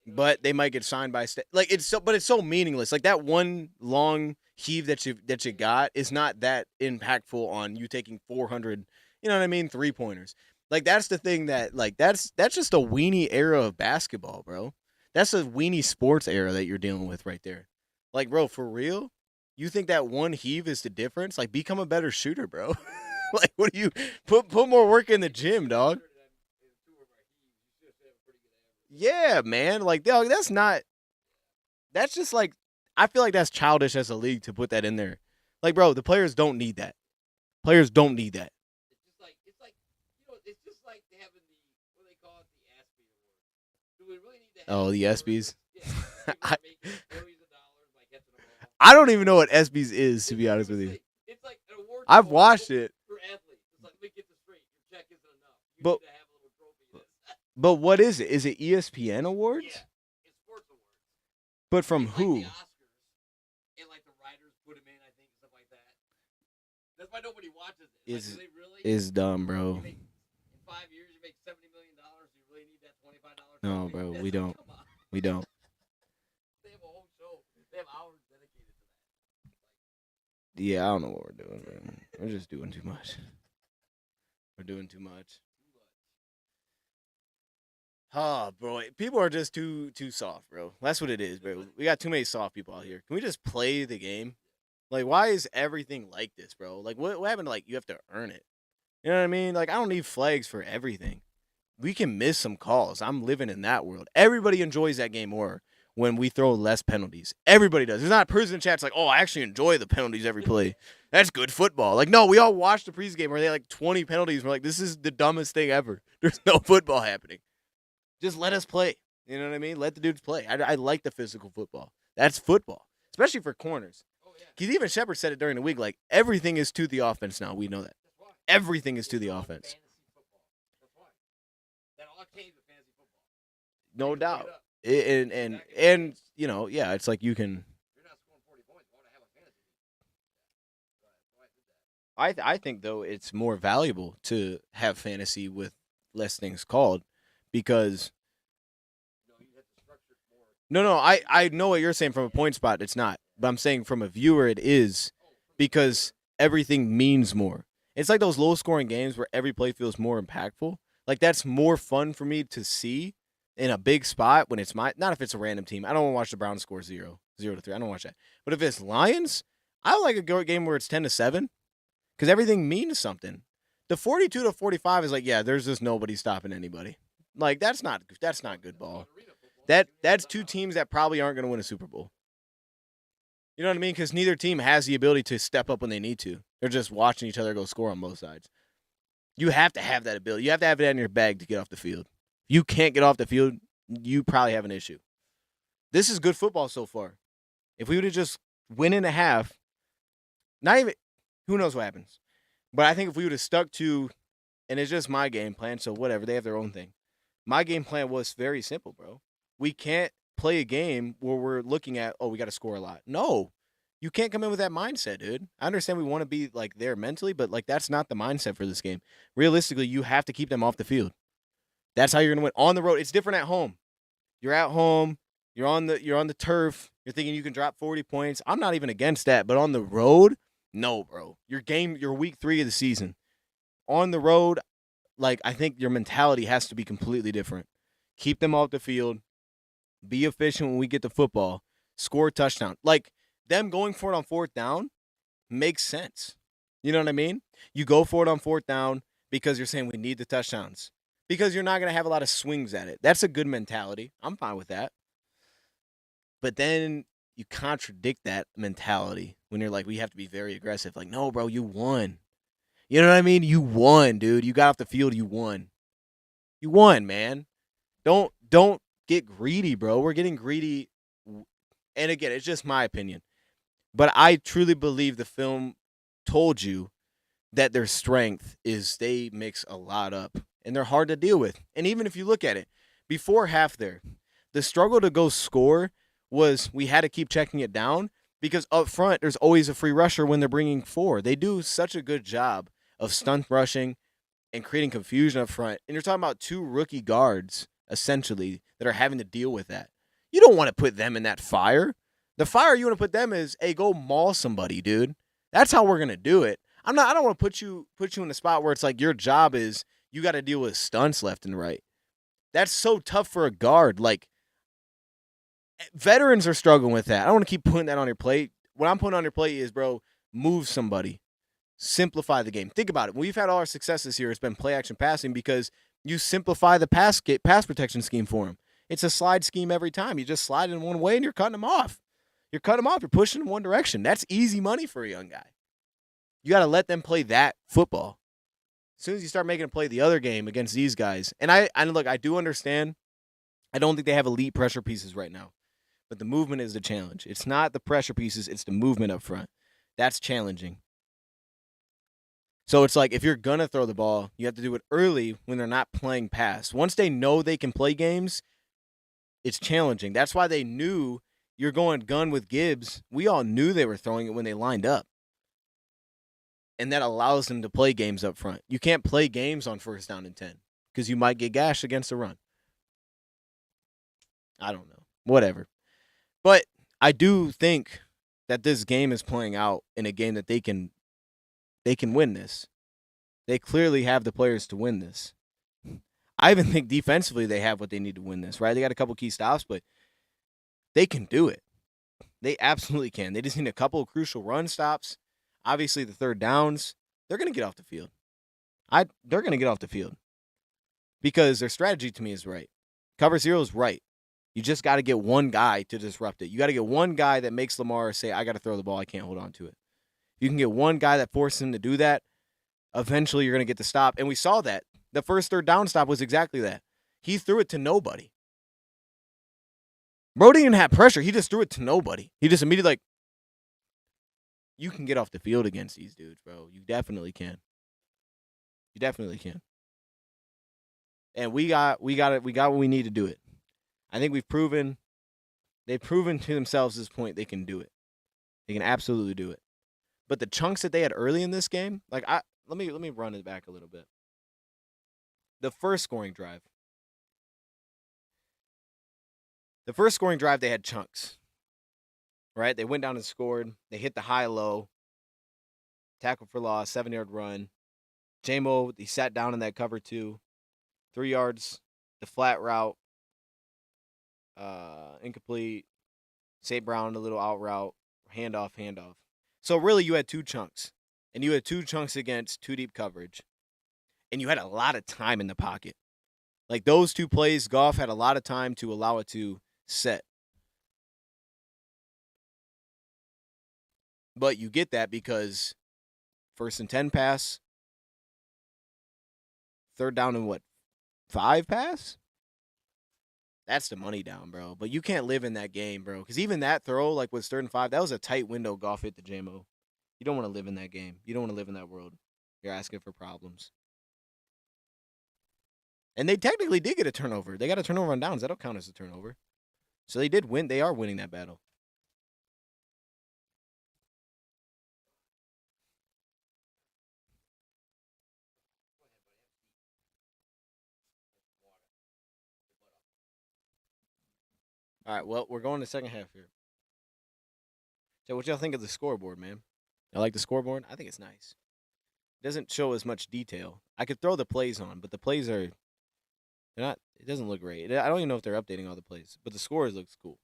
S1: But they might get signed by like it's so meaningless. Like that one long heave that you got is not that impactful on you taking 400. You know what I mean? 3-pointers. Like that's the thing that like that's just a weenie era of basketball, bro. That's a weenie sports era that you're dealing with right there. Like, bro, for real? You think that one heave is the difference? Like, become a better shooter, bro. Like, what do you put more work in the gym, dog? Yeah, man. Like, dog, that's just like, I feel like that's childish as a league to put that in there. Like, bro, the players don't need that. Players don't need that.
S4: It's just like having the, what do they call it, the ESPY award. Do we really need to have
S1: Oh, the
S4: awards?
S1: ESPYs?
S4: Yeah.
S1: I-
S4: Making billions of dollars by catching a ball.
S1: I don't even know what SBs is, to be honest with you.
S4: It's like an award
S1: I've
S4: show
S1: watched it.
S4: for athletes. It's like, let me get this straight. Your check isn't enough. You
S1: But-
S4: need to have a little trophy in this.
S1: But what is it? Is it ESPN awards?
S4: Yeah, it's sports awards.
S1: But from
S4: It's
S1: who?
S4: Like the Oscars, and like the writers put them in, I think, stuff like that. That's why nobody watches it.
S1: Is-
S4: like, do they really?
S1: Is dumb, bro.
S4: You make, in 5 years, you make $70 million. You really need that $25
S1: No,
S4: trophy?
S1: bro,
S4: That's
S1: we
S4: like,
S1: don't.
S4: Come on.
S1: We don't.
S4: They have a whole show. They have hours dedicated to that.
S1: Yeah, I don't know what we're doing, man. We're just doing too much. We're doing too much. Oh, bro. People are just too soft, bro. That's what it is, bro. We got too many soft people out here. Can we just play the game? Like, why is everything like this, bro? Like, what happened to, like, you have to earn it? You know what I mean? Like, I don't need flags for everything. We can miss some calls. I'm living in that world. Everybody enjoys that game more when we throw less penalties. Everybody does. There's not a person in chat's like, oh, I actually enjoy the penalties every play. That's good football. Like, no, we all watched the pregame where they had like 20 penalties. We're like, this is the dumbest thing ever. There's no football happening. Just let us play. You know what I mean? Let the dudes play. I like the physical football. That's football, especially for corners.
S4: Oh, yeah.
S1: Because even Shepard said it during the week, like, everything is to the offense now. We know that.
S4: That's why.
S1: Everything is to the
S4: It's called
S1: offense.
S4: Fantasy football. That's why. That all changed with fantasy football.
S1: No
S4: You can
S1: doubt.
S4: play it up.
S1: And you know, yeah, it's like you can.
S4: You're not scoring 40 points. Why would I have a fantasy league? That's why I did that.
S1: I think though it's more valuable to have fantasy with less things called because
S4: You have to structure it more.
S1: no, I know what you're saying from a point spot. It's not, but I'm saying from a viewer it is because everything means more. It's like those low scoring games where every play feels more impactful. Like that's more fun for me to see in a big spot when it's not if it's a random team. I don't want to watch the Browns score 0-3. I don't watch that. But if it's Lions, I like a game where it's 10-7 because everything means something. The 42-45 is like, yeah, there's just nobody stopping anybody. Like that's not good ball. That's two teams that probably aren't going to win a Super Bowl. You know what I mean? Because neither team has the ability to step up when they need to. They're just watching each other go score on both sides. You have to have that ability. You have to have it in your bag to get off the field. If you can't get off the field, you probably have an issue. This is good football so far. If we would have just win in a half, not even, who knows what happens. But I think if we would have stuck to, and it's just my game plan, so whatever, they have their own thing. My game plan was very simple, bro. We can't play a game where we're looking at, oh, we got to score a lot. No. You can't come in with that mindset, dude. I understand we want to be like there mentally, but like that's not the mindset for this game. Realistically, you have to keep them off the field. That's how you're gonna win. On the road, it's different at home. You're at home, you're on the turf, you're thinking you can drop 40 points. I'm not even against that, but on the road, no, bro. Your week 3 of the season. On the road, like I think your mentality has to be completely different. Keep them off the field. Be efficient when we get the football. Score a touchdown. Like them going for it on 4th down makes sense. You know what I mean? You go for it on 4th down because you're saying we need the touchdowns. Because you're not going to have a lot of swings at it. That's a good mentality. I'm fine with that. But then you contradict that mentality when you're like, we have to be very aggressive. Like, no, bro, you won. You know what I mean? You won, dude. You got off the field, you won. You won, man. Don't get greedy, bro. We're getting greedy. And again, it's just my opinion. But I truly believe the film told you that their strength is they mix a lot up. And they're hard to deal with. And even if you look at it, before half there, the struggle to go score was we had to keep checking it down because up front, there's always a free rusher when they're bringing 4. They do such a good job of stunt rushing and creating confusion up front. And you're talking about 2 rookie guards, essentially, that are having to deal with that. You don't want to put them in that fire. The fire you want to put them is, hey, go maul somebody, dude. That's how we're going to do it. I don't want to put you in a spot where it's like your job is you got to deal with stunts left and right. That's so tough for a guard. Like, veterans are struggling with that. I don't want to keep putting that on your plate. What I'm putting on your plate is, bro, move somebody. Simplify the game. Think about it. When we've had all our successes here, it's been play action passing because you simplify the pass protection scheme for them. It's a slide scheme every time. You just slide in one way and you're cutting them off. You're cutting them off. You're pushing in one direction. That's easy money for a young guy. You got to let them play that football. As soon as you start making them play the other game against these guys, and look, I do understand. I don't think they have elite pressure pieces right now, but the movement is the challenge. It's not the pressure pieces, it's the movement up front. That's challenging. So it's like if you're going to throw the ball, you have to do it early when they're not playing pass. Once they know they can play games, it's challenging. That's why they knew you're going gun with Gibbs. We all knew they were throwing it when they lined up. And that allows them to play games up front. You can't play games on 1st down and 10 because you might get gashed against the run. I don't know. Whatever. But I do think that this game is playing out in a game that they can win this. They clearly have the players to win this. I even think defensively they have what they need to win this, right? They got a couple key stops, but they can do it. They absolutely can. They just need a couple of crucial run stops. Obviously, the 3rd downs, they're going to get off the field. They're going to get off the field because their strategy to me is right. Cover 0 is right. You just got to get one guy to disrupt it. You got to get one guy that makes Lamar say, I got to throw the ball. I can't hold on to it. You can get one guy that forces him to do that. Eventually, you're going to get the stop. And we saw that. The first 3rd down stop was exactly that. He threw it to nobody. Bro didn't have pressure. He just threw it to nobody. He just immediately like, you can get off the field against these dudes, bro. You definitely can. You definitely can. And we got what we need to do it. I think they've proven to themselves at this point they can do it. They can absolutely do it. But the chunks that they had early in this game, like let me run it back a little bit. The first scoring drive. They had chunks. Right? They went down and scored. They hit the high-low. Tackle for loss, 7-yard run. J-Mo, he sat down in that cover 2. 3 yards, the flat route. Incomplete. St. Brown, a little out route. Handoff. So really you had 2 chunks. And you had 2 chunks against 2 deep coverage. And you had a lot of time in the pocket. Like those 2 plays, Goff had a lot of time to allow it to set. But you get that because 1st and 10 pass, 3rd down and 5 pass? That's the money down, bro. But you can't live in that game, bro. Because even that throw, like with 3rd and 5, that was a tight window Goff hit the JMO. You don't want to live in that game. You don't want to live in that world. You're asking for problems. And they technically did get a turnover. They got a turnover on downs. That'll count as a turnover. So they did win. They are winning that battle. All right, well, we're going to second half here. So, what y'all think of the scoreboard, man? I like the scoreboard. I think it's nice. It doesn't show as much detail. I could throw the plays on, but the plays are they're not. It doesn't look great. I don't even know if they're updating all the plays, but the scores looks cool.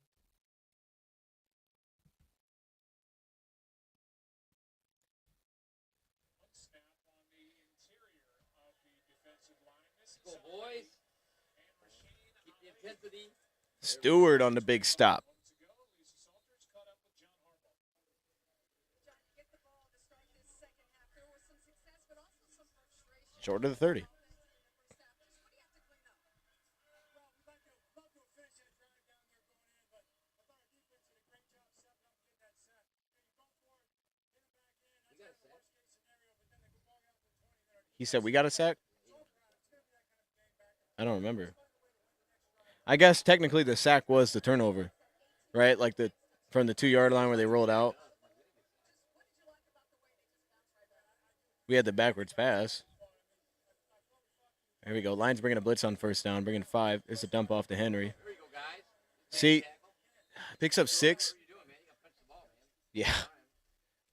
S5: One snap on the interior of the defensive line. This
S4: Go,
S5: is
S4: boys.
S5: and Machine
S4: Keep the intensity.
S1: Stewart on the big stop.
S5: moments ago. Lisa Salters caught up with John Harbaugh.
S6: John, you get the ball to start this second half. There was some success, but also some frustration.
S1: Short of the 30.
S6: Offense in the first half. Just what do you have to clean up?
S5: Well, we'd like to finish that drive down there going in, but I thought our defense did a great job stepping up and getting that sack. You go for it, get it back in. That's
S4: got a
S5: kind of the worst case scenario, but then they go ball out for 20. Then our
S1: He said we got a sack. I don't remember.
S5: defense
S1: I guess technically the sack was the turnover, right? Like the from the 2-yard line where they rolled out. We had the backwards pass. There we go. Lions bringing a blitz on first down, bringing 5. It's a dump off to Henry.
S4: Here you go, guys.
S1: See, picks up 6.
S4: What are you doing, man? You got to punch the ball,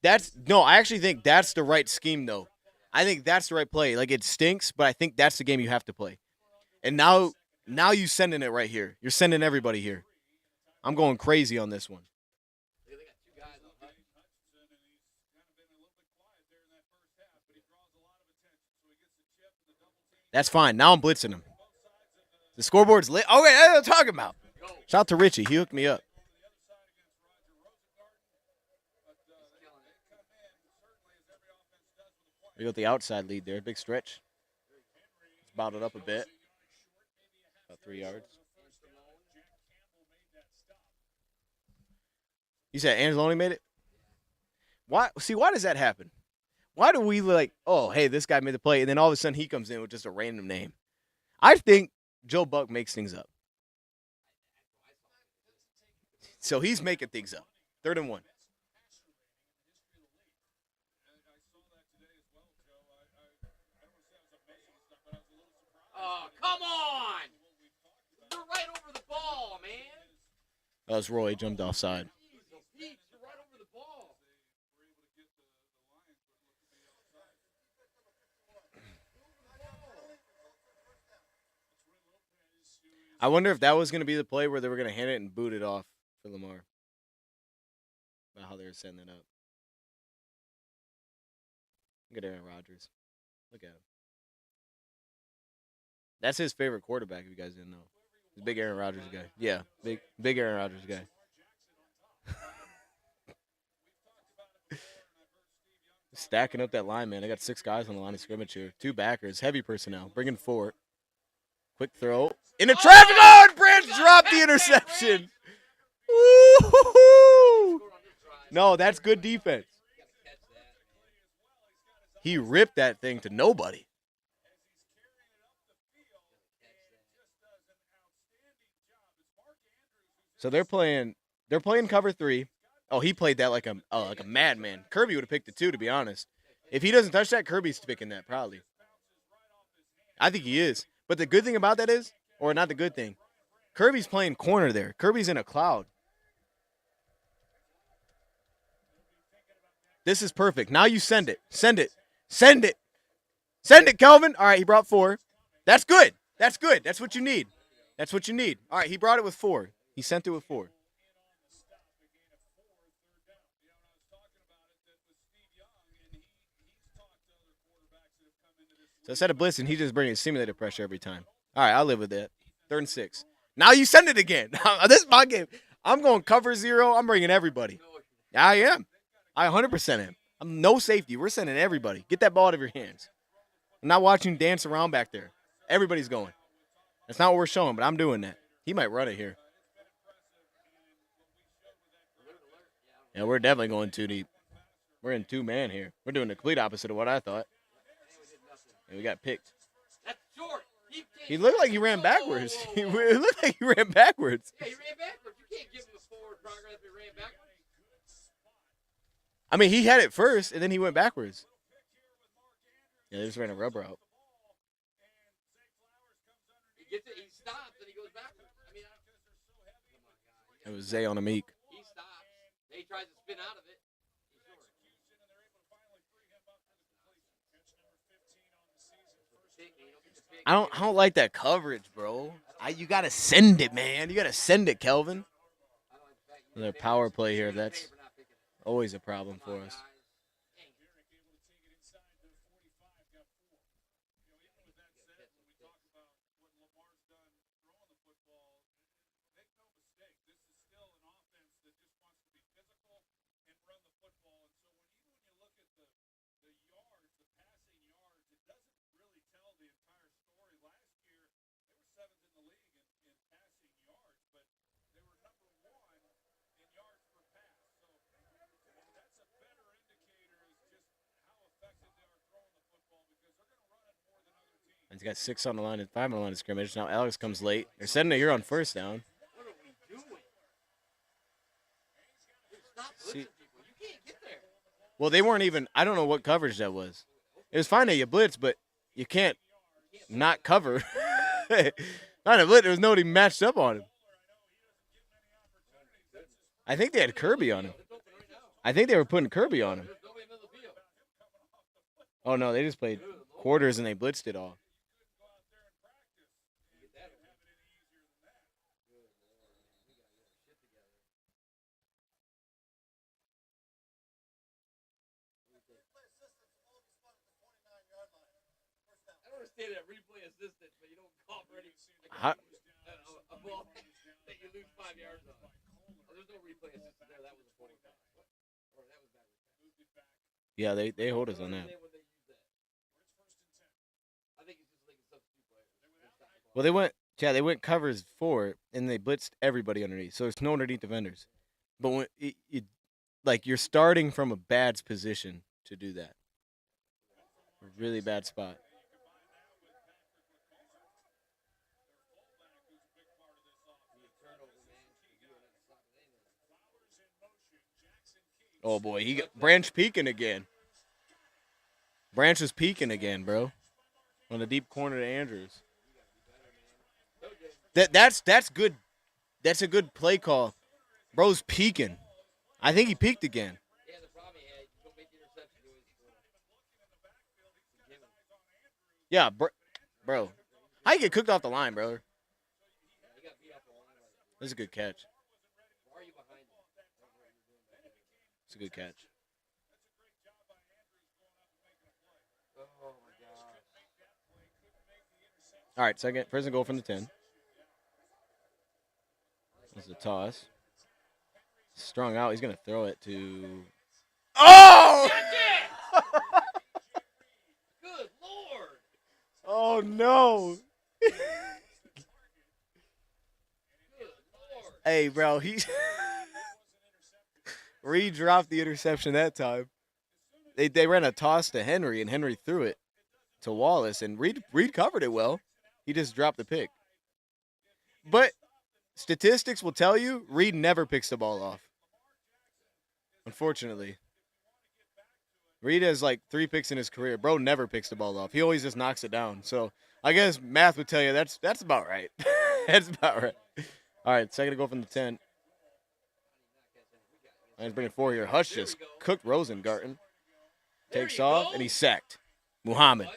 S4: man.
S1: Yeah. I actually think that's the right scheme, though. I think that's the right play. Like, it stinks, but I think that's the game you have to play. And now you sending it right here. You're sending everybody here. I'm going crazy on this one.
S4: They got 2 guys on Hutch.
S5: Hutchinson, and he's kind of been a little bit quiet there in that first half, but he draws a lot of attention. So he gets the chip and the double team.
S1: That's fine. Now I'm blitzing him. The scoreboard's lit. Oh, wait, that's what I'm talking about. Shout out to Richie. He hooked me up.
S5: Over to the other side against Roger Rosengarten, but they come in certainly as every offense does with a play.
S1: We got the outside lead there. Big stretch. It's bottled up a bit. About 3 yards.
S5: Jack Campbell made that stop.
S1: You said Angeloni made it? Why? See, why does that happen? Why do we oh, hey, this guy made the play, and then all of a sudden he comes in with just a random name? I think Joe Buck makes things up. So he's making things up. 3rd and 1.
S4: Oh, come on! You're right over the ball, man.
S1: That was Roy. Jumped offside.
S4: Jeez, Pete, you're right over the ball.
S1: I wonder if that was going to be the play where they were going to hand it and boot it off for Lamar. About how they were setting it up. Look at Aaron Rodgers. Look at him. That's his favorite quarterback, if you guys didn't know. He's a big Aaron Rodgers guy. Yeah, big Aaron Rodgers guy. Stacking up that line, man. I got 6 guys on the line of scrimmage here. 2 backers, heavy personnel. Bringing 4. Quick throw. In the traffic. Oh, and Branch dropped the interception. Woo-hoo-hoo. No, that's good defense. He ripped that thing to nobody. So they're playing cover 3. Oh, he played that like a madman. Kirby would have picked it too, to be honest. If he doesn't touch that, Kirby's picking that probably. I think he is. But the good thing about that is, or not the good thing, Kirby's playing corner there. Kirby's in a cloud. This is perfect. Now you send it. Send it. Send it. Send it, Kelvin. All right, he brought 4. That's good. That's good. That's what you need. That's what you need. All right, he brought it with 4. He sent it with 4. So instead of blitzing, he just bringing simulated pressure every time. All right, I'll live with that. 3rd and 6. Now you send it again. This is my game. I'm going cover 0. I'm bringing everybody. I am. I 100% am. I'm no safety. We're sending everybody. Get that ball out of your hands. I'm not watching you dance around back there. Everybody's going. That's not what we're showing, but I'm doing that. He might run it here. Yeah, we're definitely going too deep. We're in 2-man here. We're doing the complete opposite of what I thought. And we got picked.
S4: That's short.
S1: He looked like he ran backwards. It looked like he ran backwards.
S4: Yeah, he ran backwards. You can't give him a forward progress if he ran backwards.
S1: I mean, he had it first, and then he went backwards. Yeah, they just ran a rubber out.
S4: He gets it, he stops, and he goes backwards. I mean, come on, guys.
S1: It was Zay on a Meek.
S4: He stops. Then he tries to spin out of it. He's short.
S1: I don't like that coverage, bro. You gotta send it, man. You gotta send it, Kelvin. Another power play here. That's always a problem for us. He's got 6 on the line and 5 on the line of scrimmage. Now Alex comes late. They're setting it here on first down.
S4: What are we doing? Stop blitzing people. You can't get there.
S1: Well, they weren't even. I don't know what coverage that was. It was fine that you blitz, but you can't not cover. Not a blitz. There was nobody matched up on him. I think they had Kirby on him. I think they were putting Kirby on him. Oh no, they just played quarters and they blitzed it all.
S4: That replay assistant, but you don't call for any
S1: How-
S4: a ball that you lose 5 yards on. Oh, there's no replay assistant there. That was a 45. Or that was bad.
S1: Yeah, they hold us on that.
S4: I think it's just like a substitute player.
S1: Well, they went covers 4 and they blitzed everybody underneath. So there's no underneath defenders. But when you're starting from a bad position to do that. A really bad spot. Oh boy, he got Branch peeking again. Branch is peeking again, bro. On the deep corner to Andrews. That's good. That's a good play call. Bro's peeking. I think he peeked again.
S4: Yeah, the problem he had, you don't make the interception.
S1: Yeah, bro. How you get cooked off the line, brother? That's a good catch. It's a good catch. All right, first and goal from the 10. This is a toss. Strung out. He's going to throw it to... Oh!
S4: Good Lord!
S1: Oh, no.
S4: Good Lord!
S1: Hey, bro, he... Reed dropped the interception that time. They ran a toss to Henry, and Henry threw it to Wallace, and Reed covered it well. He just dropped the pick. But statistics will tell you Reed never picks the ball off. Unfortunately. Reed has like 3 picks in his career. Bro never picks the ball off. He always just knocks it down. So I guess math would tell you that's about right. That's about right. All right, second to go from the 10. He's bringing 4 here. Hutch just cooked Rosengarten. Takes off, and he's sacked. Muhammad.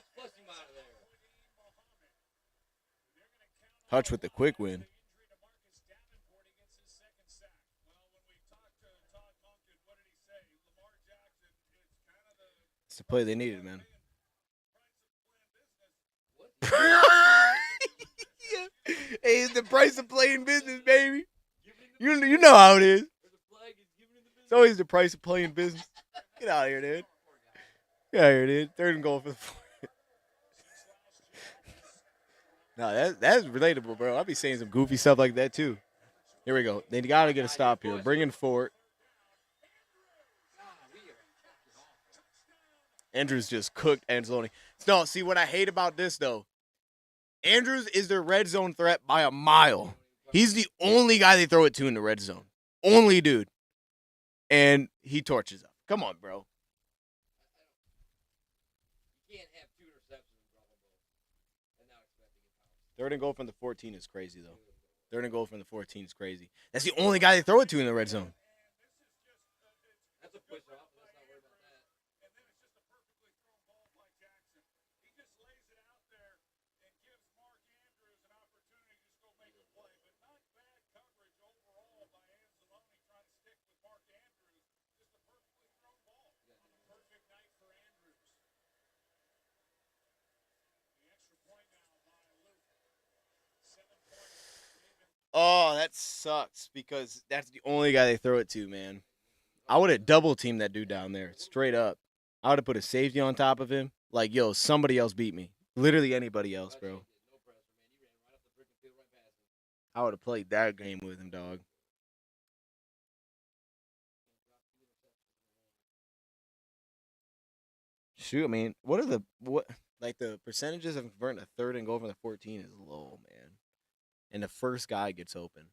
S1: Hutch with the quick win. It's the play they needed, man. Hey, it's the price of playing business, baby. You know how it is. It's always the price of playing business. Get out of here, dude. Get out of here, dude. Third and goal for the 4. No, that's relatable, bro. I'll be saying some goofy stuff like that, too. Here we go. They got to get a stop here. Bringing Fort. Andrews just cooked Anzalone. No, see what I hate about this, though. Andrews is their red zone threat by a mile. He's the only guy they throw it to in the red zone. Only dude. And he torches up. Come on, bro.
S4: You can't have 2 interceptions and drop them both. And now expect to get pounds.
S1: Third and goal from the 14 is crazy, though. Third and goal from the 14 is crazy. That's the only guy they throw it to in the red zone.
S4: That's a push off. Let's not worry about that.
S3: And then it's just a perfectly thrown ball by Jackson. He just lays it out there and gives Mark Andrews an opportunity to just go make a play. But not bad coverage overall by Anzalone trying to stick with Mark Andrews. Just a perfectly thrown ball. A perfect night for Andrews. The extra point now by Luke. 7 points.
S1: Oh, that sucks because that's the only guy they throw it to, man. I would have double teamed that dude down there, straight up. I would have put a safety on top of him. Like, yo, somebody else beat me. Literally anybody else, bro.
S4: No pressure, man. You ran right up the freaking field, right past him.
S1: I would have played that game with him, dog. Shoot, I mean, the percentages of converting a third and goal from the 14 is low, man. And the first guy gets open.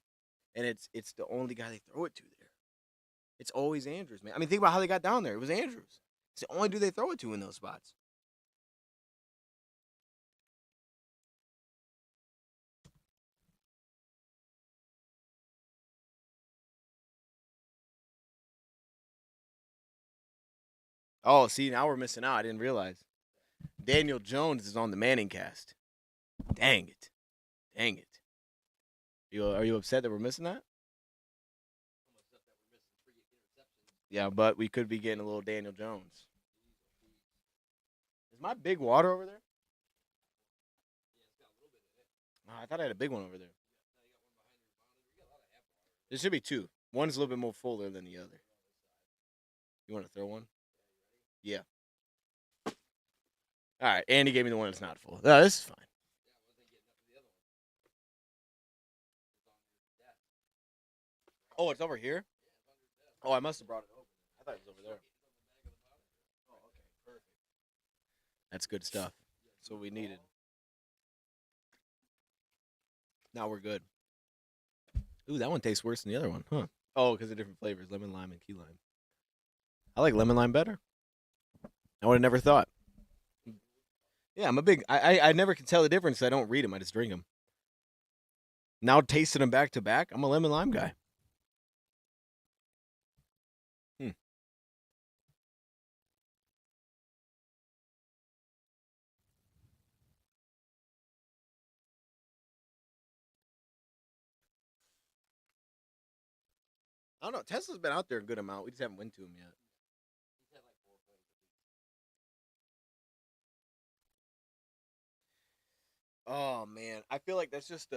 S1: And it's the only guy they throw it to there. It's always Andrews, man. I mean, think about how they got down there. It was Andrews. It's the only dude they throw it to in those spots. Oh, see, now we're missing out. I didn't realize. Daniel Jones is on the Manning cast. Dang it. Dang it. Are you upset that we're missing that? Yeah, but we could be getting a little Daniel Jones. Is my big water over there? Oh, I thought I had a big one over there. There should be two. One's a little bit more fuller than the other. You want to throw one? Yeah. All right, Andy gave me the one that's not full. No, this is fine. Oh, it's over here? Oh, I must have brought it over. I thought it was over there. Oh, okay, perfect. That's good stuff. That's what we needed. Now we're good. Ooh, that one tastes worse than the other one, huh? Oh, because of different flavors, lemon, lime, and key lime. I like lemon lime better. I would have never thought. Yeah, I'm a big. I never can tell the difference. I don't read them. I just drink them. Now tasting them back to back, I'm a lemon lime guy. I don't know. Tesla's been out there a good amount. We just haven't went to him yet. Oh man, I feel like that's just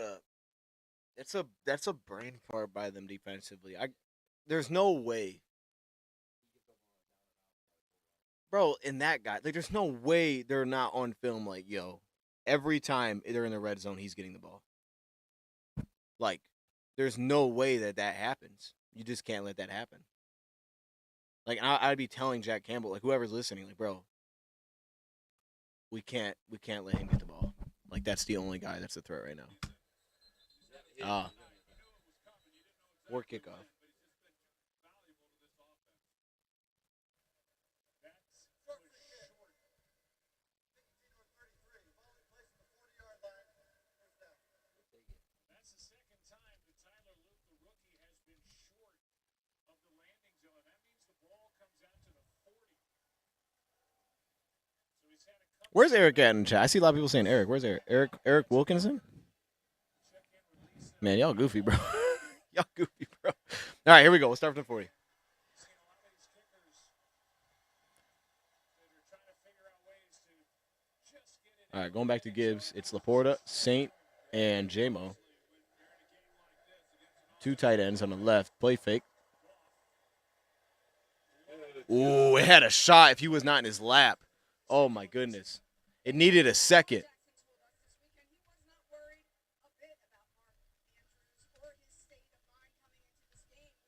S1: that's a brain fart by them defensively. There's no way, bro. And that guy, like, there's no way they're not on film. Like, yo, every time they're in the red zone, he's getting the ball. Like, there's no way that happens. You just can't let that happen. Like, I'd be telling Jack Campbell, like, whoever's listening, like, bro, we can't let him get the ball. Like, that's the only guy that's a threat right now. Or kickoff.
S3: That's the second time that Tyler Luke, the rookie, has been short of the landing zone. That means the ball comes out to the 40. So he's had a couple.
S1: Where's Eric at in chat? I see a lot of people saying Eric. Where's Eric? Eric Wilkinson? Man, y'all goofy, bro. Y'all goofy, bro. All right, here we go. We'll start from the 40. All right, going back to Gibbs. It's Laporta, Saint, and J-Mo. Two tight ends on the left. Play fake. Ooh, it had a shot if he was not in his lap. Oh, my goodness. It needed a second.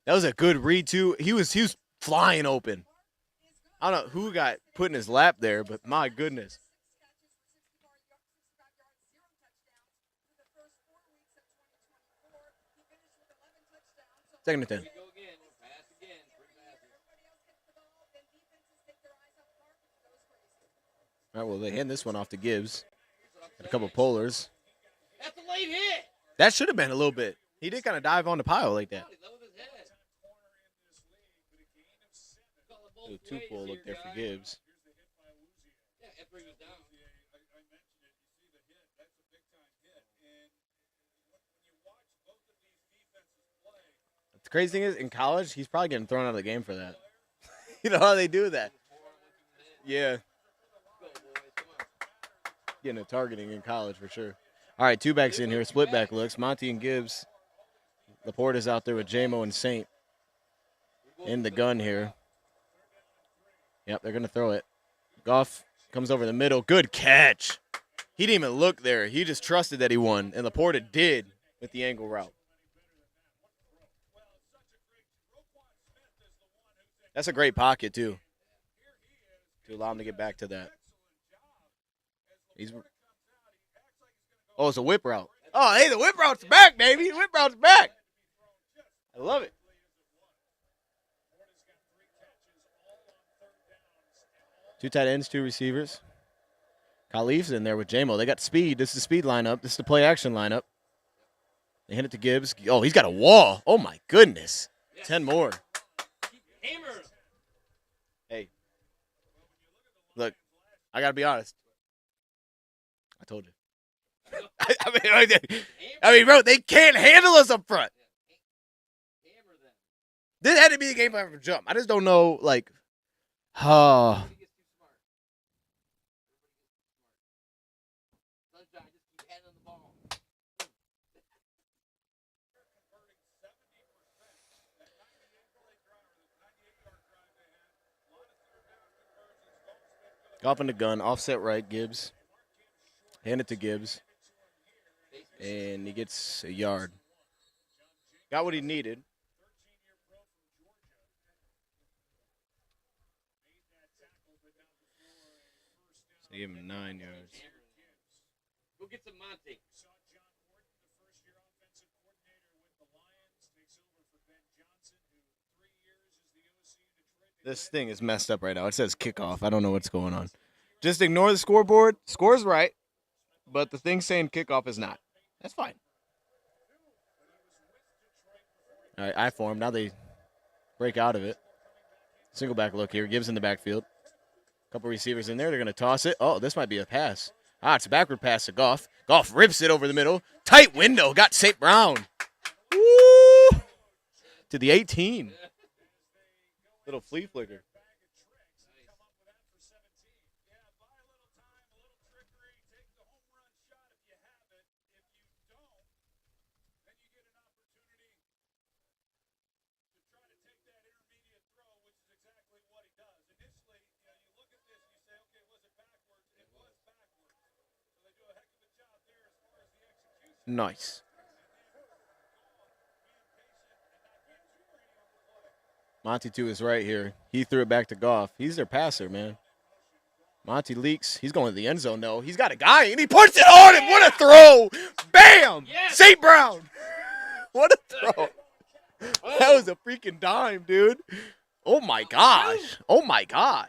S1: That was a good read, too. He was flying open. I don't know who got put in his lap there, but my goodness. Second and 10. All right, well, they hand this one off to Gibbs. And a couple polars.
S4: That's a late hit.
S1: That should have been a little bit. He did kind of dive on the pile like that.
S4: He leveled his head. Call it both
S1: Ooh, two
S4: ways
S1: pull
S4: here,
S1: look there for
S4: guys.
S1: Gibbs.
S4: Yeah, after he was down.
S3: I mentioned it. You see the hit. That's a big time hit. And when you watch both of these defenses play,
S1: The crazy thing is, in college, he's probably getting thrown out of the game for that. You know how they do that? Yeah.
S4: Go, boys. Come on.
S1: Getting a targeting in college for sure. All right, two backs in here. Split back looks. Monty and Gibbs. Laporta's out there with J-Mo and Saint in the gun here. Yep, they're going to throw it. Goff comes over the middle. Good catch. He didn't even look there. He just trusted that he won, and Laporta did with the angle route. That's a great pocket, too, to allow him to get back to that. Oh, it's a whip route. Oh, hey, the whip route's back, baby. The whip route's back. I love it. Two tight ends, two receivers. Khalif's in there with J-Mo. They got speed. This is the speed lineup. This is the play action lineup. They hit it to Gibbs. Oh, he's got a wall. Oh, my goodness. 10 more.
S4: Hammer him.
S1: Hey. Look, I got to be honest. I told you. I mean, bro, they can't handle us up front.
S4: Hammer them.
S1: This had to be the game plan from jump. I just don't know, like, oh.
S4: Everybody gets too smart. Sunshine, just keep handing the ball.
S1: Off in the gun, offset right, Gibbs. Hand it to Gibbs. And he gets a yard. Got what he needed. So he gave him 9 yards.
S4: Go get some Monty.
S1: This thing is messed up right now. It says kickoff. I don't know what's going on. Just ignore the scoreboard. Score's right, but the thing saying kickoff is not. That's fine. All right, I form. Now they break out of it. Single back look here. Gibbs in the backfield. Couple receivers in there. They're going to toss it. Oh, this might be a pass. Ah, it's a backward pass to Goff. Goff rips it over the middle. Tight window. Got St. Brown. Woo! To the 18. Little flea flicker. Nice. Monty to his right here. He threw it back to Goff. He's their passer, man. Monty leaks. He's going to the end zone, though. He's got a guy, and he puts it on him. What a throw. Bam!
S4: Yes.
S1: St. Brown. What a throw. That was a freaking dime, dude. Oh, my gosh. Oh, my gosh.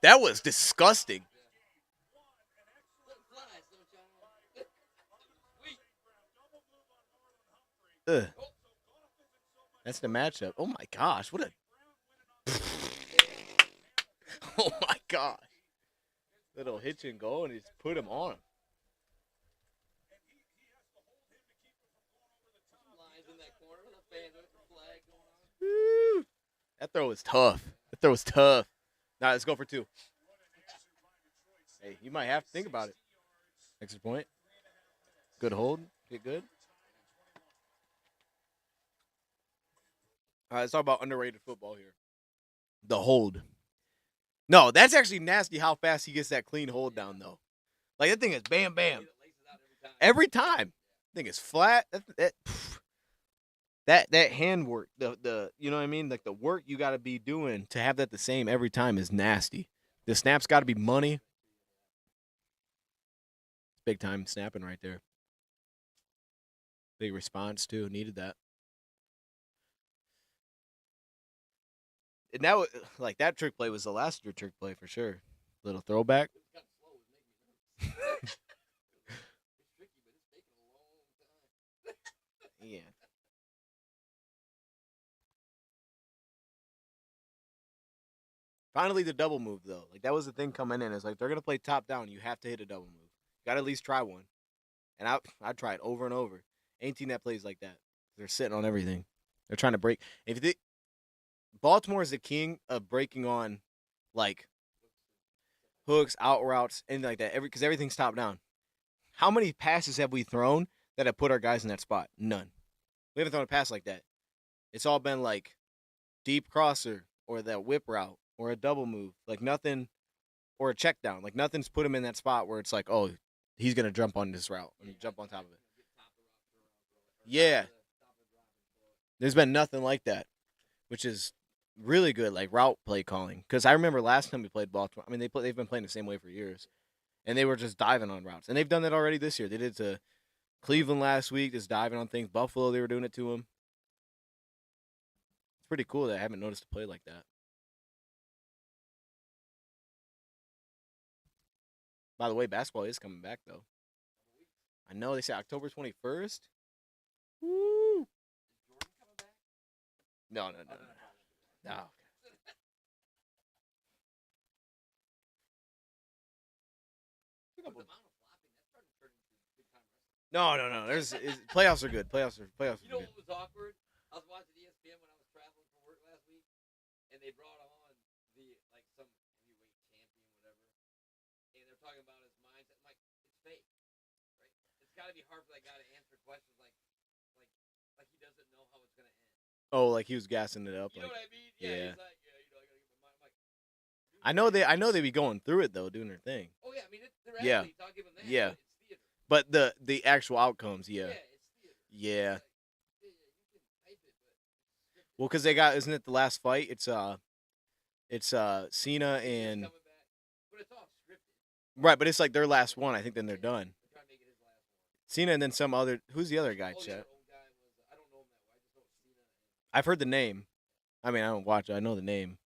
S1: That was disgusting. Ugh. That's the matchup. Oh my gosh, what a oh my gosh. Little hitch and go and just put him on him.
S4: Lines in that corner with a fan with the flag going on.
S1: Woo. That throw was tough. That throw was tough. Now let's go for 2. Hey, you might have to think about it. Extra point. Good hold. Get good. All right, let's talk about underrated football here. The hold. No, that's actually nasty how fast he gets that clean hold down, though. Like, that thing is bam, bam. Every time. Thing is flat. That hand work, the you know what I mean? Like, the work you got to be doing to have that the same every time is nasty. The snap's got to be money. Big time snapping right there. Big response, too. Needed that. And that, like, that trick play was the last year trick play for sure. Little throwback.
S4: It's tricky, but it's taking a long time.
S1: Yeah. Finally, the double move though. Like that was the thing coming in. It's like they're gonna play top down. You have to hit a double move. Got to at least try one. And I tried over and over. Ain't team that plays like that. They're sitting on everything. They're trying to break. If they, Baltimore is the king of breaking on, like hooks, out routes, anything like that. Because everything's top down. How many passes have we thrown that have put our guys in that spot? None. We haven't thrown a pass like that. It's all been like deep crosser or that whip route or a double move, like nothing, or a check down. Like nothing's put him in that spot where it's like, oh, he's gonna jump on this route and jump on top of it. Yeah, there's been nothing like that, which is really good, like route play calling. Because I remember last time we played Baltimore. I mean, they've been playing the same way for years, and they were just diving on routes, and they've done that already this year. They did it to Cleveland last week, just diving on things. Buffalo, they were doing it to them. It's pretty cool that I haven't noticed a play like that. By the way, basketball is coming back, though. I know they say October 21st. Woo! No. No. Playoffs are good. Playoffs are
S4: You know
S1: good.
S4: what was awkward? I was watching ESPN when I was traveling for work last week, and they brought on some heavyweight champion, whatever, and they're talking about his mindset. I'm like, it's fake, right? It's got to be hard for that guy to answer questions like he doesn't know how it's gonna end.
S1: Oh, like he was gassing it up.
S4: You know
S1: Like,
S4: what I mean?
S1: yeah.
S4: He's like, I gotta get my mind. I'm like, dude,
S1: I know they be going through it though, doing their thing.
S4: oh yeah, I mean, they're
S1: Yeah.
S4: athletes. I'll give them that.
S1: Yeah.
S4: But it's theater.
S1: But the actual outcomes, yeah.
S4: Yeah, it's theater.
S1: Yeah.
S4: Like, you can type it, but
S1: Well, because they got, isn't it the last fight? It's Cena and
S4: coming back, but it's all scripted.
S1: right, but it's like their last one. I think then they're done.
S4: They're trying to make it his last one.
S1: Cena and then some other. Who's the other guy,
S4: Oh, the
S1: Chet?
S4: other old guy was, I don't know him that way. I just know it's Cena.
S1: I've heard the name. I mean, I don't watch it. I know the name.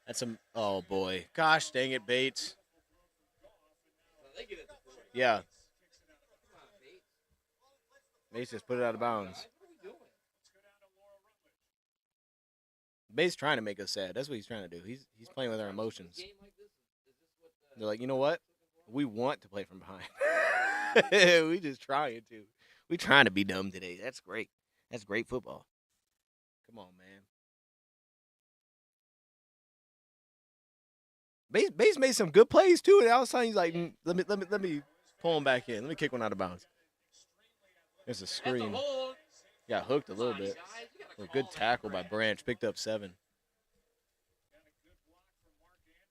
S1: That's some. Oh boy, gosh dang it, Bates.
S4: So they get it.
S1: Yeah,
S4: Come on, Bates.
S1: Bates just put it out of bounds.
S4: Guys, what are we doing?
S1: Bates trying to make us sad. That's what he's trying to do. He's playing with our emotions.
S4: Game like this? Is this what the
S1: They're like, you know what? We want to play from behind. We just trying to. We trying to be dumb today. That's great. That's great football. Come on, man. Bates made some good plays too. And all of a sudden he's like, let me pull him back in. Let me kick one out of bounds. There's a
S4: That's a
S1: screen.
S4: hold.
S1: Got hooked a little
S4: Come on,
S1: bit.
S4: guys, you gotta
S1: A
S4: call
S1: good
S4: that,
S1: tackle by
S4: right?
S1: Branch. Picked up 7.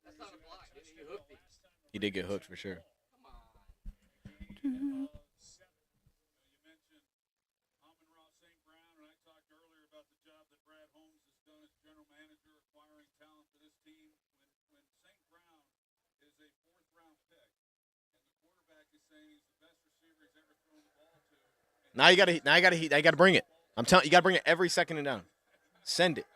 S4: That's not a block. You hooked him.
S1: He did get hooked for sure.
S4: Come on.
S5: You mentioned Amon-Ra St. Brown, and I talked earlier about the job that Brad Holmes has done as general manager, acquiring talent for this team. When St. Brown is a 4th-round pick, and the quarterback is saying he's the best receiver he's ever thrown the ball to.
S1: Now you gotta bring it. I'm telling you, gotta bring it every second and down. Send it.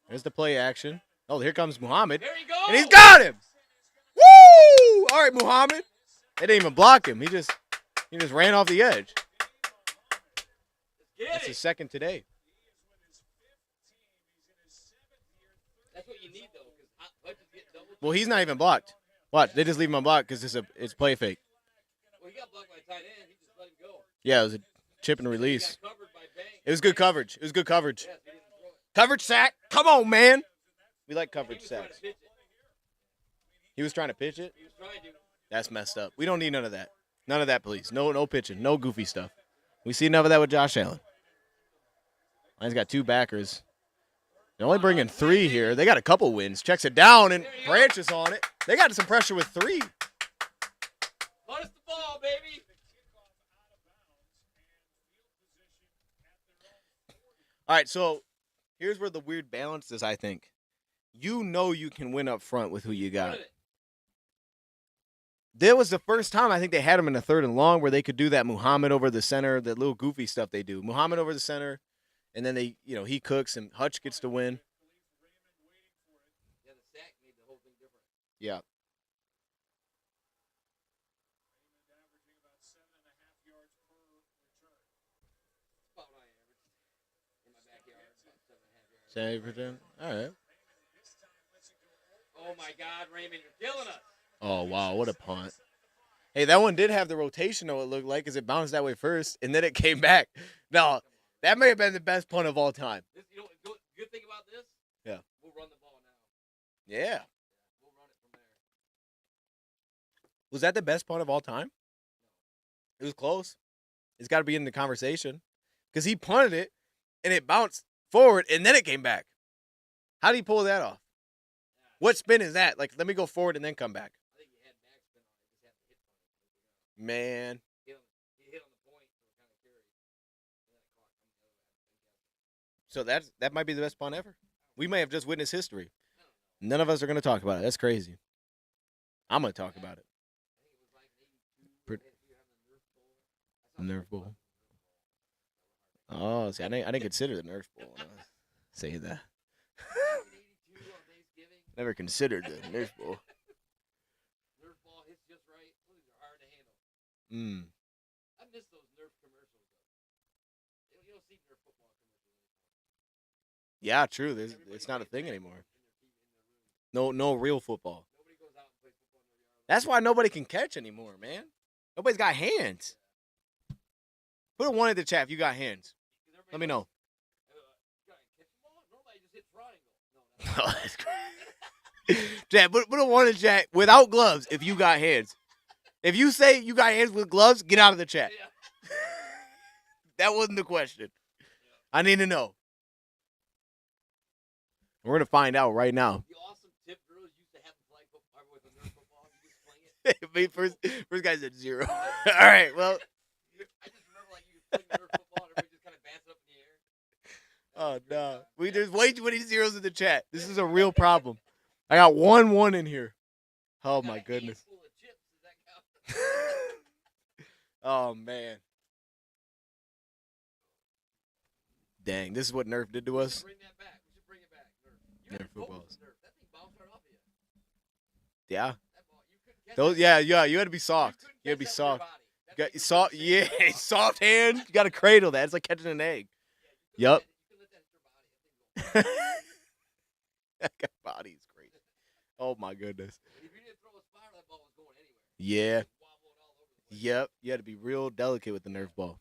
S1: There's the play action. Oh, here comes Muhammad.
S4: There you go.
S1: And he's got him. Woo! All right, Muhammad. They didn't even block him. He just ran off the edge.
S4: Get
S1: That's
S4: it.
S1: his second today.
S4: That's what you need, though, because Hutch is getting double.
S1: Well, he's not even blocked. Watch, they just leave him unblocked because it's play fake.
S4: Well, he got blocked by a tight end. He just let him go.
S1: Yeah, it was a chip and
S4: He
S1: release.
S4: got covered by Banks.
S1: It was good coverage. It was good coverage.
S4: Yes, he didn't throw it.
S1: Coverage sack. Come on, man. We like
S4: He
S1: coverage
S4: was trying to
S1: sacks.
S4: pitch it.
S1: He was trying to pitch it.
S4: He was trying to.
S1: That's messed up. We don't need none of that. None of that, please. No pitching. No goofy stuff. We see enough of that with Josh Allen. Lions got 2 backers. They're only bringing 3 here. They got a couple wins. Checks it down, and Branch is on it. They got some pressure with 3.
S4: Punt us the ball, baby.
S1: All right, so here's where the weird balance is, I think. You know you can win up front with who you got.
S4: Run it.
S1: There was the first time I think they had him in a 3rd and long where they could do that Muhammad over the center, that little goofy stuff they do. Muhammad over the center, and then he cooks and Hutch gets to win. Yeah.
S5: Averaging about 7.5 yards per return.
S4: About what I average in my backyard. About 7.5 yards.
S1: 70%. All right.
S5: This time, listen to
S4: Oh my God, Raymond, you're killing us.
S1: Oh, wow. What a punt. Hey, that one did have the rotation, though, it looked like, because it bounced that way first, and then it came back. No, that may have been the best punt of all time.
S4: This, you know, good thing about this?
S1: Yeah.
S4: We'll run the ball now.
S1: Yeah.
S4: We'll run it from there.
S1: Was that the best punt of all time? It was close. It's got to be in the conversation. Because he punted it, and it bounced forward, and then it came back. How did he pull that off? What spin is that? Like, let me go forward and then come back.
S4: I think he had backspin on it. Just had to hit on it.
S1: Man.
S4: He hit on the point, so it kind of carried. And then it caught from the other end.
S1: So that might be the best punt ever. We may have just witnessed history. None of us are going to talk about it. That's crazy. I'm going to talk about it.
S4: I think it was like 82. We were having the Nerf Bowl.
S1: Nerf Bowl. Oh, see, I didn't consider the Nerf Bowl when I was saying that.
S4: 82 on Thanksgiving.
S1: Never considered the Nerf Bowl.
S4: Nerf ball hits just right. Those are hard to handle.
S1: Mm.
S4: I miss those Nerf commercials, though. You don't see Nerf football commercials anymore.
S1: Yeah, true. It's not a thing anymore. No real football.
S4: Nobody goes out and plays football in their yard.
S1: That's why nobody can catch anymore, man. Nobody's got hands. Put a 1 in the chat if you got hands. Let me know.
S4: You gotta catch the ball? Normally, I just hit triangle. No,
S1: Oh, that's crazy. Chat, put a 1 in the chat without gloves if you got hands. If you say you got hands with gloves, get out of the chat.
S4: Yeah.
S1: That wasn't the question. I need to know. We're going to find out right now.
S4: The awesome tip drills used to have the flag football with the Nerf football. You just fling it.
S1: First guy said 0. All right, well.
S4: I just remember like you could fling the Nerf football and everybody just kind of bounce it up in the air.
S1: Oh, no. There's way too many zeros in the chat. This is a real problem. I got 1 in here. Oh, my goodness.
S4: Full of chips. Does that count?
S1: Oh, man. Dang, this is what Nerf did to us.
S4: Bring that back. We should bring it back. Nerf. You had
S1: Nerf
S4: to focus
S1: footballs.
S4: Nerf. That thing bounced right off of you.
S1: Yeah.
S4: That ball, you couldn't catch
S1: Those,
S4: that.
S1: yeah, you had to be soft.
S4: couldn't
S1: You had to be
S4: catch that with your
S1: soft.
S4: body. That
S1: Got
S4: thing was
S1: soft,
S4: just-
S1: yeah, soft hand. You got to cradle that. It's like catching an egg. Yup.
S4: You couldn't let that hit your body. That thing go-
S1: That body is crazy. Oh my goodness.
S4: If you didn't throw a spiral, that ball was going anywhere.
S1: Yeah.
S4: It was wobbling all over the place.
S1: Yep. You had to be real delicate with the Nerf ball.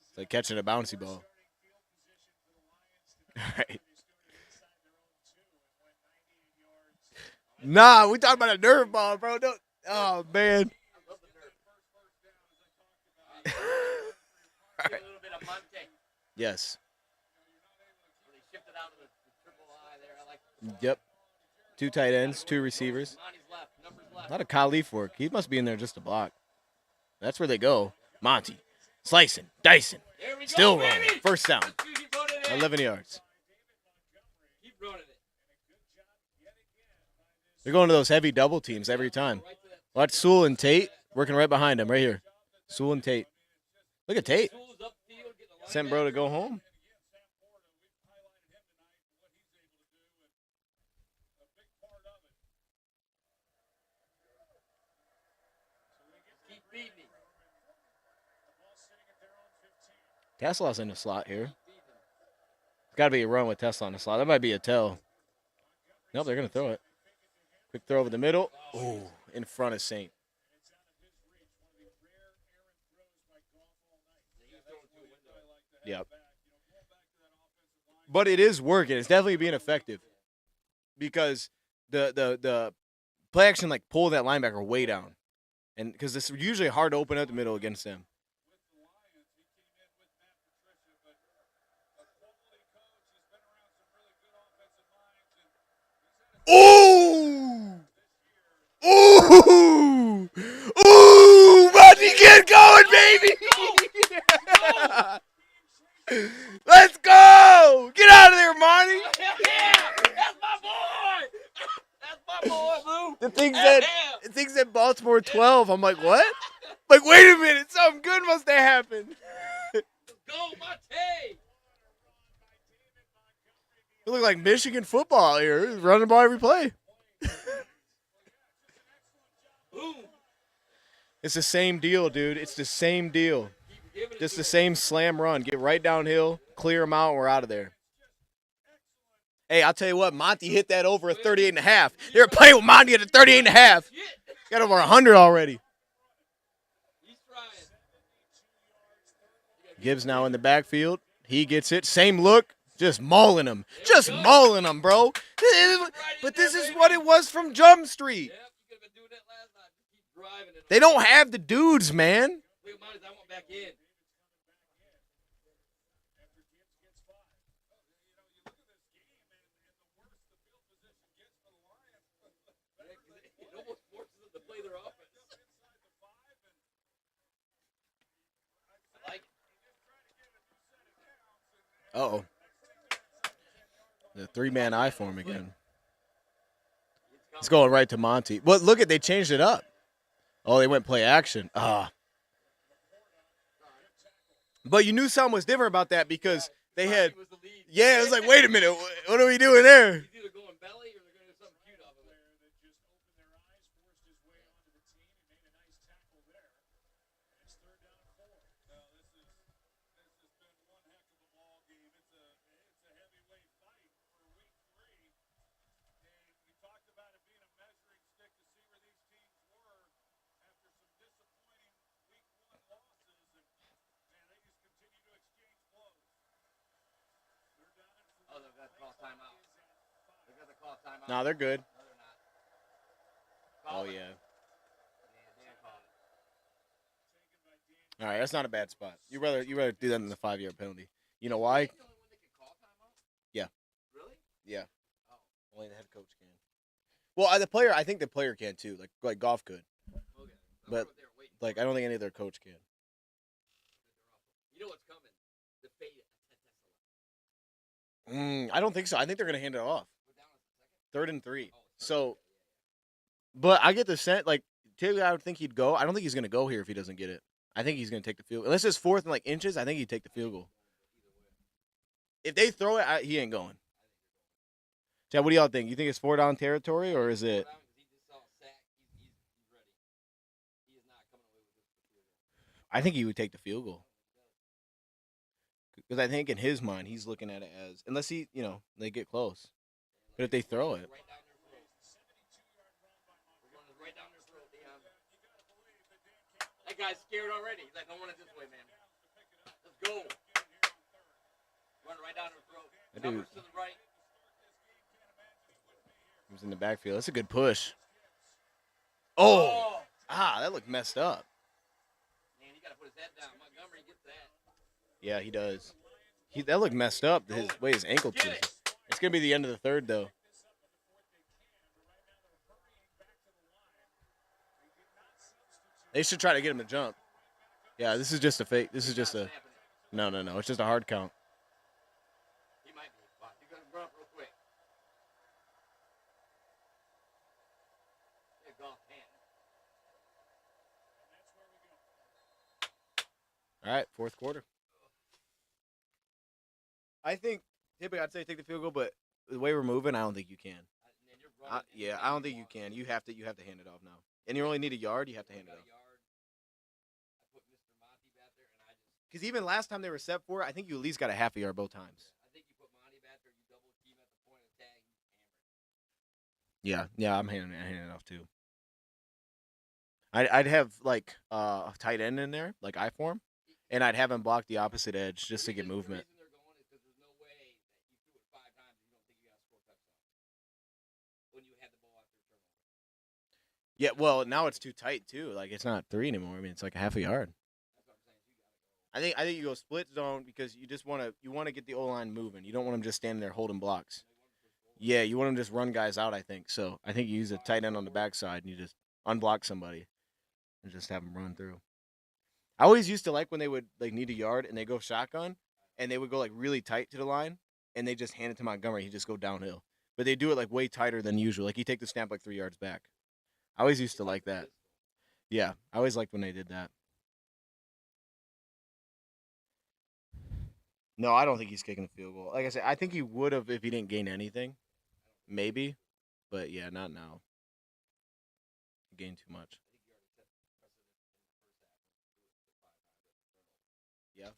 S1: It's like catching a bouncy ball. All right. Nah, we talking about a Nerf ball, bro. Don't. Oh man.
S4: I love the Nerf. Get a little bit of Monte.
S1: Yes.
S4: When they shifted out of the triple I there, I like
S1: Yep. 2 tight ends, 2 receivers.
S4: Monty's left. Numbers left.
S1: A lot of Khalif work. He must be in there just to block. That's where they go. Monty. Slicing. Dicing.
S4: There we go,
S1: Still rolling.
S4: baby.
S1: First down.
S4: Keep running it.
S1: 11 yards.
S4: Keep running it.
S1: They're going to those heavy double teams every time.
S4: Right to that.
S1: Watch Sewell and Tate working right behind him, right here. Sewell and Tate. Look at Tate.
S4: Tools upfield, getting the
S1: Sent bro to go home.
S4: Keep feeding him.
S1: Tesla's in the slot here. It's got to be a run with Tesla in the slot. That might be a tell. Nope, they're going to throw it. Quick throw over the middle. Oh, in front of Saint. Yep. But it is working. It's definitely being effective because the play action like pull that linebacker way down, and because it's usually hard to open up the middle against them. Ooh! Ooh! Ooh! Monty, get going, baby! Let's go! Get out of there, Monty!
S4: Yeah, that's my boy. That's my boy, Blue.
S1: The thing said Baltimore 12. I'm like, what? Like, wait a minute, something good must have happened.
S4: Go, Monte.
S1: It looked like Michigan football here. It was running by every play.
S4: Boom.
S1: It's the same deal, dude. It's the same deal.
S4: Keep giving it
S1: Just
S4: to
S1: the
S4: him.
S1: same slam run. Get right downhill, clear them out, and we're out of there. Hey, I'll tell you what, Monty hit that over a 38.5. They were playing with Monty at a 38.5.
S4: Shit.
S1: Got over 100 already.
S4: He's trying.
S1: Gibbs now in the backfield. He gets it. Same look. Just mauling him. Just mauling him, bro. But this is what it was from Jump Street.
S4: Yep, you could have been doing that last night. Just keep driving it.
S1: They don't have the dudes, man.
S4: Look at mine. I want back in. It almost forces them to play their offense. I like it.
S1: Uh-oh. The three-man eye for him again. It's going right to Monty. But look at, they changed it up. Oh, they went play action. But you knew something was different about that because they had,
S4: He was the lead.
S1: yeah, it was like, wait a minute, what are we doing there?
S4: He's either going belly or they're going to do something cute off of it. Oh, they've got to call timeout. They've got to call timeout.
S1: No, they're good.
S4: No, they're not. Call
S1: Oh,
S4: it.
S1: yeah.
S4: Dan called it.
S1: All right, that's not a bad spot. You rather do that than the 5-yard penalty. You know why?
S4: Is he the only one that can call timeout?
S1: Yeah.
S4: Really?
S1: Yeah.
S4: Oh.
S1: Only the head coach can. Well, I think the player can too. Like golf could.
S4: Okay. I
S1: But,
S4: wonder what they were waiting for.
S1: Like I don't think any other coach can.
S4: You know what's coming? The fade at
S1: I don't think so. I think they're gonna hand it off.
S4: We're down at the
S1: 3rd
S4: second.
S1: and 3.
S4: Oh,
S1: So, but I get the sense like typically I would think he'd go. I don't think he's gonna go here if he doesn't get it. I think he's gonna take the field. Unless it's 4th and like inches, I think he'd take the field goal. If they throw it, he ain't going. Chad, what do y'all think? You think it's 4-down territory or is it?
S4: He just saw a sack. He's ready. He is not coming away with this field goal.
S1: I think he would take the field goal. Because I think in his mind he's looking at it as unless they get close. But if they throw it,
S4: Right down their throat. We're going right down their throat, Dion. That guy's scared already. He's like, don't run it this way, man. Let's go. Run it right down their throat.
S1: That dude-
S4: Numbers to the right.
S1: he was in the backfield. That's a good push. Oh, that looked messed up.
S4: Man, he got to put his head down. Montgomery gets that.
S1: Yeah, he does. That looked messed up. His way his ankle
S4: Get
S1: twisted.
S4: it.
S1: It's gonna be the end of the 3rd though. They should try to get him to jump. Yeah, this is just a fake. This is just a no. It's just a hard count.
S4: He might be. Watch. He's going to run up real quick. Yeah, golf hand.
S1: All right, 4th quarter. I think typically I'd say take the field goal, but the way we're moving, I don't think you can.
S4: Man, you're running.
S1: Yeah, I don't think you can. You have to hand it off now. And you only need a yard. You have to hand it
S4: Got a
S1: off.
S4: yard. I put Mr. Monty back there, and I just.
S1: Because even last time they were set for it, I think you at least got a half a yard both times.
S4: I think you put Monty back there, you double team at the point of tag,
S1: Yeah, I'm handing it off too. I'd have like a tight end in there, like I form, and I'd have him block the opposite edge just to get movement.
S4: The reason they're going is because there's no way that you threw it 5 times and you don't think you got to score a touchdown when you had the ball after a turnover.
S1: Yeah, well now it's too tight too. Like it's not 3 anymore. I mean it's like a half a yard.
S4: That's what I'm saying. You got to go.
S1: I think you go split zone because you just want to get the O line moving. You don't want them just standing there holding blocks. Yeah, you want them to just run guys out. I think so. I think you use a tight end on the backside and you just unblock somebody and just have them run through. I always used to like when they would like need a yard and they go shotgun and they would go like really tight to the line and they just hand it to Montgomery. He just go downhill, but they do it like way tighter than usual. Like he take the snap like 3 yards back. I always used to like that. Yeah, I always liked when they did that. No, I don't think he's kicking a field goal. Like I said, I think he would have if he didn't gain anything. Maybe. But yeah, not now. He gained too much. Yeah.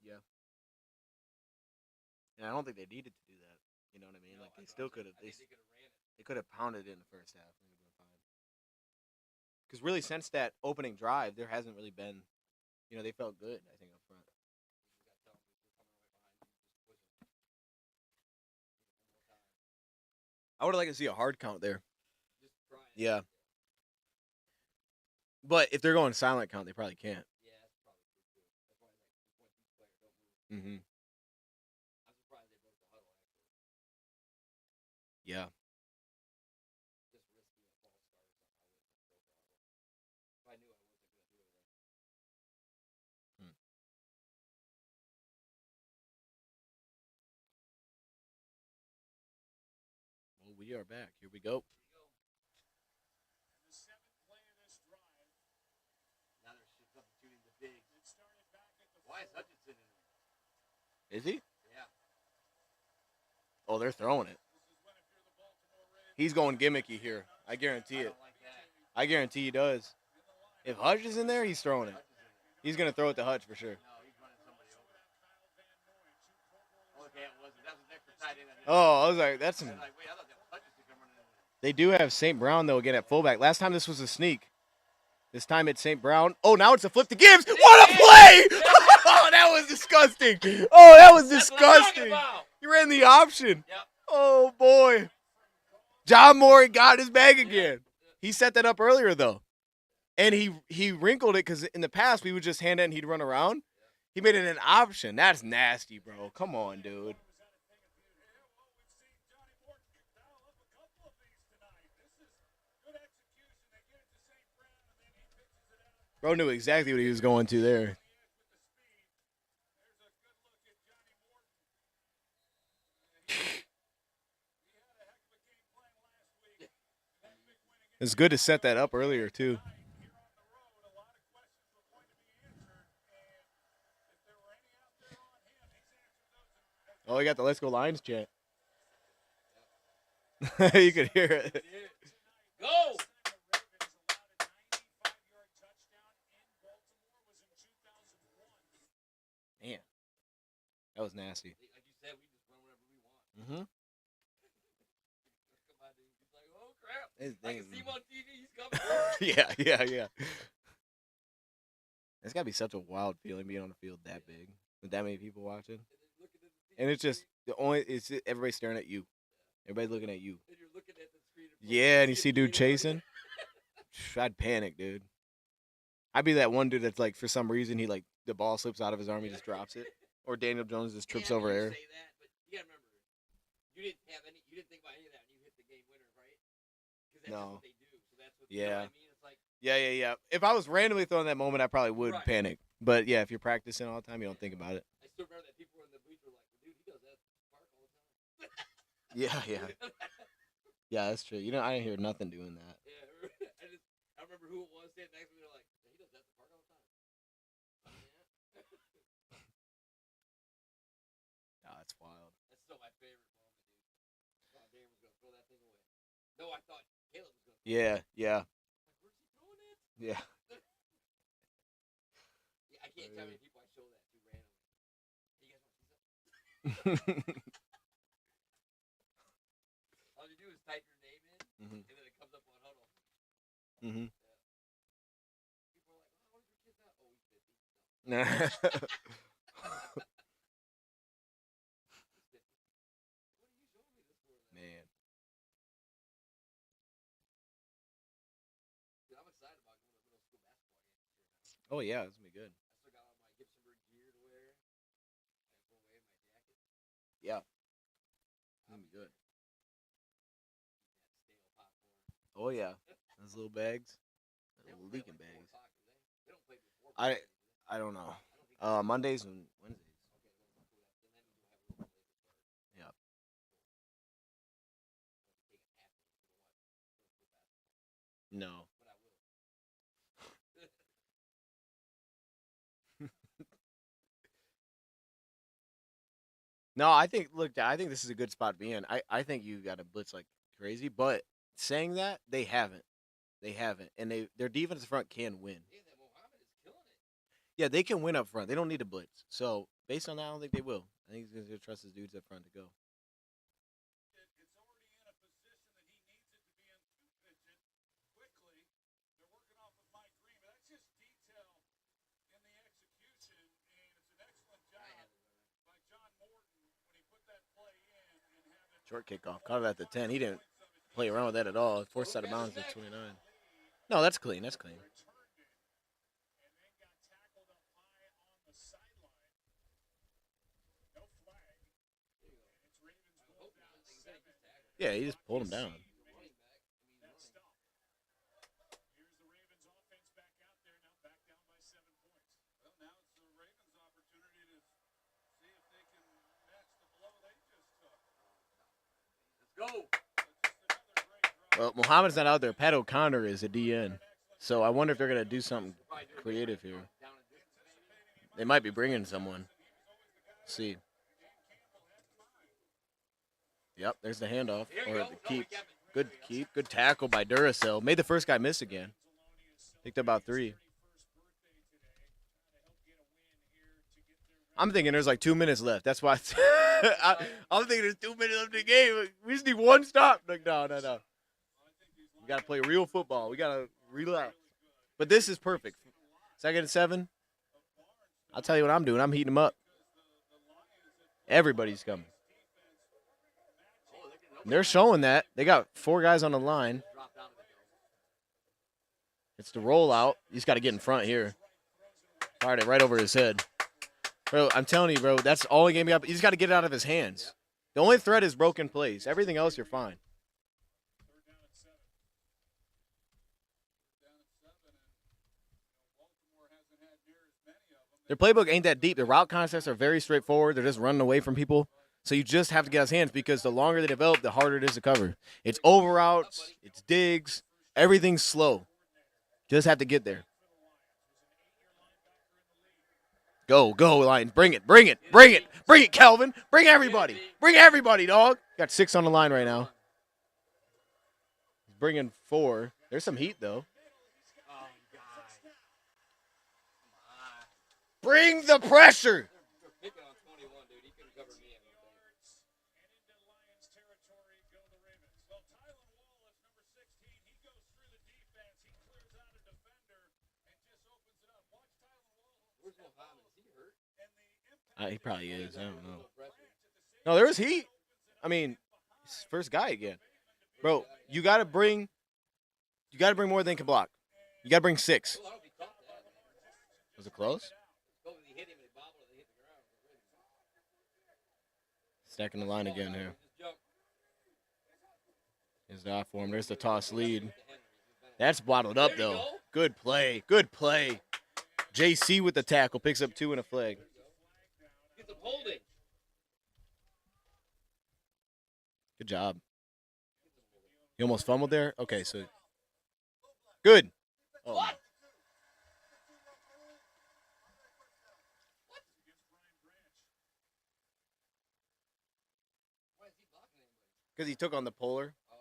S1: Yeah. And I don't think they needed to do that. You know what I mean? Like they still could have. They could have pounded it in the first half. It would have been fine. Because really, since that opening drive, there hasn't really been. You know, they felt good. I think up front. I would have liked to see a hard count there. Yeah. But if they're going silent count, they probably can't. Mm-hmm. Yeah. Hmm. Well, we are back. Here we go.
S5: The seventh play of this drive.
S4: Now they're substituting the big.
S5: It started back at the
S4: Why is
S5: 4.
S4: Hutchinson in there?
S1: Is he?
S4: Yeah.
S1: Oh, they're throwing it.
S5: This is when if you're the Baltimore Ravens.
S1: He's going gimmicky here. I guarantee it.
S4: I don't like that.
S1: I guarantee he does. If Hutch is in there, he's throwing it. He's gonna throw it to Hutch for sure.
S4: No, he's running somebody over. Okay, it wasn't. That was an extra tight end.
S1: Oh, I was like, that's
S4: I
S1: some.
S4: was like, wait, I thought that was Hutchinson coming running in there.
S1: They do have St. Brown though again at fullback. Last time this was a sneak. This time it's St. Brown. Oh, now it's a flip to Gibbs. What a play! Oh, that was disgusting. Oh, that was
S4: That's what I'm talking
S1: disgusting.
S4: about.
S1: He ran the option.
S4: Yep.
S1: Oh boy. John Moore got his bag again. He set that up earlier though. And he wrinkled it because in the past we would just hand it and he'd run around. He made it an option. That's nasty, bro. Come on, dude. Bro knew exactly what he was going to there. It's good to set that up earlier too. Oh, you got the "Let's Go Lions" chant. You could hear it.
S4: Go!
S1: Man, that was nasty.
S4: Like you said, we just run whatever we want.
S1: Mm-hmm.
S4: Come on, dude. He's like, oh crap!
S1: His
S4: I
S1: thing
S4: can
S1: is-
S4: see him on TV. He's coming.
S1: Yeah. It's gotta be such a wild feeling being on the field that big with that many people watching, and it's just it's everybody staring at you, everybody looking at you.
S4: And you're looking at the screen.
S1: Yeah, and you see dude chasing. I'd panic, dude. I'd be that one dude that's like for some reason he like the ball slips out of his arm, he just drops it, or Daniel Jones just trips over air.
S4: Say that, but you gotta remember, you didn't think about any of that when you hit the game winner, right? Because that's
S1: No.
S4: just what they do. So that's what.
S1: Yeah.
S4: You know what I mean? It's like.
S1: Yeah. If I was randomly throwing that moment, I probably would
S4: Right.
S1: panic. But yeah, if you're practicing all the time, you don't think about it.
S4: I still remember that people were in the booth were like, dude, he does that at the park all the time.
S1: Yeah. Yeah, that's true. I didn't hear nothing doing that.
S4: Yeah, I remember who it was standing next to me. They're like, he does that at the park all the time. Yeah.
S1: Oh, that's wild.
S4: That's still my favorite moment, dude. I thought Darren was gonna throw that thing away. No, I thought Caleb was gonna.
S1: Yeah.
S4: Like, where's he throwing it?
S1: Yeah.
S4: Yeah, I can't tell how many people I show that to randomly. Hey, you guys want to see something? All you do is type your name in,
S1: Mhm.
S4: and then it comes up on Huddle.
S1: Mhm.
S4: People are like, oh, how old is your kid now? Oh, he's 50. No.
S1: Nah.
S4: He's 50. What are you showing me this for? Then?
S1: Man.
S4: Dude, I'm excited about going to middle school basketball games this year now.
S1: Oh yeah, it's gonna be good.
S4: I still got all my Gibsonburg gear to wear. I can throw away my jacket.
S1: Yeah. It's gonna be good.
S4: That stale popcorn.
S1: Oh yeah. Those little bags.
S4: They
S1: Little
S4: don't play
S1: leaking
S4: like 4
S1: bags.
S4: o'clock, do they? They don't play before.
S1: I-
S4: Friday, do they?
S1: I don't know.
S4: I don't think.
S1: Mondays and Wednesdays.
S4: Okay, well, cool. Then that means we'll have a little bit later start.
S1: Yeah.
S4: Take a half day to watch middle school basketball,
S1: No.
S4: but I will.
S1: No, I think I think this is a good spot to be in. I think you got to blitz like crazy, but saying that they haven't. They haven't. And their defensive front can win.
S4: Yeah, that Mohammed is killing it.
S1: Yeah, they can win up front. They don't need to blitz. So, based on that, I don't think they will. I think he's going to trust his dudes up front to go.
S3: It's already in a position that he needs it to be in to pitch it quickly. They're working off of Mike Green, but that's just detail in the execution, and it's an excellent job by John Morton when he put that play in and have it.
S1: Short kickoff. Caught it at the 10. He didn't play around with that at all. Forced out of bounds at 29. No, that's clean. That's clean.
S3: Returned it, and then got tackled up high on the sideline. No flag. And it's Ravens ball down 7.
S1: Yeah, he just pulled him down.
S3: That stop. Here's the Ravens offense back out there now, back down by 7 points. Well, now it's the Ravens' opportunity to see if they can match the blow they just took.
S4: Let's go.
S3: Just another great drive.
S1: Well, Muhammad's not out there. Pat O'Connor is a DN. So I wonder if they're going to do something creative here. They might be bringing someone. See. Yep, there's the handoff. Or the keep. Good keep. Good tackle by Duracell. Made the first guy miss again. Picked up about 3. I'm thinking there's like 2 minutes left. That's why I'm thinking there's 2 minutes left in the game. We just need one stop. Like, no. We got to play real football. We got to relax. But this is perfect. 2nd and 7. I'll tell you what I'm doing. I'm heating them up. Everybody's coming. And they're showing that. They got 4 guys on the line. It's the rollout. He's got to get in front here. Fired it right over his head. Bro, I'm telling you, bro, that's all the game got. He's got to get it out of his hands. The only threat is broken plays. Everything else, you're fine.
S3: Third down and 7. Down at 7, and Baltimore hasn't had near as many of them.
S1: Their playbook ain't that deep. The route concepts are very straightforward. They're just running away from people. So you just have to get his hands because the longer they develop, the harder it is to cover. It's over routes. It's digs. Everything's slow. Just have to get there. Go, Lions. Bring it, Calvin. Bring everybody, dog. Got 6 on the line right now. He's bringing 4. There's some heat, though. Bring the pressure.
S4: Picking on 21, dude. He couldn't cover me.
S3: And into Lions territory go the Ravens. Well, Tylan Wallace, number 16, he goes through the defense. He clears out a defender and just opens it up. Watch Tylan Wallace.
S4: Where's Mohammed? Is he hurt?
S3: And the impact
S1: He probably is. I don't know.
S4: Pressure.
S1: No, there was heat. I mean, it's first guy again. Bro, you got to bring more than can block. You got to bring 6.
S4: Oh, I don't know if he caught that.
S1: Was it close?
S4: Oh, he hit him and he bobbled and he hit the ground.
S1: Stacking the line again here.
S4: Just jump.
S1: Here's the off form. There's the toss lead. That's bottled up, though. Good play. JC with the tackle. Picks up 2 and a flag.
S4: Get some holding.
S1: Good job. You almost fumbled there? Okay, so. Good. Oh.
S4: What? Why is he blocking anybody?
S1: Because he took on the polar.
S4: Oh.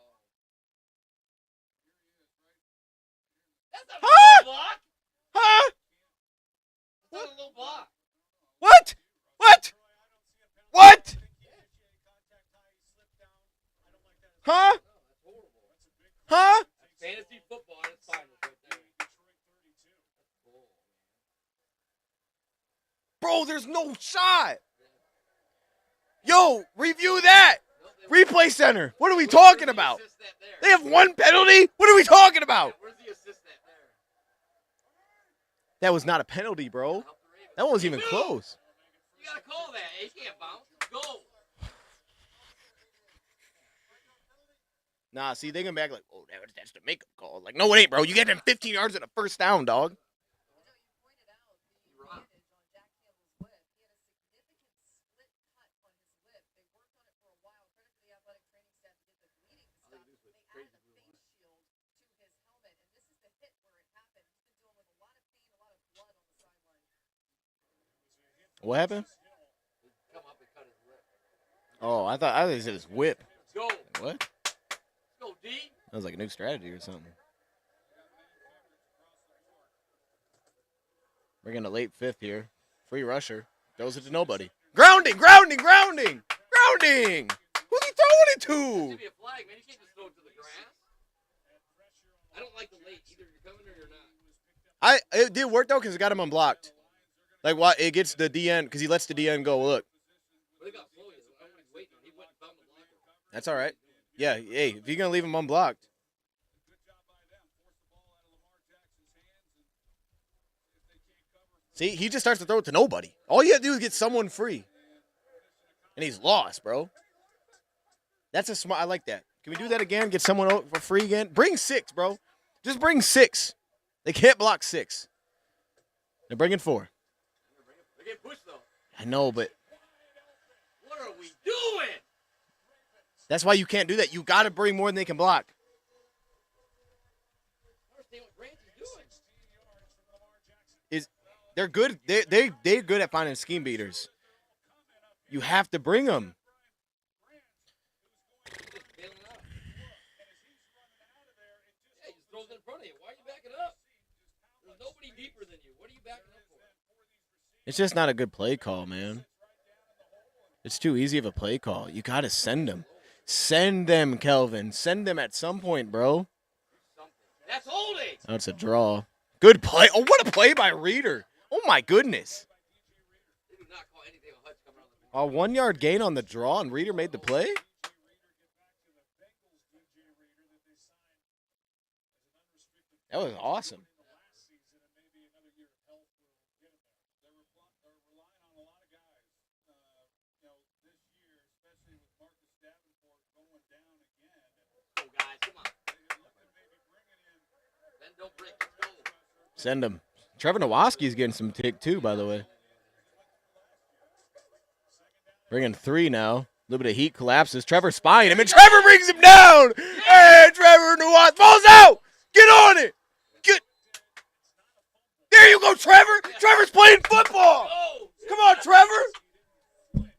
S4: That's not a
S1: Ah!
S4: low block.
S1: Huh?
S4: That's not a low block.
S1: What? Huh?
S4: That's horrible.
S1: Huh?
S4: That's fantasy football at its finest right there. That's cool.
S1: Bro, there's no shot. Yo, review that. Replay center. What are we talking about?
S4: Assist that there.
S1: They have 1 penalty? What are we talking about?
S4: Where's the assist that there?
S1: That was not a penalty, bro.
S4: Help the Ravens.
S1: That one was even close.
S4: You gotta call that. He can't bounce. Go.
S1: Nah, see, they come back like, oh, that's the makeup call. Like, no, it ain't, bro. You get them 15 yards at a first down, dog.
S6: You pointed out the advantage on Jack Campbell's lip. He had a significant split cut on his lip. They worked on it for a while. Credit to the athletic training staff to get the bleeding to stop. They added a face shield to his helmet, and this is the hit where it happened. He's been dealing with a lot of pain, a lot of blood on the sideline.
S1: What happened?
S4: Come up and cut his lip.
S1: Oh, I thought he said his whip.
S4: Go.
S1: What?
S4: Go, D.
S1: That was like a new strategy or something. We're getting a late fifth here. Free rusher. Throws it to nobody. Grounding! Who's he throwing it
S4: It
S1: to?
S4: should be a flag, man. You can't just throw it to the grass. I don't like the late. Either you're coming or you're not.
S1: It did work though because it got him unblocked. Like what? It gets the DN because he lets the DN go. Look,
S4: But they got slow. Everybody's waiting on. He went and found the blocker.
S1: that's all right. Yeah. Hey, if you're gonna leave him unblocked,
S5: Good job by them. Force the ball out of Lamar Jackson's hands, and if they can't cover,
S1: see, he just starts to throw it to nobody. All you have to do is get someone free, and he's lost, bro. That's a smart. I like that. Can we do that again? Get someone for free again? Bring 6, bro. Just bring 6. They can't block 6. They're bringing 4.
S4: They get pushed though.
S1: I know, but
S4: What are we doing?
S1: that's why you can't do that. You got to bring more than they can block.
S4: I don't understand what Grant is doing.
S1: They're good. They're good at finding scheme beaters. You have to bring them.
S4: He's just bailing out. Yeah, he just throws it in front of you. Why are you backing up? There's nobody deeper than you. What are you backing up for?
S1: It's just not a good play call, man. It's too easy of a play call. You got to send them. Send them, Kelvin. Send them at some point, bro.
S4: That's holding.
S1: Oh, it's a draw. Good play. Oh, what a play by Reader. Oh, my goodness.
S4: They do not call anything on Hutch coming on the
S1: A 1 yard gain on the draw, and Reader made the play? That was awesome.
S4: go, guys. Come on. Ben, don't break. Let's go.
S1: Send him. Trevor Nowoski's getting some tick, too, by the way. Bringing 3 now. A little bit of heat collapses. Trevor spying him, and Trevor brings him down. Hey, Trevor Nowoski falls out. Get on it. Get. There you go, Trevor. Trevor's playing football.
S4: Oh,
S1: Come on, Trevor.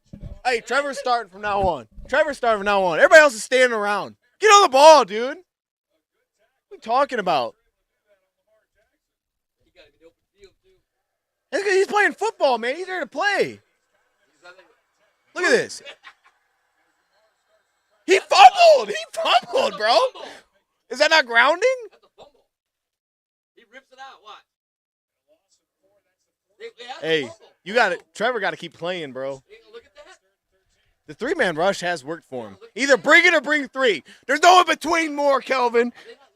S1: Hey, Trevor's starting from now on. Everybody else is standing around. Get on the ball, dude. What are you talking about?
S4: he got to be in the open field, too.
S1: That's 'cause he's playing football, man. He's there to play.
S4: He's out there.
S1: Look at this. He fumbled, bro.
S4: Fumble.
S1: Is that not grounding?
S4: That's a fumble. He rips it out. Watch. That's a
S1: Hey,
S4: fumble.
S1: you got it. Trevor got to keep playing, bro.
S4: Hey, look at that.
S1: The 3-man rush has worked for him. Either bring it or bring 3. There's no in between more, Kelvin.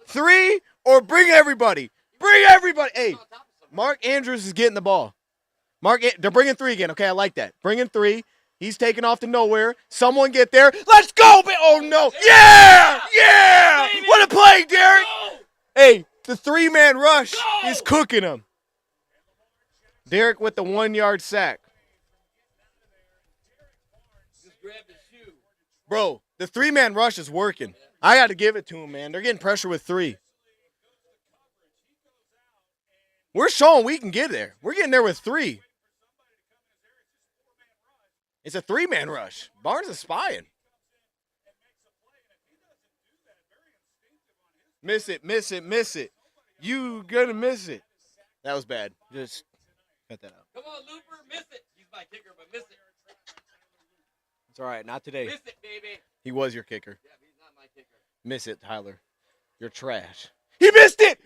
S1: 3 or bring everybody. Bring everybody. Hey,
S4: On top of somebody.
S1: Mark Andrews is getting the ball. They're bringing 3 again. Okay, I like that. Bringing 3. He's taking off to nowhere. Someone get there. Let's go. Oh, no. Yeah. Yeah. What a play, Derek.
S4: Go.
S1: Hey, the 3-man rush
S4: Go!
S1: is cooking him. Derek with the 1 yard sack.
S4: Just grabbed his shoe.
S1: Bro, the 3-man rush is working. I got to give it to him, man. They're getting pressure with 3. We're showing we can get there. We're getting there with 3. It's a 3-man rush. Barnes is spying. Miss it. You gonna miss it. That was bad. Just cut that out.
S4: Come on, Looper. Miss it. He's my kicker, but miss it.
S1: It's all right. Not today.
S4: Miss it, baby.
S1: He was your kicker.
S4: Yeah, but he's not my kicker.
S1: Miss it, Tyler. You're trash. He missed it.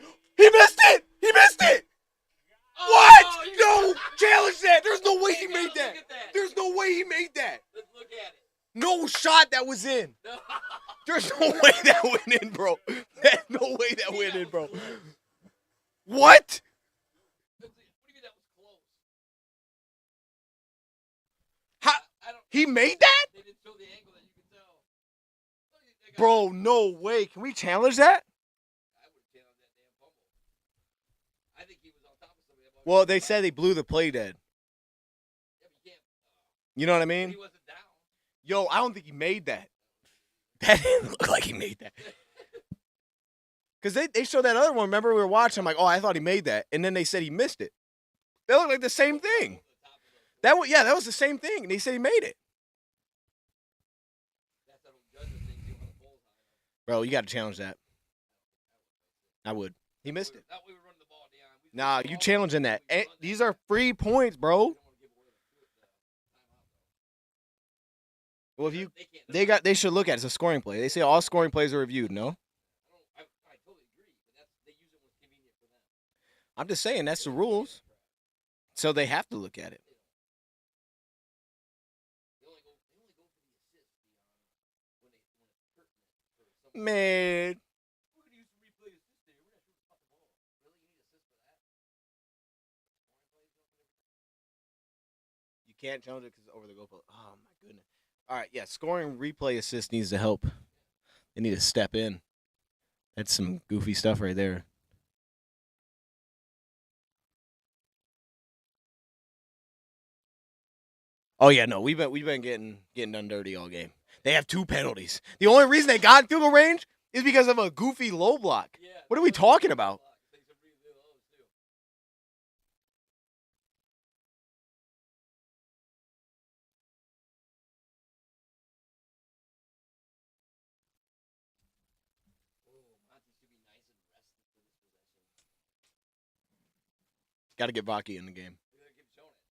S4: Oh,
S1: What?
S4: you-
S1: No, challenge that. There's no way he
S4: Hey,
S1: made
S4: look
S1: that.
S4: at that.
S1: There's no way he made that.
S4: Let's look at it.
S1: No shot that was in.
S4: No.
S1: There's no way that went in, bro. There's no way that went in, bro. What?
S4: What do you mean that was close?
S1: How?
S4: I don't.
S1: He made that?
S4: They didn't show the angle that you could tell. They got-
S1: Bro, no way. Can we challenge that?
S4: I would have challenged that damn fumble. I think he was on top of somebody.
S1: Well, they said they blew the play dead.
S4: Yeah, but you can't.
S1: You know what I
S4: He
S1: mean?
S4: wasn't down.
S1: Yo, I don't think he made that. That didn't look like he made that. Because they showed that other one. Remember, we were watching. I'm like, oh, I thought he made that. And then they said he missed it. They looked like the same thing. That was the same thing. And he said he made it. Bro, you got to challenge that. I would. He missed it.
S4: That way we run the ball, Dion. We
S1: Nah,
S4: run the
S1: you
S4: ball,
S1: challenging
S4: we
S1: that.
S4: run
S1: And
S4: that.
S1: these are free points,
S4: We
S1: bro.
S4: don't want to give away the timeout, though.
S1: Well, if you
S4: They can't.
S1: they should look at it as a scoring play. They say all scoring plays are reviewed. No,
S4: I totally agree, but they use it when it's convenient for them.
S1: I'm just saying that's the rules. So they have to look at it.
S4: They only go for the assist, Dion, when it's pertinent for someone.
S1: Man,
S4: We're gonna use some replay assist there. We're not sure about the ball. Really, you need assist for that?
S1: you can't challenge it because it's over the goalpost. Oh my goodness. All right, yeah, scoring replay assist needs to help. They need to step in. That's some goofy stuff right there. Oh yeah, no, we've been getting done dirty all game. They have 2 penalties. The only reason they got in field goal range is because of a goofy low block.
S4: Yeah.
S1: What are we talking about?
S4: They should redo those too. Oh, Monty should be nice and rested for this possession.
S1: Got to get Vaki in the game.
S4: We gotta keep showing it.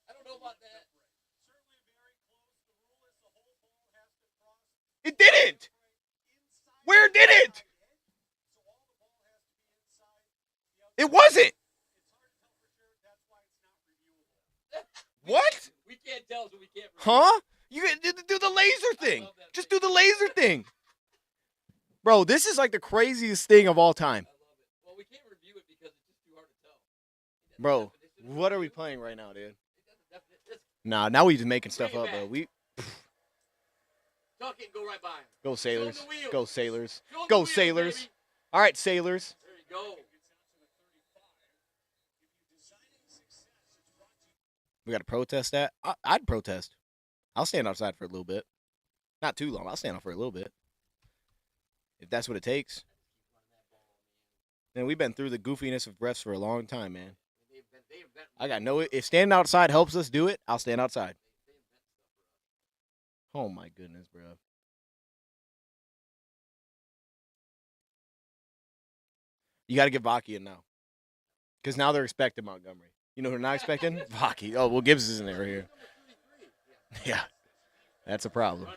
S4: I don't know about that.
S5: Certainly very close. The rule is the whole ball has to cross
S1: It didn't.
S5: inside.
S1: Where did it?
S5: So all the ball has to be inside the outside.
S1: It wasn't.
S5: It's hard to tell for sure. That's why it's not reviewable.
S1: What?
S4: We can't tell, so we can't.
S1: Huh? You do the laser thing.
S4: love that
S1: Just
S4: thing.
S1: do the laser thing. Bro, this is like the craziest thing of all time.
S4: I love it. Well, we can't review it because it's just too hard to tell.
S1: Bro, what are we playing right now, dude?
S4: It's
S1: Nah, now we just making stuff
S4: Bring it
S1: up, bro.
S4: back.
S1: We
S4: tuck it and go right by him.
S1: go Sailors.
S4: Show 'em the wheel.
S1: Go Sailors.
S4: Show 'em
S1: Go
S4: the wheels,
S1: Sailors.
S4: baby.
S1: All right, Sailors.
S4: There you go.
S1: We got to protest that. I'd protest. I'll stand outside for a little bit. Not too long. I'll stand out for a little bit. If that's what it takes. Man, we've been through the goofiness of refs for a long time, man. I got no. If standing outside helps us do it, I'll stand outside. Oh my goodness, bro. You got to get Vaki in now, because now they're expecting Montgomery. You know who they're not expecting? Vaki. Oh well, Gibbs is in there here. Yeah, that's a problem.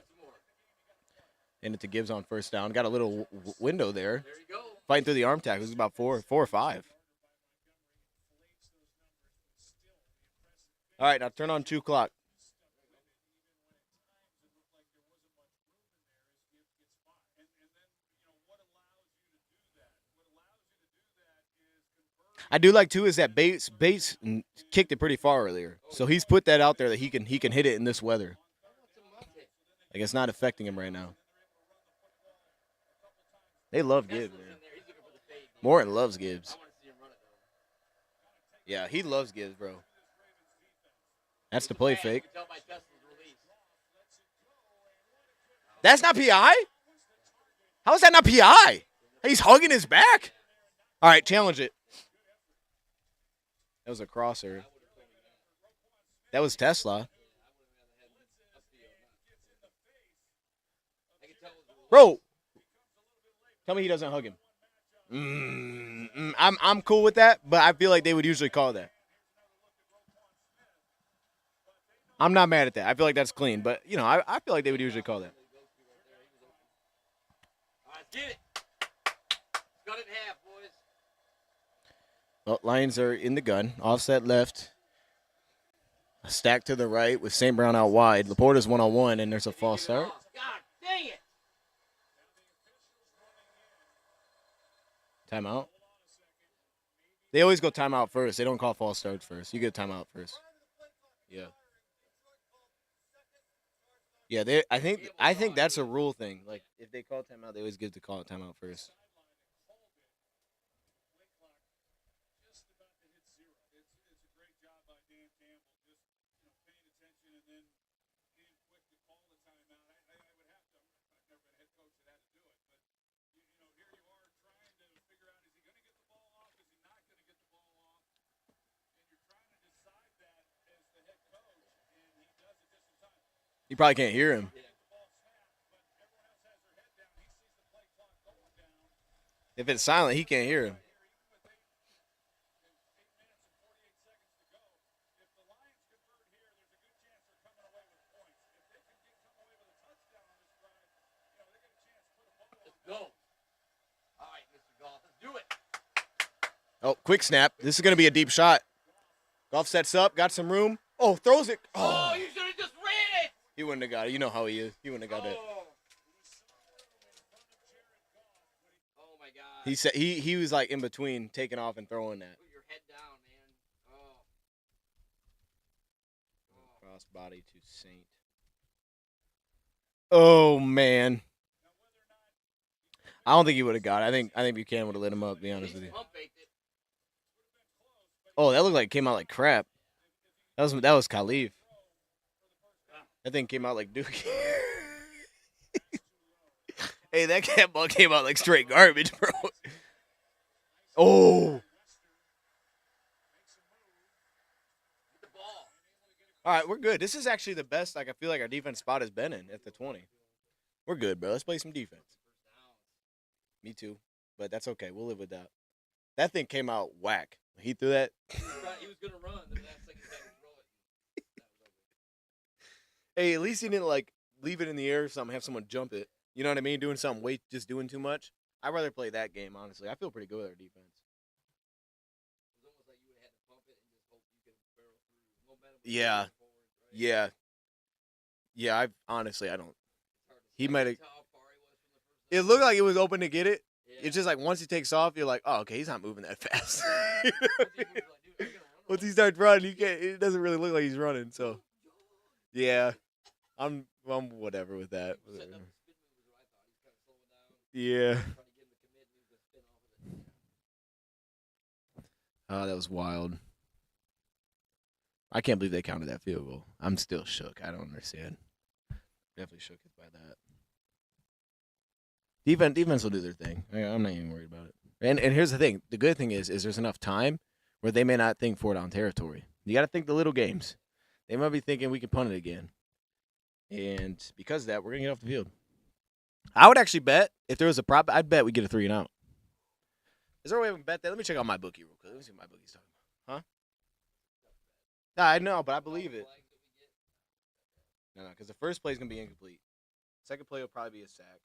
S1: And it to Gibbs on first down. Got a little window there.
S4: There you go.
S1: Fighting through the arm tackles. It's about four or five. All right, now turn on 2 o'clock. I do like too is that Bates kicked it pretty far earlier, so he's put that out there that he can hit it in this weather. Like it's not affecting him right now. They love Gibbs, man. Morton loves Gibbs. Yeah, he loves Gibbs, bro. That's the play fake. That's not PI? How is that not PI? He's hugging his back. All right, challenge it. That was a crosser. That was Tesla. Bro, tell me he doesn't hug him. I'm cool with that, but I feel like they would usually call that. I'm not mad at that. I feel like that's clean, but you know, I feel like they would usually call that.
S4: All right, get it. Cut it in half, boys.
S1: Well, Lions are in the gun. Offset left. A stack to the right with St. Brown out wide. Laporta's one-on-one, and there's a false start.
S4: God dang it.
S1: Timeout. They always go timeout first. They don't call false starts first. You get timeout first. Yeah. Yeah, I think that's a rule thing. Like if they call timeout, they always give the call timeout first.
S5: It's a great job by Dan Campbell, just paying attention and then being quick to call the timeout. I would have to. I've never been a head coach that had to do it, but here you are trying to figure out: is he going to get the ball off? Is he not going to get the ball off? And you're trying to decide that as the head coach, and he does it just in time.
S1: You probably can't hear him. If it's silent, he can't hear him.
S4: Let's go. All right, Mr. Golf, let's do it.
S1: Oh, quick snap. This is going to be a deep shot. Golf sets up, got some room. Oh, throws it.
S4: Oh,
S1: Oh,
S4: you should have just ran it.
S1: he wouldn't have got it. You know how he is. He wouldn't have got it.
S4: Oh my God.
S1: He said he was like in between taking off and throwing that.
S4: Put your head down, man. Oh.
S1: Cross body to Saint. Oh man. I don't think he would have got it. I think Buchanan would have lit him up, to be honest with you.
S4: Pump faked it.
S1: Oh, that looked like it came out like crap. That was Khalif. That thing came out like Dookie. Hey, that ball came out like straight garbage, bro. Oh.
S4: The ball.
S1: All right, we're good. This is actually the best I feel like our defense spot has been in at the 20. We're good, bro. Let's play some defense. Me too, but that's okay. We'll live with that. That thing came out whack. He threw that.
S4: He was gonna run. The last second he had to throw it.
S1: Hey, at least he didn't like leave it in the air or something, have someone jump it. You know what I mean? Doing something, just doing too much. I'd rather play that game, honestly. I feel pretty good with our defense.
S4: It was almost like you would have had to pump it and just hope you could barrel through. Momentum
S1: Yeah.
S4: forward, right?
S1: Yeah. I don't.
S4: It's hard to
S1: He
S4: say.
S1: might have.
S4: Tell how far he was from the first
S1: It
S4: down.
S1: looked like it was open to get it.
S4: Yeah.
S1: It's just like once he takes off, you're like, oh, okay, he's not moving that fast.
S4: Once he moves, like, dude, are you gonna run
S1: Once he
S4: away?
S1: starts running, you can't. It doesn't really look like he's running. So yeah, I'm whatever with that.
S4: He was setting up the spin move is what I thought. He's kind of slowing down.
S1: Yeah.
S4: Trying to get him to commit and he was gonna spin off of it.
S1: Oh, that was wild. I can't believe they counted that field goal. I'm still shook. I don't understand. Definitely shook by that. Defense will do their thing. I'm not even worried about it. And here's the thing. The good thing is there's enough time where they may not think 4-down territory. You got to think the little games. They might be thinking we can punt it again. And because of that, we're going to get off the field. I would actually bet, if there was a prop, I'd bet we get a 3-and-out. Is there a way we can bet that? Let me check out my bookie real quick. Let me see what my bookie's talking about. Huh? Nah, I know, but I believe it.
S4: Flags that we get.
S1: No, because the first play is going to be incomplete. Second play will probably be a sack.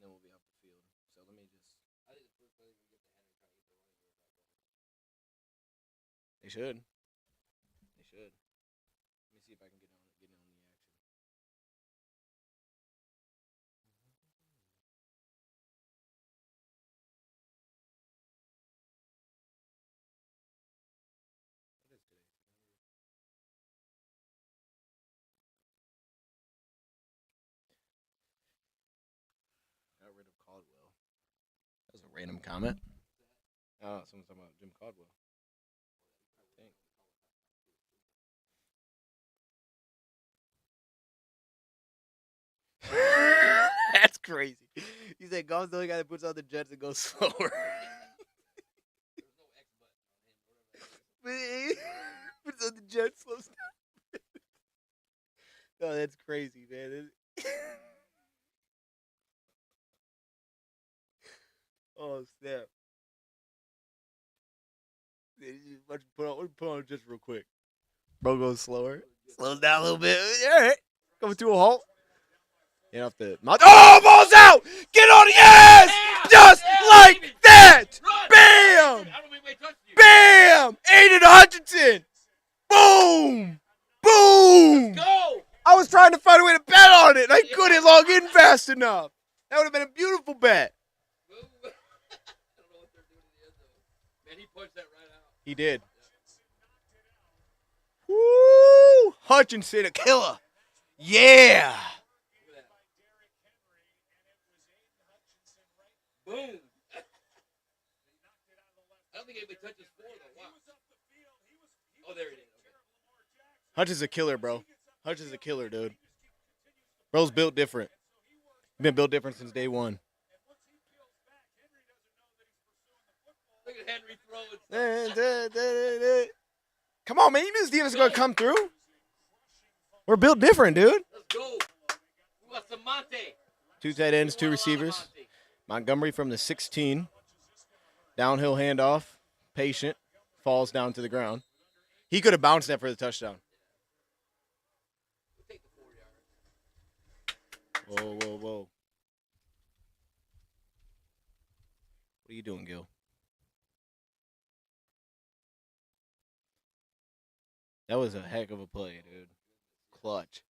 S1: And then we'll be off the field. So let me just.
S4: I think the first play we get the Henry trying to get the running back back over.
S1: They should. They should. Let me see if I can get on the action. What is today? Got rid of Caldwell. That was a random comment. Oh, someone's talking about Jim Caldwell. I think. That's crazy. He said Goff's the only guy that puts on the Jets and goes slower.
S4: There's no X button on him, whatever that is.
S1: Puts on the Jets, slows down. Oh, that's crazy, man. Oh, snap. Put on just real quick. Bro goes slower. Slows down a little bit. All right. Coming to a halt. Get off the mouth. Oh, ball's out! Get on the ass! Just like
S4: baby.
S1: that!
S4: Run!
S1: Bam!
S4: I don't think we touched you.
S1: Bam! Aiden Hutchinson! Boom! Boom!
S4: Go!
S1: I was trying to find a way to bet on it, and I
S4: Yeah.
S1: couldn't log in fast enough. That would have been a beautiful bet.
S4: I don't know what they're doing in the end zone. Man, he punched that right out.
S1: He did. Woo! Hutchinson, a killer. Yeah!
S4: Look at that. Boom! I don't think anybody touched his floor though. Wow. Oh, there he is. Okay.
S1: Hutch is a killer, bro. Hutch is a killer, dude. Bro's built different. Been built different since day one.
S4: Look at Henry throwing.
S1: Come on, man. You knew this defense was going to come through. We're built different, dude.
S4: Let's go. We want some Monte.
S1: 2 tight ends,
S4: We
S1: 2
S4: want a lot of
S1: receivers.
S4: Monte.
S1: Montgomery from the 16. Downhill handoff. Patient. Falls down to the ground. He could have bounced that for the touchdown.
S4: We'll take the 4 yards.
S1: Whoa. What are you doing, Gil? That was a heck of a play, dude. Clutch.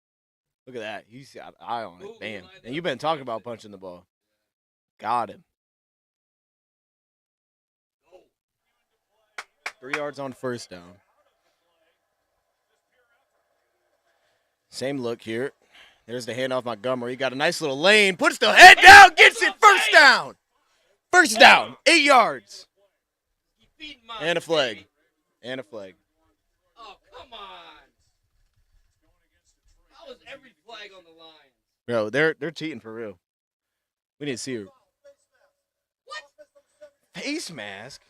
S1: Look at that. He's got an eye on it. Bam. And you've been talking about punching the ball. Got him. 3 yards on first down. Same look here. There's the handoff Montgomery. Got a nice little lane. Puts the head down. Gets it. First down. First down. 8 yards. And a flag. And a flag.
S4: Oh, come on. How is every flag on the line?
S1: Bro, they're cheating for real. We need to see her.
S4: What?
S1: Face mask?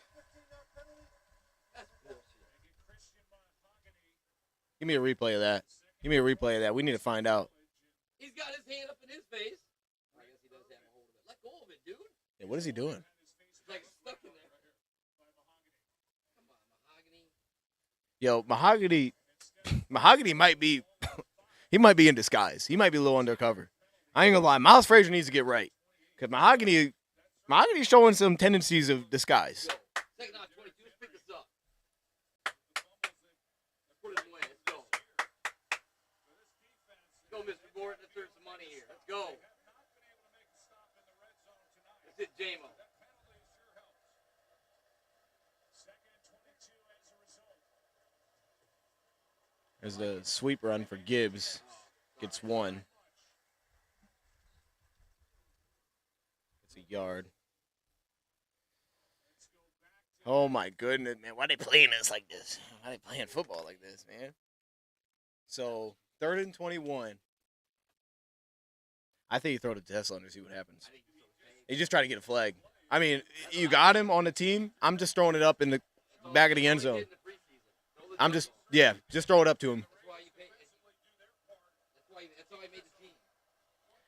S4: That's bullshit.
S1: Give me a replay of that. Give me a replay of that. We need to find out.
S4: He's got his hand up in his face. I guess he does have a hold of it. Let go of it, dude.
S1: Yeah, what is he doing?
S4: It's like stuck in there. Come on, Mahogany.
S1: Yo, Mahogany might be he might be in disguise. He might be a little undercover. I ain't gonna lie. Miles Frazier needs to get right. Because Mahogany's showing some tendencies of disguise.
S4: Second off, 22. Let's pick this up. Let's put it away. Let's go. Let's go, Mr. Gordon. Let's earn some money here. Let's go. That's it, J-Mo.
S1: There's the sweep run for Gibbs. Gets one. It's a yard. Oh, my goodness, man. Why are they playing this like this? Why are they playing football like this, man? So, 3rd and 21. I think you throw the Tesla under and see what happens. You just try to get a flag. I mean, you got him on the team. I'm just throwing it up in the back of the end zone. Just throw it up to him.
S4: That's how I made the team.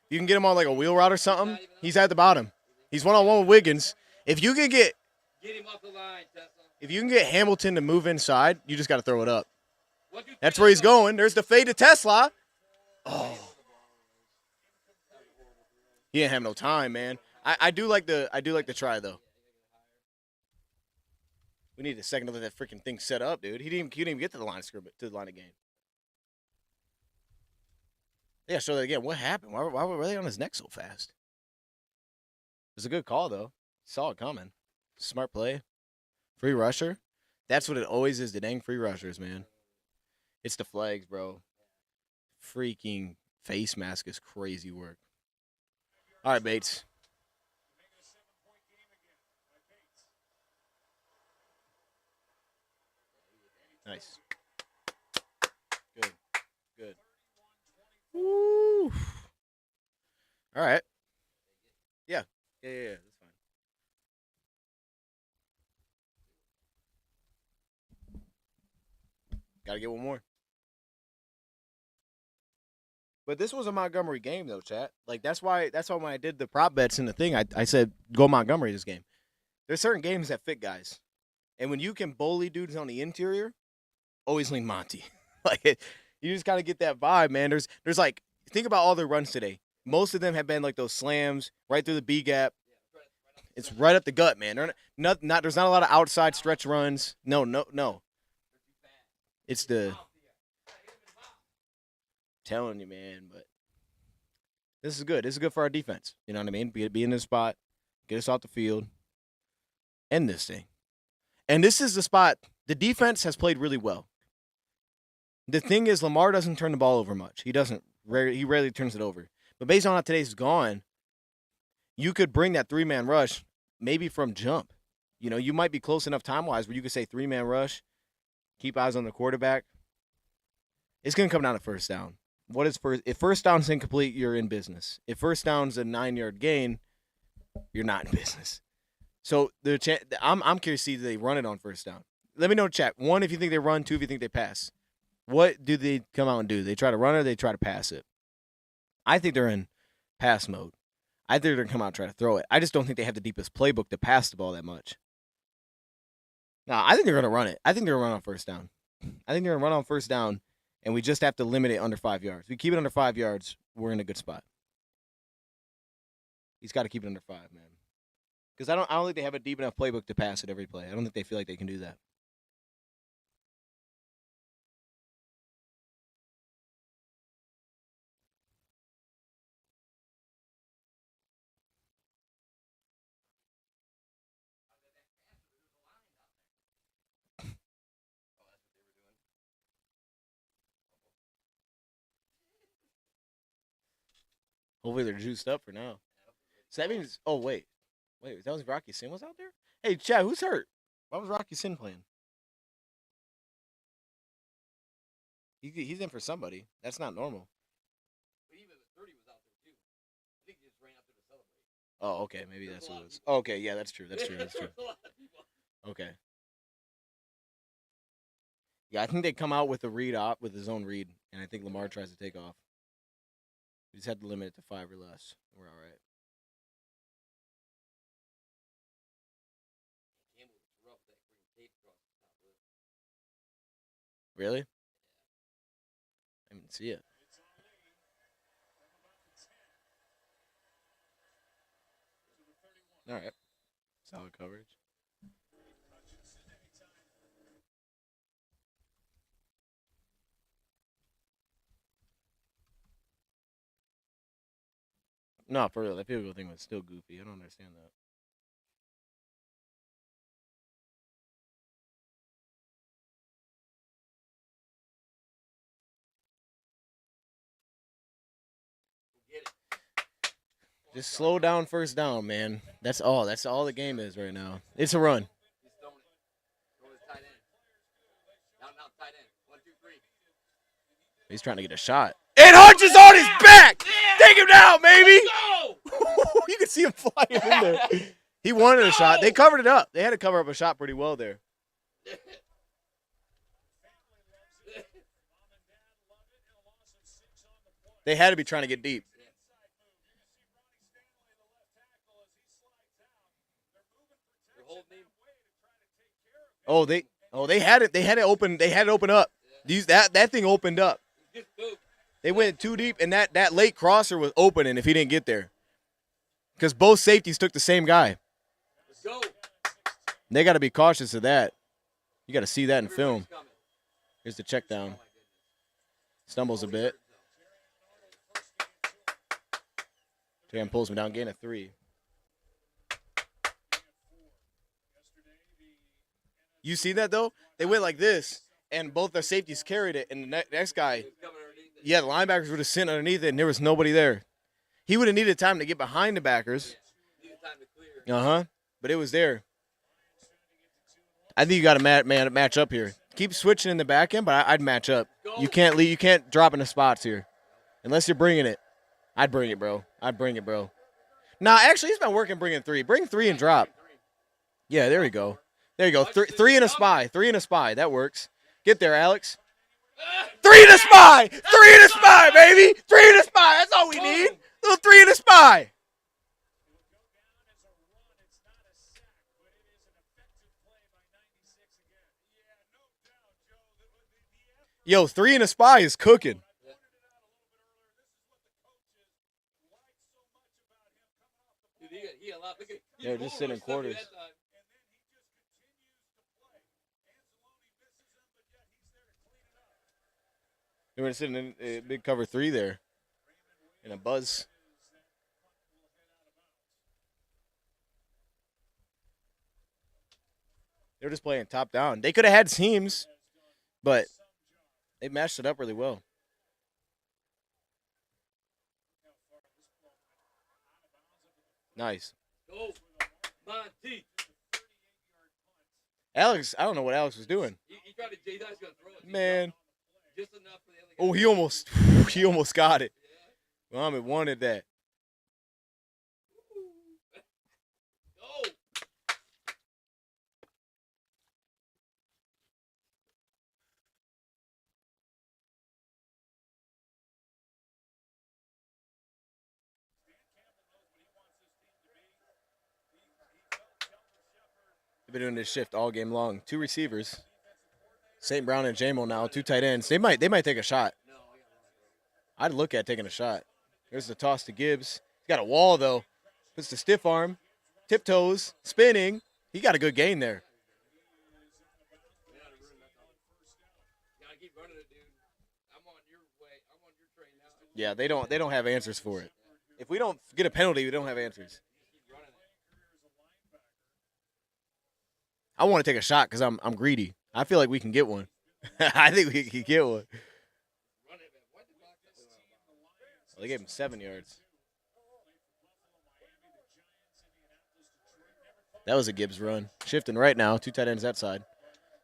S1: You can get him on like a wheel route or something. He's at the bottom. He's one-on-one with Wiggins. If you can get
S4: Get him off the line, Tesla.
S1: If you can get Hamilton to move inside, you just got to throw it up.
S4: 1, 2, 3,
S1: That's where he's
S4: let's go.
S1: going. There's the fade to Tesla. Oh. He didn't have no time, man. I do like the try though. We need a second to let that freaking thing set up, dude. He didn't even get to the line of scrimmage, to the line of game. Yeah, show that again. What happened? Why were they on his neck so fast? It was a good call though. Saw it coming. Smart play. Free rusher. That's what it always is, the dang free rushers, man. It's the flags, bro. Freaking face mask is crazy work. All right, Bates. Nice. Good. Woo. All right. Yeah. That's fine. Got to get one more. But this was a Montgomery game, though, chat. Like, that's why when I did the prop bets in the thing, I said, go Montgomery this game. There's certain games that fit guys. And when you can bully dudes on the interior, always lean Monty. Like, you just got to get that vibe, man. There's like, think about all their runs today. Most of them have been like those slams right through the B gap. It's right up the gut, man. There's not a lot of outside stretch runs. No. It's the telling you, man, but this is good. This is good for our defense. You know what I mean? Be in this spot, get us off the field, end this thing. And this is the spot. The defense has played really well. The thing is, Lamar doesn't turn the ball over much. He rarely turns it over. But based on how today's gone, you could bring that 3-man rush maybe from jump. You know, you might be close enough time-wise where you could say 3-man rush, keep eyes on the quarterback. It's going to come down to first down. What is first? If first down's incomplete, you're in business. If first down's a 9-yard gain, you're not in business. So I'm curious to see if they run it on first down. Let me know, chat. 1, if you think they run. 2, if you think they pass. What do they come out and do? They try to run it or they try to pass it? I think they're in pass mode. I think they're going to come out and try to throw it. I just don't think they have the deepest playbook to pass the ball that much. No, I think they're going to run it. I think they're going to run on first down. I think they're going to run on first down, and we just have to limit it under 5 yards. If we keep it under 5 yards, we're in a good spot. He's got to keep it under 5, man. Because I don't think they have a deep enough playbook to pass it every play. I don't think they feel like they can do that. Hopefully they're juiced up for now. So that means, oh, wait, that was Rocky Sin was out there? Hey, Chad, who's hurt? Why was Rocky Sin playing? He's in for somebody. That's not normal.
S4: But even the 30 was out there too. I think he just ran out there to celebrate.
S1: Oh, okay, maybe
S4: There's
S1: that's
S4: a
S1: what
S4: lot
S1: it
S4: of
S1: was.
S4: people.
S1: Okay, yeah, that's true. That's true.
S4: There's a lot of people.
S1: Okay. Yeah, I think they come out with a read op with his own read, and I think Lamar tries to take off. We just have to limit it to 5 or less. We're all right.
S4: Campbell was rough that green tape across the top of it.
S1: Really? I didn't see it.
S5: It's on Lee from about the 10 to the 31.
S1: All right. Solid coverage.
S5: Touches at any time.
S1: No, for real. That field goal thing was still goofy. I don't understand that.
S4: Get it.
S1: Just slow down first down, man. That's all. That's all the game is right now. It's a run.
S4: He's throwing it. Throwing his tight end. Now, tight end. 1, 2, 3.
S1: He's trying to get a shot. And Hutch is on his back. Take him down, baby.
S4: Go!
S1: You can see him flying in there. He wanted a shot. They covered it up. They had to cover up a shot pretty well there. They had to be trying to get deep.
S4: They're holding him.
S1: They had it. They had it open. They had it open up. That thing opened up.
S4: Just boom.
S1: They went too deep, and that late crosser was opening if he didn't get there. Because both safeties took the same guy.
S4: Let's go.
S1: They got to be cautious of that. You got to see that in film.
S4: Everybody's coming.
S1: Here's the check down. Stumbles a bit. Tatum pulls him down, gain of 3. You see that, though? They went like this, and both their safeties carried it, and the next guy,
S4: He's coming underneath it.
S1: yeah, the linebackers would have sitting underneath it, and there was nobody there. He would have needed time to get behind the backers.
S4: Needed time to clear.
S1: Uh-huh. But it was there. I think you got to match up here. Keep switching in the back end, but I'd match up. You can't leave. You can't drop into spots here, unless you're bringing it. I'd bring it, bro. I'd bring it, bro. Nah, actually, he's been working bringing 3. Bring 3 and drop. Yeah, there we go. There you go. 3 and a spy. 3 and a spy. That works. Get there, Alex. 3 and a spy. 3 and a spy, baby. 3 and a spy. That's all we need. Little 3 and a spy. Yo, 3 and a spy is cooking.
S4: Dude, he allowed. Look at.
S1: They're just sitting in quarters. They were sitting in a big cover 3 there. In a buzz. They were just playing top down. They could have had teams, but they matched it up really well. Nice.
S4: Go. Monty.
S1: Alex, I don't know what Alex was doing.
S4: He tried to. He thought he was gonna throw it.
S1: Man.
S4: Just enough for the other guy.
S1: Oh, he almost got it. Muhammad wanted that.
S4: Go.
S1: They've been doing this shift all game long. 2 receivers. St. Brown and Jamo now, 2 tight ends. They might take a shot. I'd look at taking a shot. There's the toss to Gibbs. He's got a wall, though. Puts the stiff arm. Tiptoes. Spinning. He got a good gain there.
S4: Gotta keep running it, dude. I'm on your way. I'm on your train now.
S1: Yeah, they don't have answers for it. If we don't get a penalty, we don't have answers.
S4: Keep running it.
S1: I want to take a shot because I'm greedy. I feel like we can get one. I think we can get one.
S4: Run it, man. What the fuck?
S1: Well, they gave him 7 yards. That was a Gibbs run. Shifting right now. 2 tight ends that side.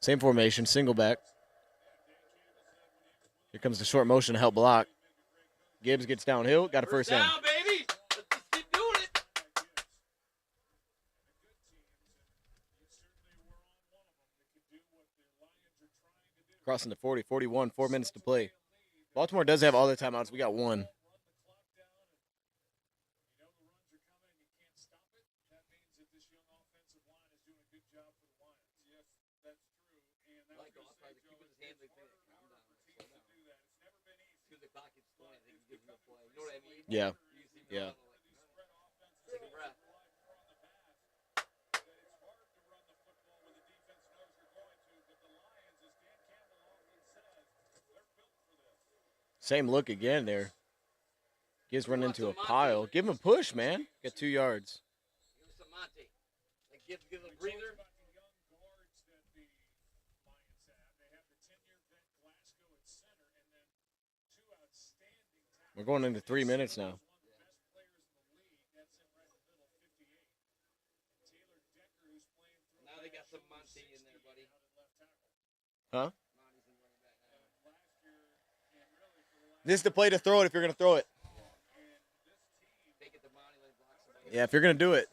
S1: Same formation, single back. Here comes the short motion to help block. Gibbs gets downhill, got a first down.
S4: Baby. Let's just keep doing it.
S1: Crossing the 40, 41, 4 minutes to play. Baltimore does have all their timeouts. We got 1.
S4: Like, I'll try to keep his hands like that. Calm down. Slow down. Because the clock keeps going, I think he gives him a play. You know what I mean?
S1: Yeah.
S4: You see me
S1: Yeah.
S4: take a breath.
S1: Same look again there. Gibbs running into a pile. Give him a push, man. Got 2 yards.
S4: Give him some Monte. Like, give a breather.
S1: We're going into 3 minutes now.
S4: Now they got some Monte in there, buddy.
S1: Huh?
S4: Monte's in running back now.
S1: This is the play to throw it if you're going to throw it.
S4: Take it to Monte, let him block somebody.
S1: Yeah, if you're going to do it.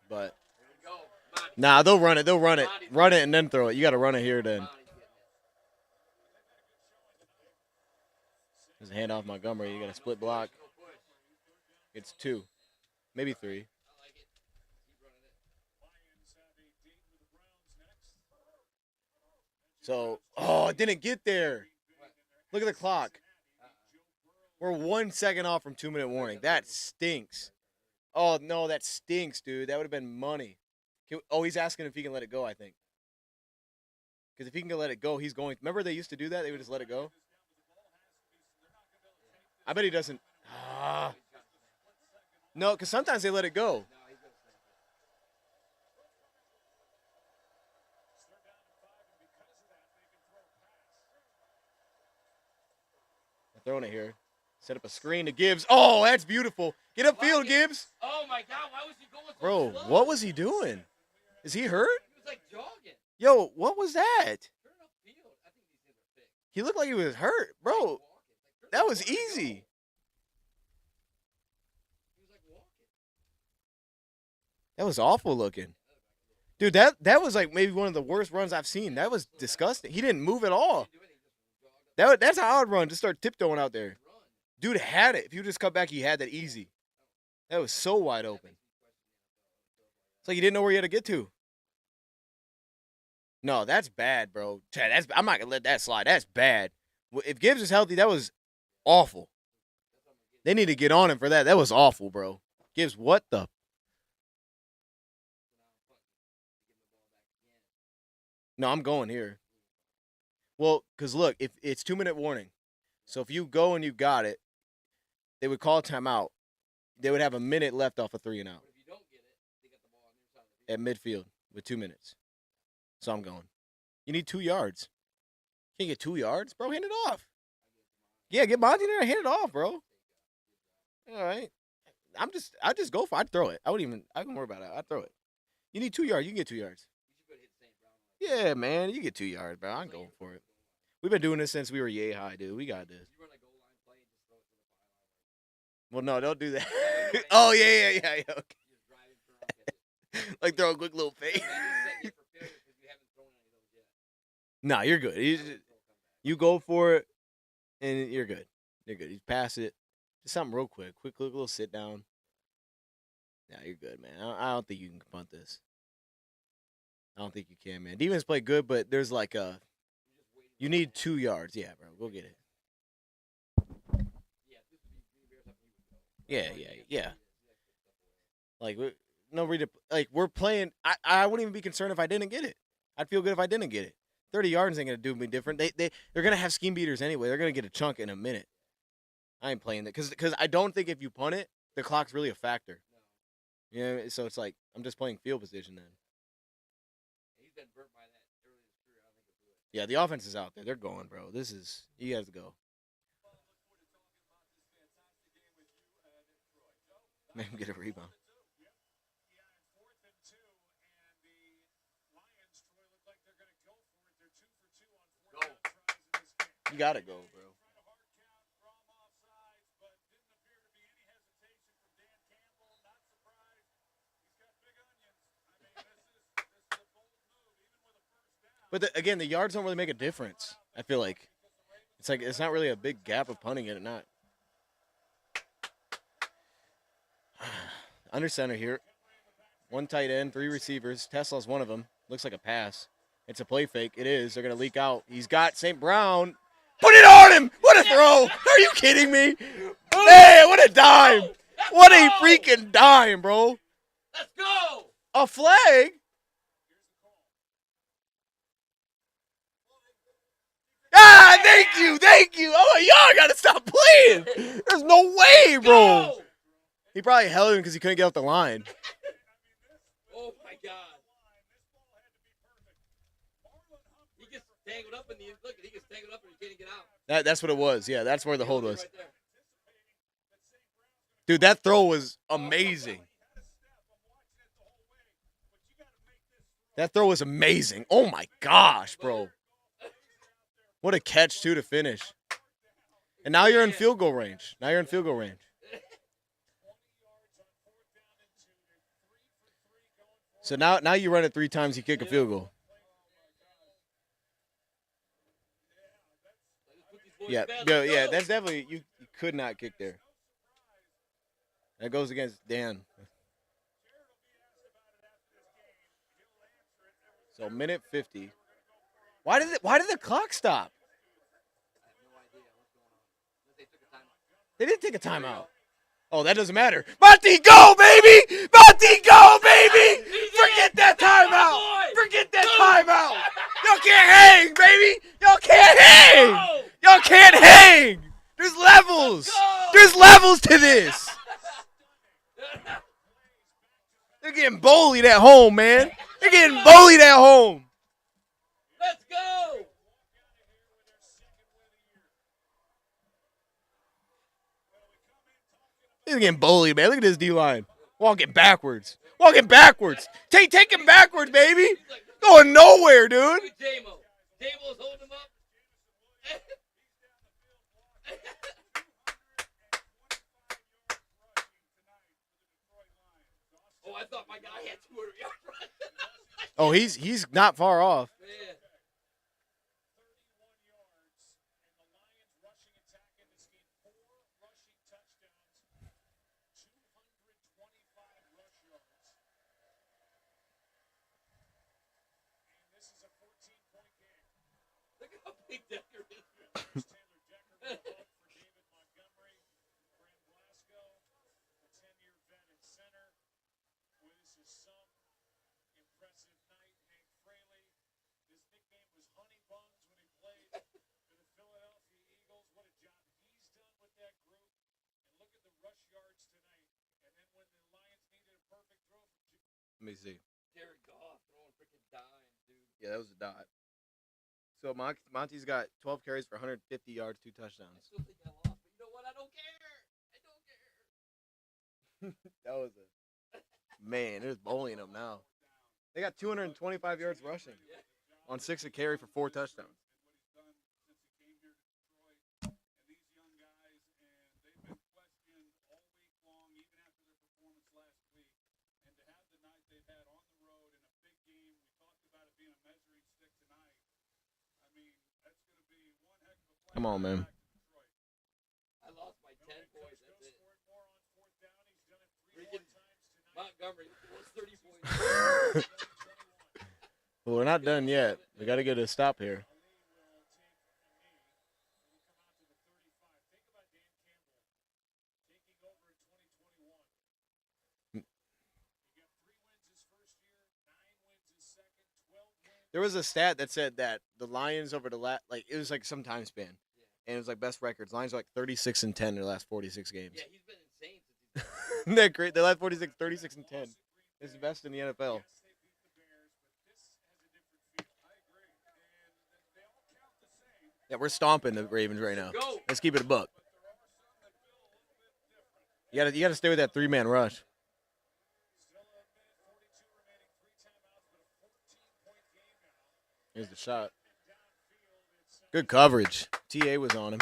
S1: But,
S4: Here we go. Monte.
S1: nah, they'll run it. They'll run it. Run it and then throw it. You got to run it here then.
S4: Monte's getting it.
S1: There's a handoff Montgomery. You got a split block.
S4: No push.
S1: It's 2. Maybe 3.
S4: I like it. Keep running it.
S1: So, oh, it didn't get there. Look at the clock. We're 1 second off from 2-minute warning. That stinks. Oh, no, that stinks, dude. That would have been money. He's asking if he can let it go, I think. Because if he can let it go, he's going. Remember they used to do that? They would just let it go? I bet he doesn't. No, because sometimes they let it go. Throwing it here. Set up a screen to Gibbs. Oh, that's beautiful. Get upfield, Gibbs.
S4: Oh, my God. Why was he going so
S1: Bro,
S4: slow?
S1: what was he doing? Is he hurt?
S4: He was like jogging.
S1: Yo, what was that?
S4: Turn upfield. I think these things are fixed.
S1: He looked like he was hurt. Bro,
S4: Walking. Like,
S1: that was
S4: turn
S1: easy.
S4: He was like walking.
S1: That was awful looking. Dude, that was like maybe one of the worst runs I've seen. That was disgusting. He didn't move at all.
S4: He didn't do anything. He just jogged up.
S1: That's how I would run. Just start tiptoeing out there.
S4: Run.
S1: Dude had it. If you just cut back, he had that easy. That was so wide open. It's like he didn't know where he had to get to. No, that's bad, bro. Chad, I'm not going to let that slide. That's bad. If Gibbs is healthy, that was awful. They need to get on him for that. That was awful, bro. Gibbs, what the? No, I'm going here. Well, because look, if it's 2-minute warning. So if you go and you got it, they would call timeout. They would have a minute left off a 3 and out
S4: But if you don't get it, they got the ball on your side of the field.
S1: at midfield with 2 minutes. So I'm going. You need 2 yards. Can't get 2 yards, bro. Hand it off. Yeah, get Monty there and hand it off, bro. All right. I just go for it. I'd throw it. I wouldn't worry about it. I'd throw it. You need 2 yards. You can get 2 yards.
S4: You should go hit St. Brown.
S1: Yeah, man. You get 2 yards, bro. I'm going for it. We've been doing this since we were yay high, dude. We got this.
S4: You run a goal line play and just throw it to the pylon.
S1: Well, no, don't do that. Oh, yeah. Okay.
S4: You just drive it, turn off, catch it.
S1: Like throw a quick little fade.
S4: That just set you for failure because you haven't thrown any of those yet.
S1: Nah, you're good. You go for it, and you're good. You're good. You pass it. Just something real quick. Quick little sit down. Nah, you're good, man. I don't think you can punt this. I don't think you can, man. Defense played good, but there's like a you need 2 yards. Yeah, bro, go get it. Yeah, yeah, yeah. Like no reason. Like we're playing. I wouldn't even be concerned if I didn't get it. I'd feel good if I didn't get it. 30 yards ain't gonna do me different. They're gonna have scheme beaters anyway. They're gonna get a chunk in a minute. I ain't playing that because I don't think if you punt it, the clock's really a factor. You know, so it's like I'm just playing field position then.
S4: He's been burnt by that early in his career. I don't think he'll do it.
S1: Yeah, the offense is out there. They're going, bro. This is you guys go. Make him get a rebound. You gotta go, bro. But again, the yards don't really make a difference. I feel like it's not really a big gap of punting it or not. Under center here. 1 tight end, 3 receivers. Tesla's one of them. Looks like a pass. It's a play fake. It is. They're going to leak out. He's got St. Brown. Put it on him. What a throw. Are you kidding me? Man, what a dime. What a freaking dime, bro.
S4: Let's go.
S1: A flag? Ah, thank you. Oh, y'all got to stop playing. There's no way, bro.
S4: Go.
S1: He probably held him because he couldn't get off the line.
S4: Oh my God. He gets tangled up in the look. He gets tangled up and he can't get out.
S1: That's what it was. Yeah, that's where the hold was.
S4: Right there.
S1: Dude, that throw was amazing. That throw was amazing. Oh my gosh, bro. What a catch, too, to finish. And now you're in field goal range. So now you run it 3 times, you kick a field goal. Yeah, that's definitely you could not kick there. That goes against Dan. So minute 50. Why did the clock stop? They didn't take a timeout. Oh, that doesn't matter. Monty, go, baby! Monty, go, baby! Forget that timeout! Forget that timeout! Y'all can't hang, baby! Y'all can't hang! Y'all can't hang! There's levels! There's levels to this! They're getting bullied at home, man. They're getting bullied at home.
S4: Let's go.
S1: They're getting bullied, man. Look at this D-line. Walking backwards. Take him backwards, baby. Going nowhere, dude.
S4: Look at J-Mo. J-Mo's holding him up. Oh, I thought my guy had 200 yards rushing.
S1: Oh, he's not far off.
S4: Man. Look at how big Decker is.
S1: Let me see.
S4: Jared Goff throwing freaking dime, dude.
S1: Yeah, that was a dot. So Monty's got 12 carries for 150 yards, 2 touchdowns.
S4: I still think I lost, but you know what? I don't care.
S1: That was a man. They're just bullying them now. They got 225 yards rushing on 6 a carry for 4 touchdowns. Come on, man.
S4: I lost by 10 points. That's it. Freaking Montgomery was 30 points.
S1: Well, we're not done yet. We got to get a stop here. There was a stat that said that the Lions over the it was like some time span, and it was like best records. Lions are like 36-10 in their last 46 games.
S4: Yeah, he's been insane since he's been
S1: Isn't that great? The last 46, 36-10. It's the best in the NFL. Yeah, we're stomping the Ravens right now.
S4: Go.
S1: Let's keep it a buck. You gotta stay with that 3-man rush. Here's the shot. Good coverage. TA was on him.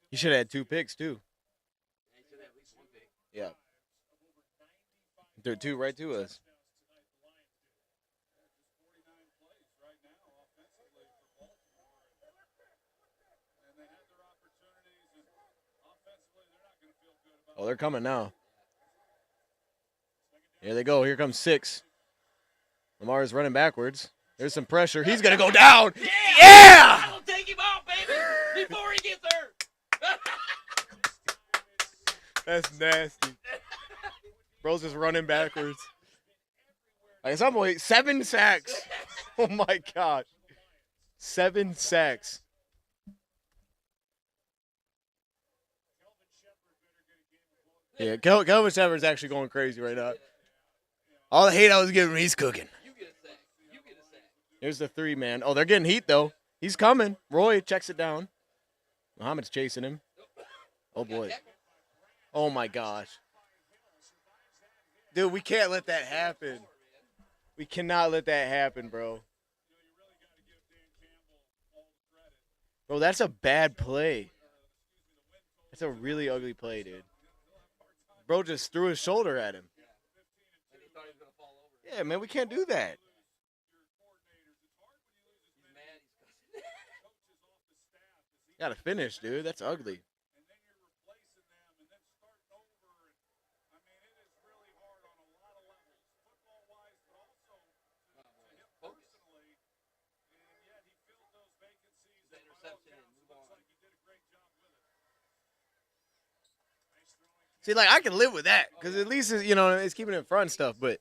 S1: He should have had 2 picks too.
S4: Yeah, he should have at least one pick.
S1: Yeah. They're 2 right to us. Oh, they're coming now. Here they go. Here comes 6. Lamar is running backwards. There's some pressure. He's going to go down. Yeah!
S4: I'll take him out, baby, before he gets hurt.
S1: That's nasty. Bro's just running backwards. Like, some point, 7 sacks. Oh, my gosh. 7 sacks. Yeah, Kelvin Shepard's actually going crazy right now. All the hate I was giving him, he's cooking.
S4: You get a sack. You get a sack.
S1: Here's the 3-man. Oh, they're getting heat, though. He's coming. Roy checks it down. Muhammad's chasing him. Oh, boy. Oh, my gosh. Dude, we can't let that happen. We cannot let that happen, bro. Bro, that's a bad play. That's a really ugly play, dude. Bro just threw his shoulder at him.
S4: And he thought he was going to fall over.
S1: Yeah, man, we can't do that.
S4: He's mad. He's cussing.
S1: Gotta finish, dude. That's ugly.
S4: The interception and move on.
S1: See, like, I can live with that because at least, it's keeping it in front and stuff, but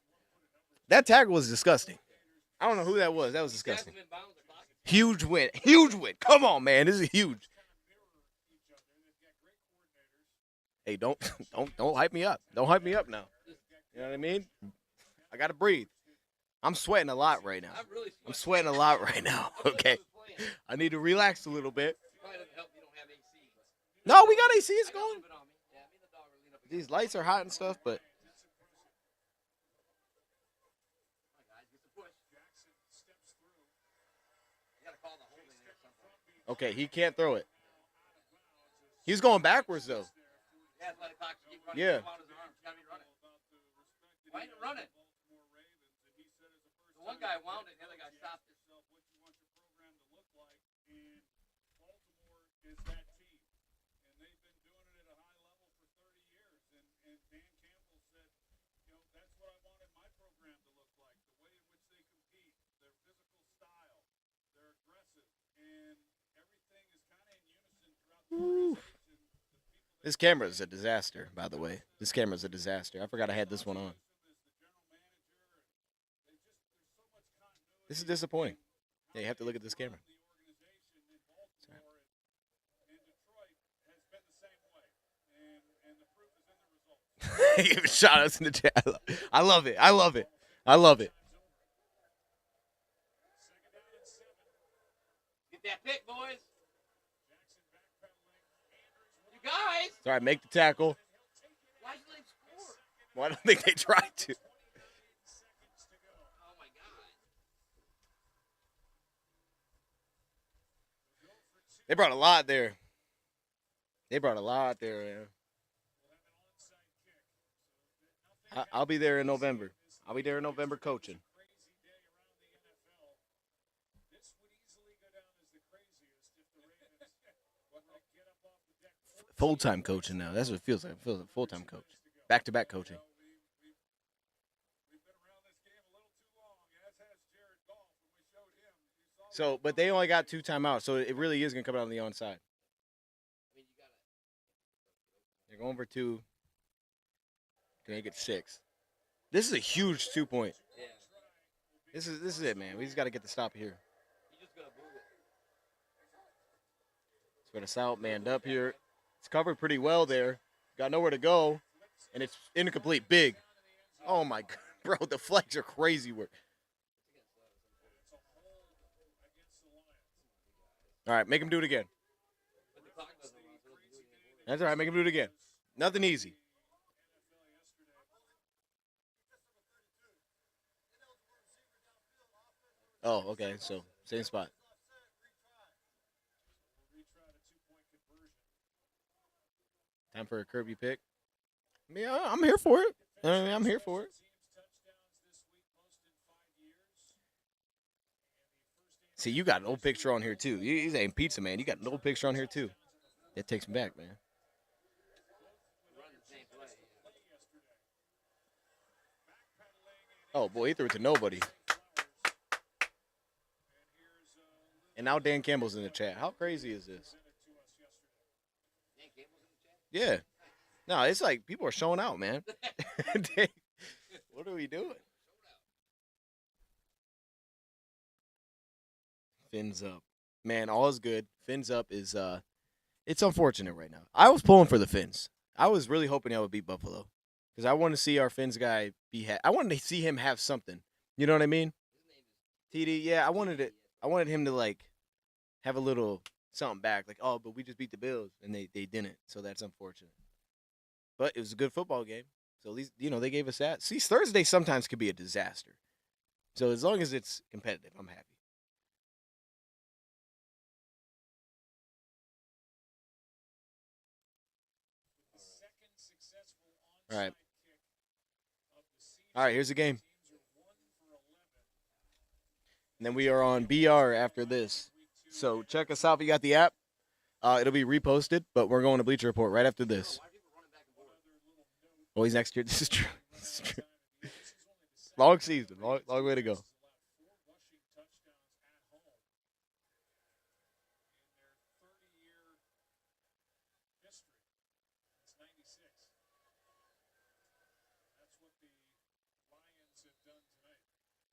S1: that tackle was disgusting. I don't know who that was. That was disgusting.
S4: Jackson inbounds, the clock is
S1: Huge win. Huge win. Come on, man. This is huge. Hey, don't hype me up. Don't hype me up now. You know what I mean? I gotta breathe. I'm sweating a lot right now.
S4: I'm really
S1: I'm sweating a lot right now. Okay.
S4: playing.
S1: I need to relax a little bit.
S4: Probably doesn't help you don't have AC.
S1: No, we got AC. It's
S4: I got a
S1: going.
S4: little bit on me. Yeah, me and the dog are leaning up against
S1: These lights are hot and stuff, but
S4: Come on, guys, get the push. You got to call the holding there at some point.
S1: okay, he can't throw it. He's going backwards though.
S4: Yeah, let it clock keep running.
S1: Yeah.
S4: Keep him out of his arms. Got to be running. Why ain't it running? The one guy wound it, the other guy stopped it.
S1: This camera is a disaster, by the way. This camera's a disaster. I forgot I had this one on. This is disappointing. Yeah, you have to look at this camera. Give shout outs in the chat. I love it. I love it. I love it.
S4: Get that pick, boys. You guys.
S1: Sorry, make the tackle.
S4: Why'd you let him score?
S1: Well, I don't think they tried to.
S4: Oh, my God.
S1: They brought a lot there. They brought a lot there, man. I'll be there in November. I'll be there in November coaching. Full-time coaching now. That's what it feels like. It feels like full-time coach. Back-to-back coaching. So, but they only got 2 timeouts, so it really is going to come out on the onside. They're going for 2. Can make it 6. This is a huge 2-point.
S4: Yeah.
S1: This is it, man. We just got to get the stop here.
S4: You just gotta move it.
S1: Spread us out, manned up here. It's covered pretty well there. Got nowhere to go, and it's incomplete. Big. Oh, my God. Bro, the flags are crazy work. All right, make him do it again.
S4: But the clock doesn't run, so let's do it again.
S1: That's all right. Make him do it again. Nothing easy. Oh, okay. So, same spot. Time for a Kirby pick. Yeah, I'm here for it. I'm here for it. See, you got an old picture on here, too. He's ain't pizza, man. You got an old picture on here, too. That takes me back, man.
S4: Run the same play.
S1: Oh, boy, he threw it to nobody. And now Dan Campbell's in the chat. How crazy is this?
S4: Dan Campbell's in the chat?
S1: Yeah. No, it's like people are showing out, man. What are we doing? Fins up. Man, all is good. Fins up is it's unfortunate right now. I was pulling for the Fins. I was really hoping I would beat Buffalo. Because I want to see our Fins guy be I wanted to see him have something. You know what I mean? TD, yeah, I wanted him to like have a little something back. Like, oh, but we just beat the Bills. And they didn't. So that's unfortunate. But it was a good football game. So at least, they gave us that. See, Thursday sometimes could be a disaster. So as long as it's competitive, I'm happy. All right. All right, here's the game. And then we are on BR after this. So check us out if you got the app. It'll be reposted, but we're going to Bleacher Report right after this. Oh, he's next year. This is true. This is true. Long season. Long way to go.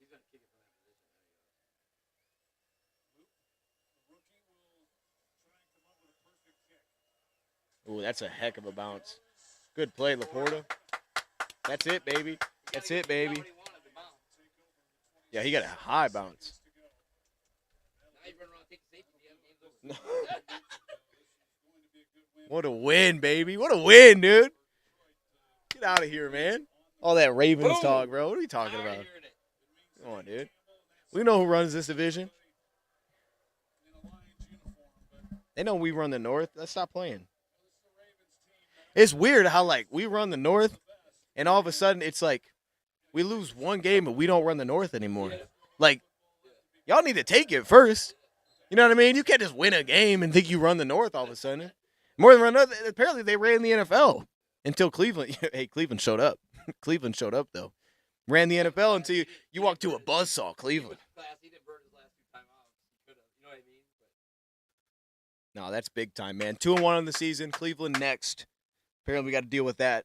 S4: He's gonna kick it from that position.
S1: Ooh, that's a heck of a bounce. Good play, Laporta. That's it, baby. That's it, baby. Yeah, he got a high bounce.
S4: Now you run around and take the safety. Game's over.
S1: What a win, baby. What a win, dude. Get out of here, man. All that Ravens talk, bro. What are you talking about? Come on, dude. We know who runs this division. They know we run the North. Let's stop playing. It's weird how, like, we run the North, and all of a sudden it's like we lose one game, but we don't run the North anymore. Like, y'all need to take it first. You know what I mean? You can't just win a game and think you run the North all of a sudden. More than run other. Apparently, they ran the NFL until Cleveland. Hey, Cleveland showed up. Cleveland showed up, though. Ran the NFL until you walked to a buzzsaw, Cleveland.
S4: He didn't burn his last 2 timeouts. He could have. You know what I mean?
S1: No, that's big time, man. 2-1 on the season. Cleveland next. Apparently, we got to deal with that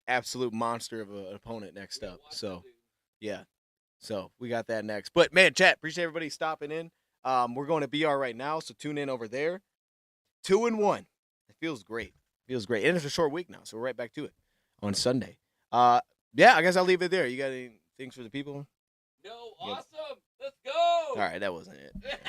S1: absolute monster of an opponent next up. So, yeah. So, we got that next. But, man, chat, appreciate everybody stopping in. We're going to BR right now, so tune in over there. 2-1. It feels great. Feels great. And it's a short week now, so we're right back to it on Sunday. Yeah, I guess I'll leave it there. You got any things for the people?
S4: No, awesome. Let's go.
S1: All right, that wasn't it.